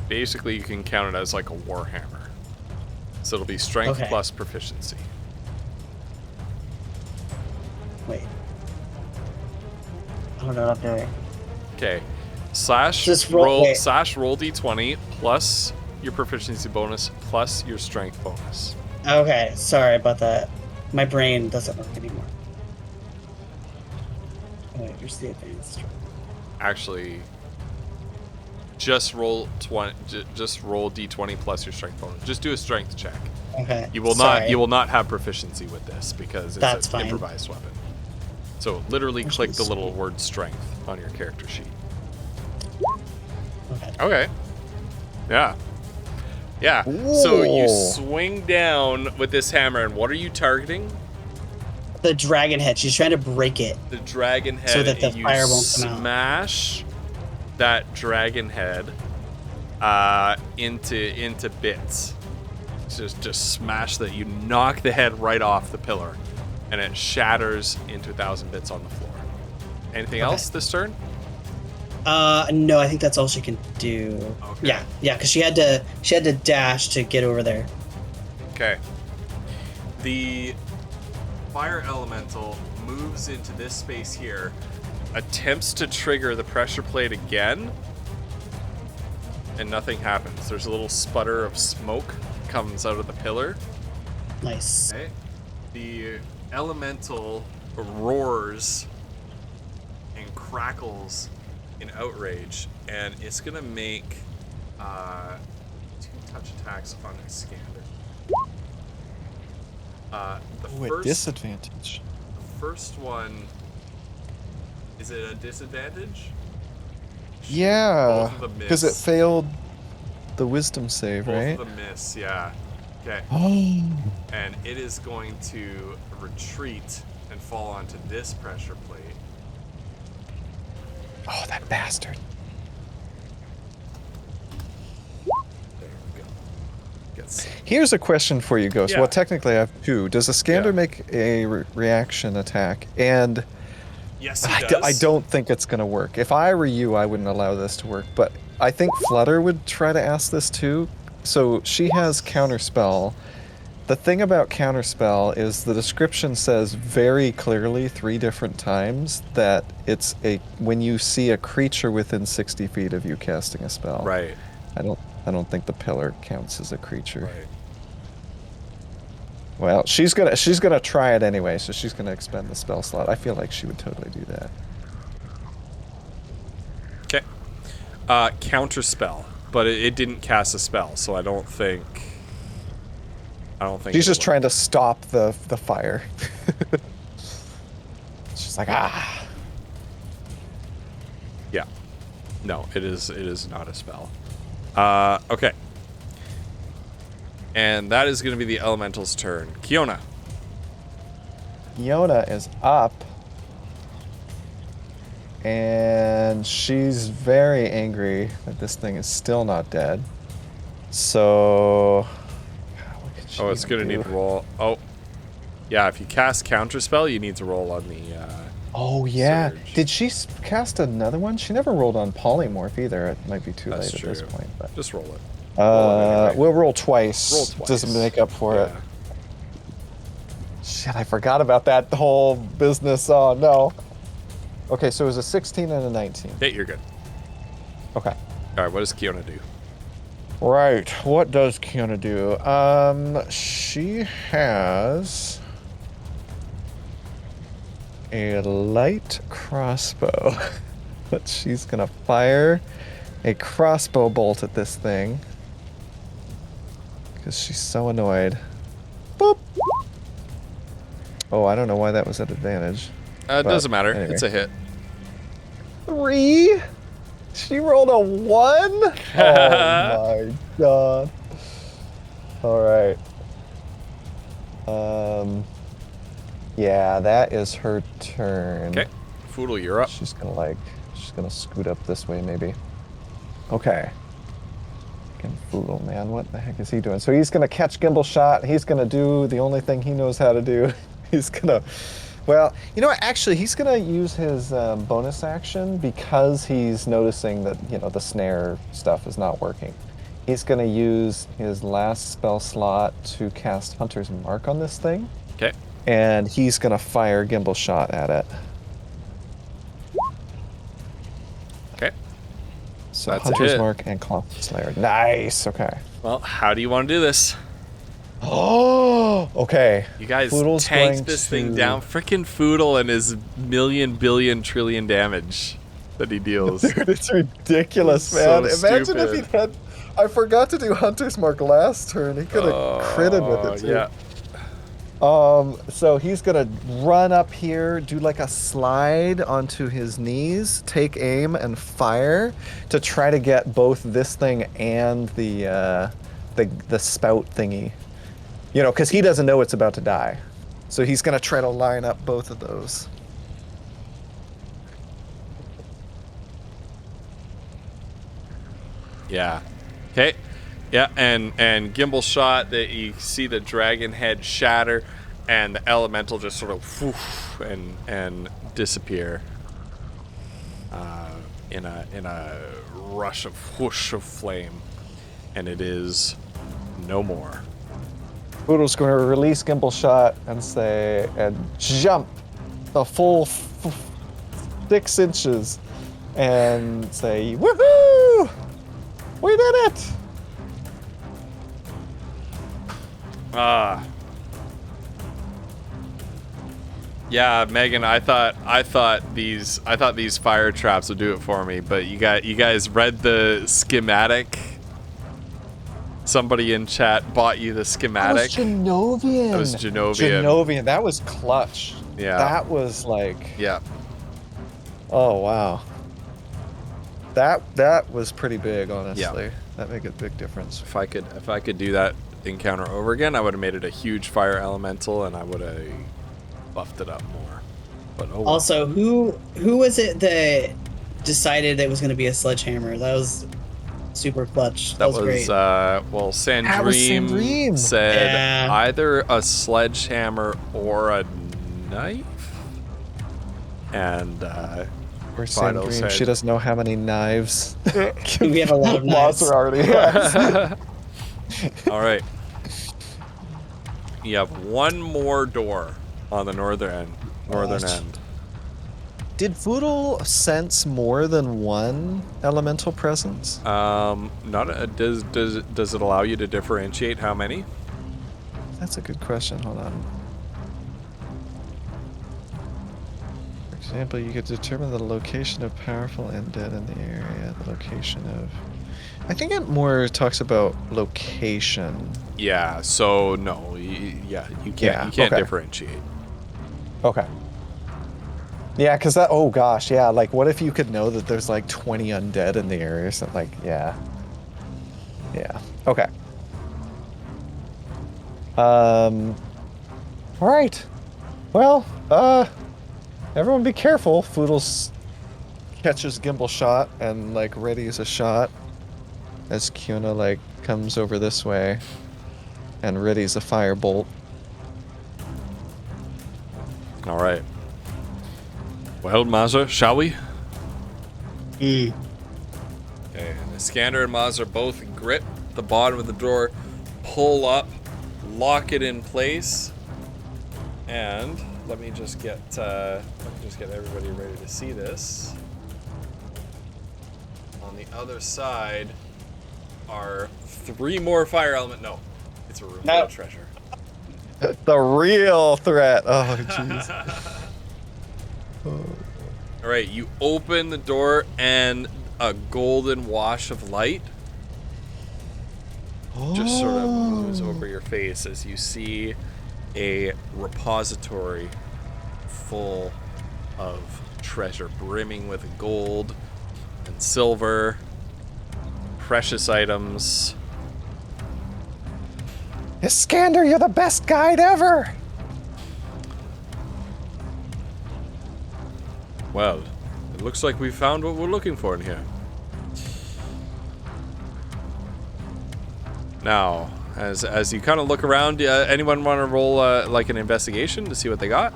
Basically, you can count it as like a warhammer. So it'll be strength Okay. plus proficiency. Wait. I don't know what I'm doing. Okay. Slash Just roll- roll wait. slash roll d20 plus your proficiency bonus plus your strength bonus. Okay, sorry about that. My brain doesn't work anymore. Oh, wait, here's the advanced. Actually, just roll just roll d20 plus your strength bonus. Just do a strength check. Okay. You will sorry. not you will not have proficiency with this because it's That's an fine. improvised weapon. So literally Which click is the little word strength on your character sheet. Okay. Okay. Yeah. Yeah. So you Ooh. swing down with this hammer, and what are you targeting? The dragon head. She's trying to break it. The dragon head. So that the and you fire won't come out. smash that dragon head into bits. Just smash that. You knock the head right off the pillar, and it shatters into 1,000 bits on the floor. Anything Okay. else this turn? No, I think that's all she can do. Okay. Yeah, because she had to dash to get over there. Okay. The fire elemental moves into this space here, attempts to trigger the pressure plate again, and nothing happens. There's a little sputter of smoke comes out of the pillar. Nice. Okay. The elemental roars and crackles in outrage, and it's gonna make 2 touch attacks on its scanner. Ooh, at disadvantage. The first one, is it a disadvantage? Yeah, Both of them because it miss. failed the wisdom save, Both right? of them miss, yeah. Okay. Oh. And it is going to retreat and fall onto this pressure plate. Oh, that bastard. There we go. Gets Here's a question for you, Ghost. Yeah. Well, technically I have two. Does a Scander Yeah. make a reaction attack? And yes, he does. I don't think it's going to work. If I were you, I wouldn't allow this to work. But I think Flutter would try to ask this too. So she has Counterspell. The thing about Counterspell is the description says very clearly 3 different times that it's when you see a creature within 60 feet of you casting a spell. Right. I don't think the pillar counts as a creature. Right. Well, she's gonna try it anyway, so she's gonna expend the spell slot. I feel like she would totally do that. Okay. Counter spell, but it didn't cast a spell, so I don't think. She's just trying to stop the fire. She's like, ah. Yeah. No, it is not a spell. Okay. And that is going to be the elemental's turn. Kiona. Fiona is up. And she's very angry that this thing is still not dead. So... what could she Oh, it's going to do? need to roll. Oh. Yeah, if you cast counterspell, you need to roll on the... Oh, yeah. Surge. Did she cast another one? She never rolled on Polymorph either. It might be too That's late at this true. point. But Just roll it. Roll it anyway. we'll roll twice. Roll twice. Doesn't make up for it. Yeah. Shit, I forgot about that whole business. Oh, no. Okay, so it was a 16 and a 19. Hey, you're good. Okay. All right, what does Kiona do? Right. What does Kiona do? She has a light crossbow. But she's gonna fire a crossbow bolt at this thing. Because she's so annoyed. Boop! Oh, I don't know why that was at advantage. It But doesn't matter. anyway. It's a hit. 3? She rolled a 1? Oh my god. Alright. Yeah, that is her turn. Okay. Foodle, you're up. She's gonna scoot up this way maybe. Okay. Fucking Foodle, man, what the heck is he doing? So he's gonna catch Gimbal Shot. He's gonna do the only thing he knows how to do. He's gonna, well, you know what? Actually, he's gonna use his bonus action because he's noticing that the snare stuff is not working. He's gonna use his last spell slot to cast Hunter's Mark on this thing, Okay. and he's gonna fire Gimbal Shot at it. Okay. So That's a Hunter's hit. Mark and Cloth Slayer. Nice. Okay. Well, how do you want to do this? Oh, okay. You guys Foodle's tanked going this thing to- down. Frickin' Foodle and his million, billion, trillion damage that he deals. Dude, it's ridiculous, It's man. so Imagine if stupid. he'd had. I forgot to do Hunter's Mark last turn. He could have critted with it too. Yeah. So he's gonna run up here, do like a slide onto his knees, take aim and fire to try to get both this thing and the spout thingy. Because he doesn't know it's about to die. So he's gonna try to line up both of those. Yeah. Okay. Yeah, and Gimbal Shot, that you see the dragon head shatter, and the elemental just sort of whoosh, and disappear. In a rush of whoosh of flame, and it is no more. Poodle's going to release Gimbal Shot and jump a full 6 inches and say, woohoo! We did it! Yeah, Megan, I thought these fire traps would do it for me, but you guys read the schematic. Somebody in chat bought you the schematic. That was Genovian. That was Genovian. Genovian. That was clutch. Yeah. That was like, Yeah. oh wow. That was pretty big, honestly. Yeah. That made a big difference. If I could do that encounter over again, I would have made it a huge fire elemental, and I would have buffed it up more. But oh well. Also, who was it that decided it was going to be a sledgehammer? That was super clutch. That was great. Well, Sandream said either a sledgehammer or a knife. And Or Fido Sandream, said, she doesn't know how many knives. We have a lot of knives. Mazur already has. all right. You have one more door on the northern end. Did Foodle sense more than one elemental presence? Does it allow you to differentiate how many? That's a good question. Hold on. For example, you could determine the location of powerful undead in the area. The location of... I think it more talks about location. Yeah. So no. You can't okay. differentiate. Okay. Yeah, because that... Oh, gosh, yeah. Like, what if you could know that there's, like, 20 undead in the area or something? Like, yeah. Yeah. Okay. All right. Well, everyone be careful. Foodles catches gimbal shot and, like, readies a shot as Kiona, like, comes over this way and readies a firebolt. All right. Well, Mazur, shall we? Okay, and Iskander and Mazur both grip the bottom of the door, pull up, lock it in place, and let me just get everybody ready to see this. On the other side are 3 more fire element. No, it's a room full of treasure. The real threat. Oh, jeez. All right, you open the door and a golden wash of light just sort of moves over your face as you see a repository full of treasure, brimming with gold and silver, precious items. Iskander, you're the best guide ever! Well, it looks like we found what we're looking for in here. Now, as you kind of look around, anyone want to roll like an investigation to see what they got?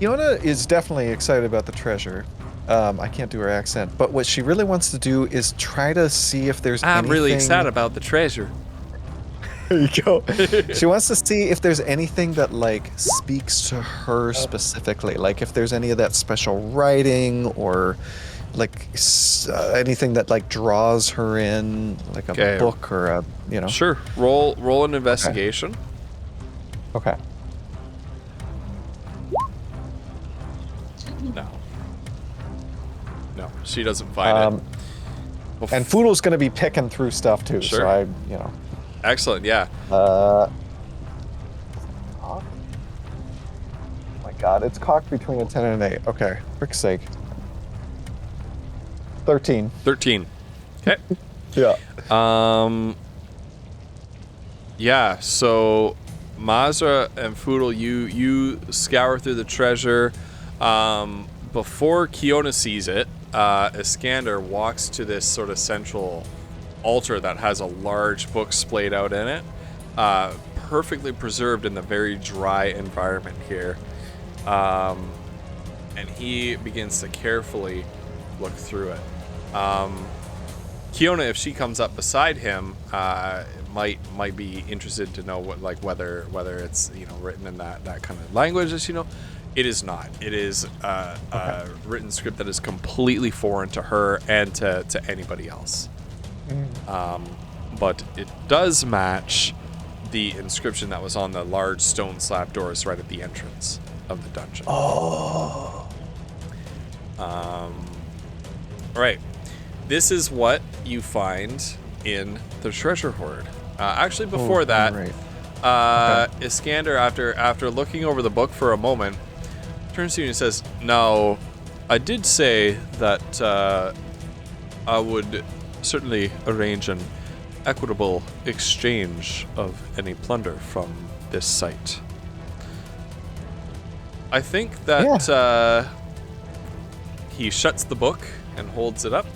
Kiona is definitely excited about the treasure. I can't do her accent, but what she really wants to do is try to see if there's I'm anything... really excited about the treasure. There you go. She wants to see if there's anything that, like, speaks to her specifically. Like, if there's any of that special writing or, like, anything that, like, draws her in, like a book or a, you know. Sure. Roll an investigation. Okay. No, she doesn't find it. And Foodle's going to be picking through stuff, too. Sure. So I, you know. Excellent, yeah. Oh my god, it's cocked between a 10 and an 8. Okay, frick's sake. 13. 13. Okay. Yeah. Yeah, so Mazra and Foodle, you scour through the treasure. Before Kiona sees it, Iskander walks to this sort of central altar that has a large book splayed out in it, perfectly preserved in the very dry environment here, and he begins to carefully look through it. Kiona, if she comes up beside him, might be interested to know whether it's written in that kind of language, as you know. It is not. It is a written script that is completely foreign to her and to anybody else. But it does match the inscription that was on the large stone slab doors right at the entrance of the dungeon. Oh. All right. This is what you find in the treasure hoard. Actually, before that, Iskander, after looking over the book for a moment, turns to you and says, "Now, I did say that I would certainly arrange an equitable exchange of any plunder from this site. I think that he shuts the book and holds it up.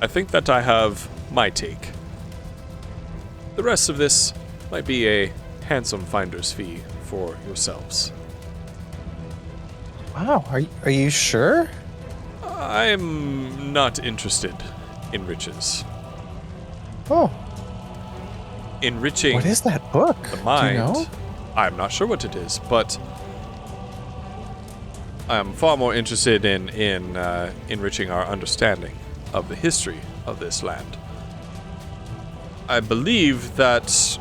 I think that I have my take. The rest of this might be a handsome finder's fee for yourselves. Wow, are you sure? I'm not interested in riches. Oh, Enriching what is that book? the mind. Do you know? I'm not sure what it is, but I'm far more interested in enriching our understanding of the history of this land. I believe that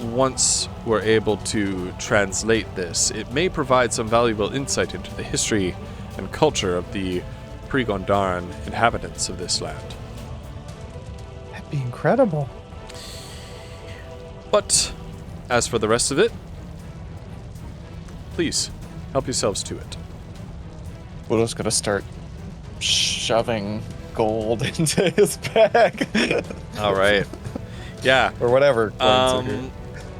once we're able to translate this, it may provide some valuable insight into the history and culture of the pre-Gondaran inhabitants of this land. That'd be incredible. But as for the rest of it, please help yourselves to it. Budo's gonna start shoving gold into his bag. All right. Yeah. Or whatever. coins are here.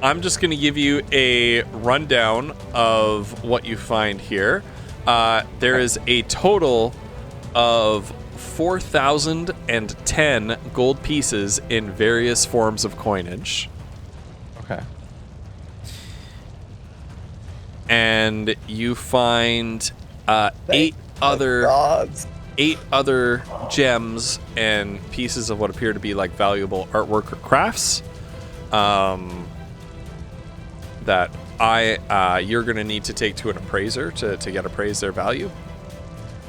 I'm just going to give you a rundown of what you find here. There is a total of 4,010 gold pieces in various forms of coinage. Okay. And you find eight other gems and pieces of what appear to be like valuable artwork or crafts. That you're gonna need to take to an appraiser to get appraised their value.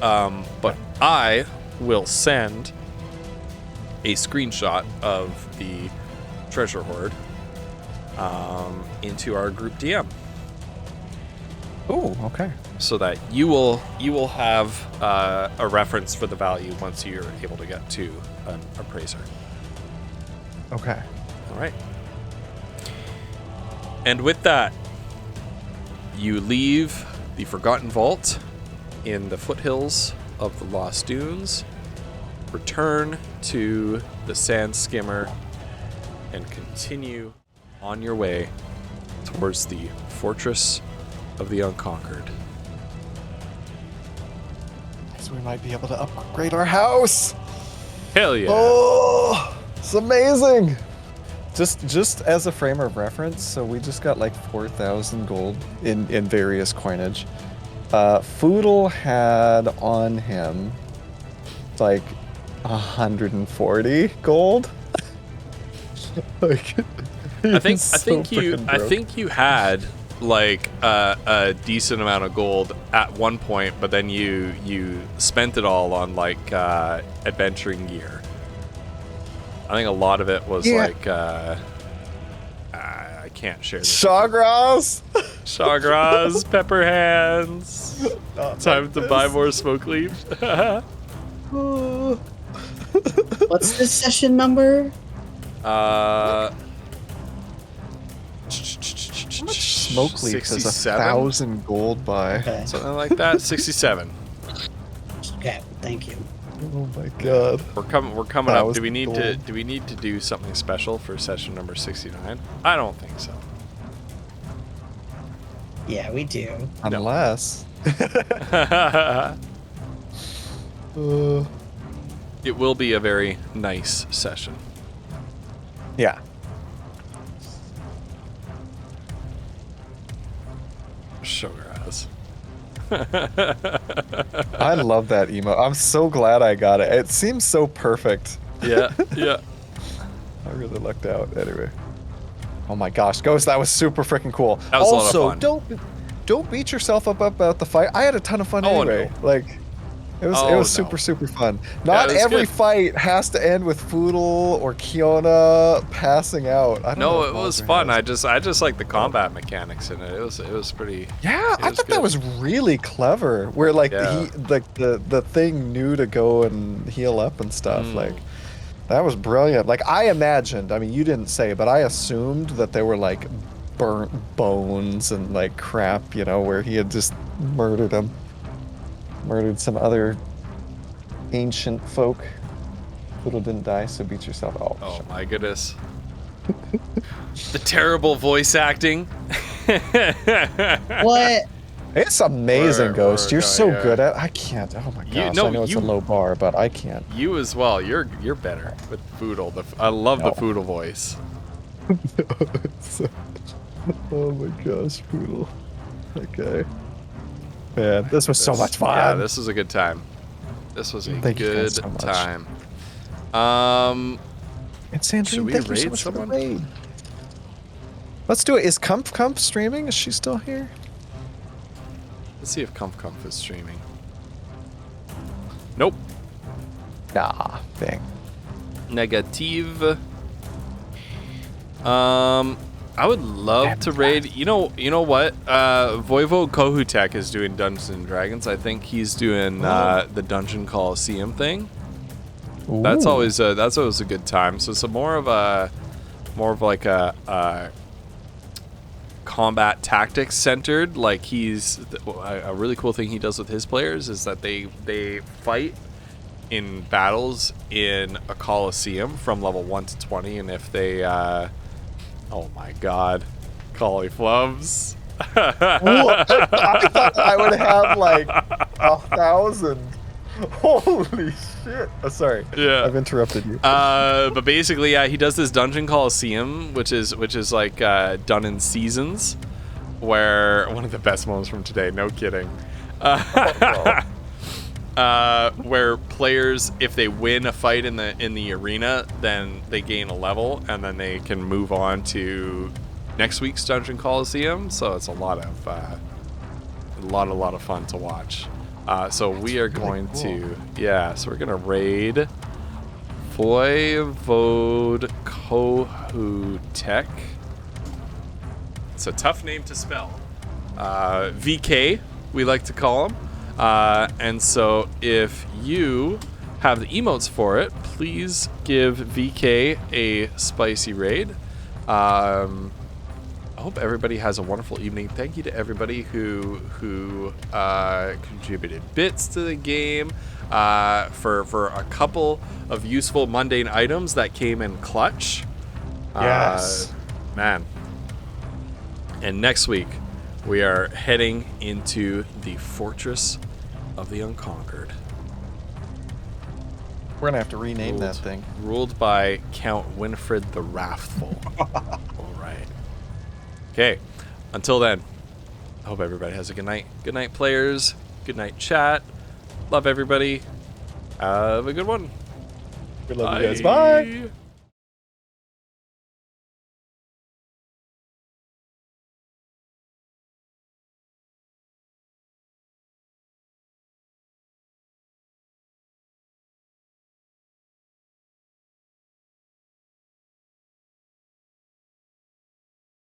But I will send a screenshot of the treasure hoard into our group DM. Oh, okay. So that you will have a reference for the value once you're able to get to an appraiser. Okay. All right. And with that, you leave the Forgotten Vault in the foothills of the Lost Dunes, return to the Sand Skimmer, and continue on your way towards the Fortress of the Unconquered. So we might be able to upgrade our house. Hell yeah. Oh, it's amazing. Just as a frame of reference, so we just got like 4,000 gold in various coinage. Foodle had on him like 140 gold. Like, I think you had like a decent amount of gold at one point, but then you spent it all on like adventuring gear. I think a lot of it was like I can't share this. Shawgrass. Shawgrass, pepper hands. Time to buy more smoke leaves. What's the session number? Smoke leaf is 1,000 gold by. Okay. Something like that. 67. Okay, thank you. Oh my god. We're coming up. Do we 1,000 need gold. to do something special for session number 69? I don't think so. Yeah, we do. Unless. It will be a very nice session. Yeah. Showgrass. I love that emo. I'm so glad I got it. It seems so perfect. Yeah, yeah. I really lucked out. Anyway. Oh my gosh, Ghost, that was super freaking cool. That was a lot also, of fun. don't beat yourself up about the fight. I had a ton of fun Oh, anyway. no. Like, it was Oh, no. super fun. Yeah, Not it was every good. fight has to end with Foodle or Kiona passing out. I don't know No, if it was Malzer fun. has. I just like the combat mechanics in it. It was pretty. Yeah, it I was thought that good. was really clever. Where like Yeah. the thing knew to go and heal up and stuff. Mm. Like that was brilliant. Like I imagined. I mean, you didn't say, but I assumed that they were like burnt bones and like crap. You know, where he had just murdered some other ancient folk. Poodle didn't die, so beat yourself. Oh, Oh shit. my goodness. The terrible voice acting. What? It's amazing, We're Ghost. You're going, so yeah. good at. I can't. Oh my gosh. no, I know it's a you- low bar, but I can't. You as well. You're better with Foodle. I love the No. Foodle voice. Oh my gosh, Poodle. Okay. Man, this was so much fun. Yeah, this was a good time. This was a Thank you guys good so much. time. And Sandrine, Should we thank you so raid much for the someone? raid. Let's do it. Is Kump streaming? Is she still here? Let's see if Comf is streaming. Nope. Nah, dang. Negative. I would love to raid. You know what? Voivo Kohutek is doing Dungeons and Dragons. I think he's doing the Dungeon Coliseum thing. That's Ooh. always a good time. So it's more of like a combat tactics centered. Like he's a really cool thing he does with his players is that they fight in battles in a coliseum from level 1 to 20, and if they oh my god, cauliflubs. I thought I would have like 1,000. Holy shit. Oh, sorry. Yeah. I've interrupted you. But basically, yeah, he does this Dungeon Coliseum, which is like done in seasons, where one of the best moments from today, no kidding. Where players, if they win a fight in the arena, then they gain a level, and then they can move on to next week's Dungeon Coliseum. So it's a lot of fun to watch. So we are going to, so we're gonna raid Voivode Kohutek. It's a tough name to spell. VK, we like to call him. And so if you have the emotes for it, please give VK a spicy raid. I hope everybody has a wonderful evening. Thank you to everybody who contributed bits to the game, for a couple of useful mundane items that came in clutch. Yes. Man. And next week, we are heading into the Fortress of the Unconquered. We're going to have to rename that thing. Ruled by Count Winfred the Wrathful. All right. Okay. Until then, I hope everybody has a good night. Good night, players. Good night, chat. Love everybody. Have a good one. We love you guys. Bye. Bye.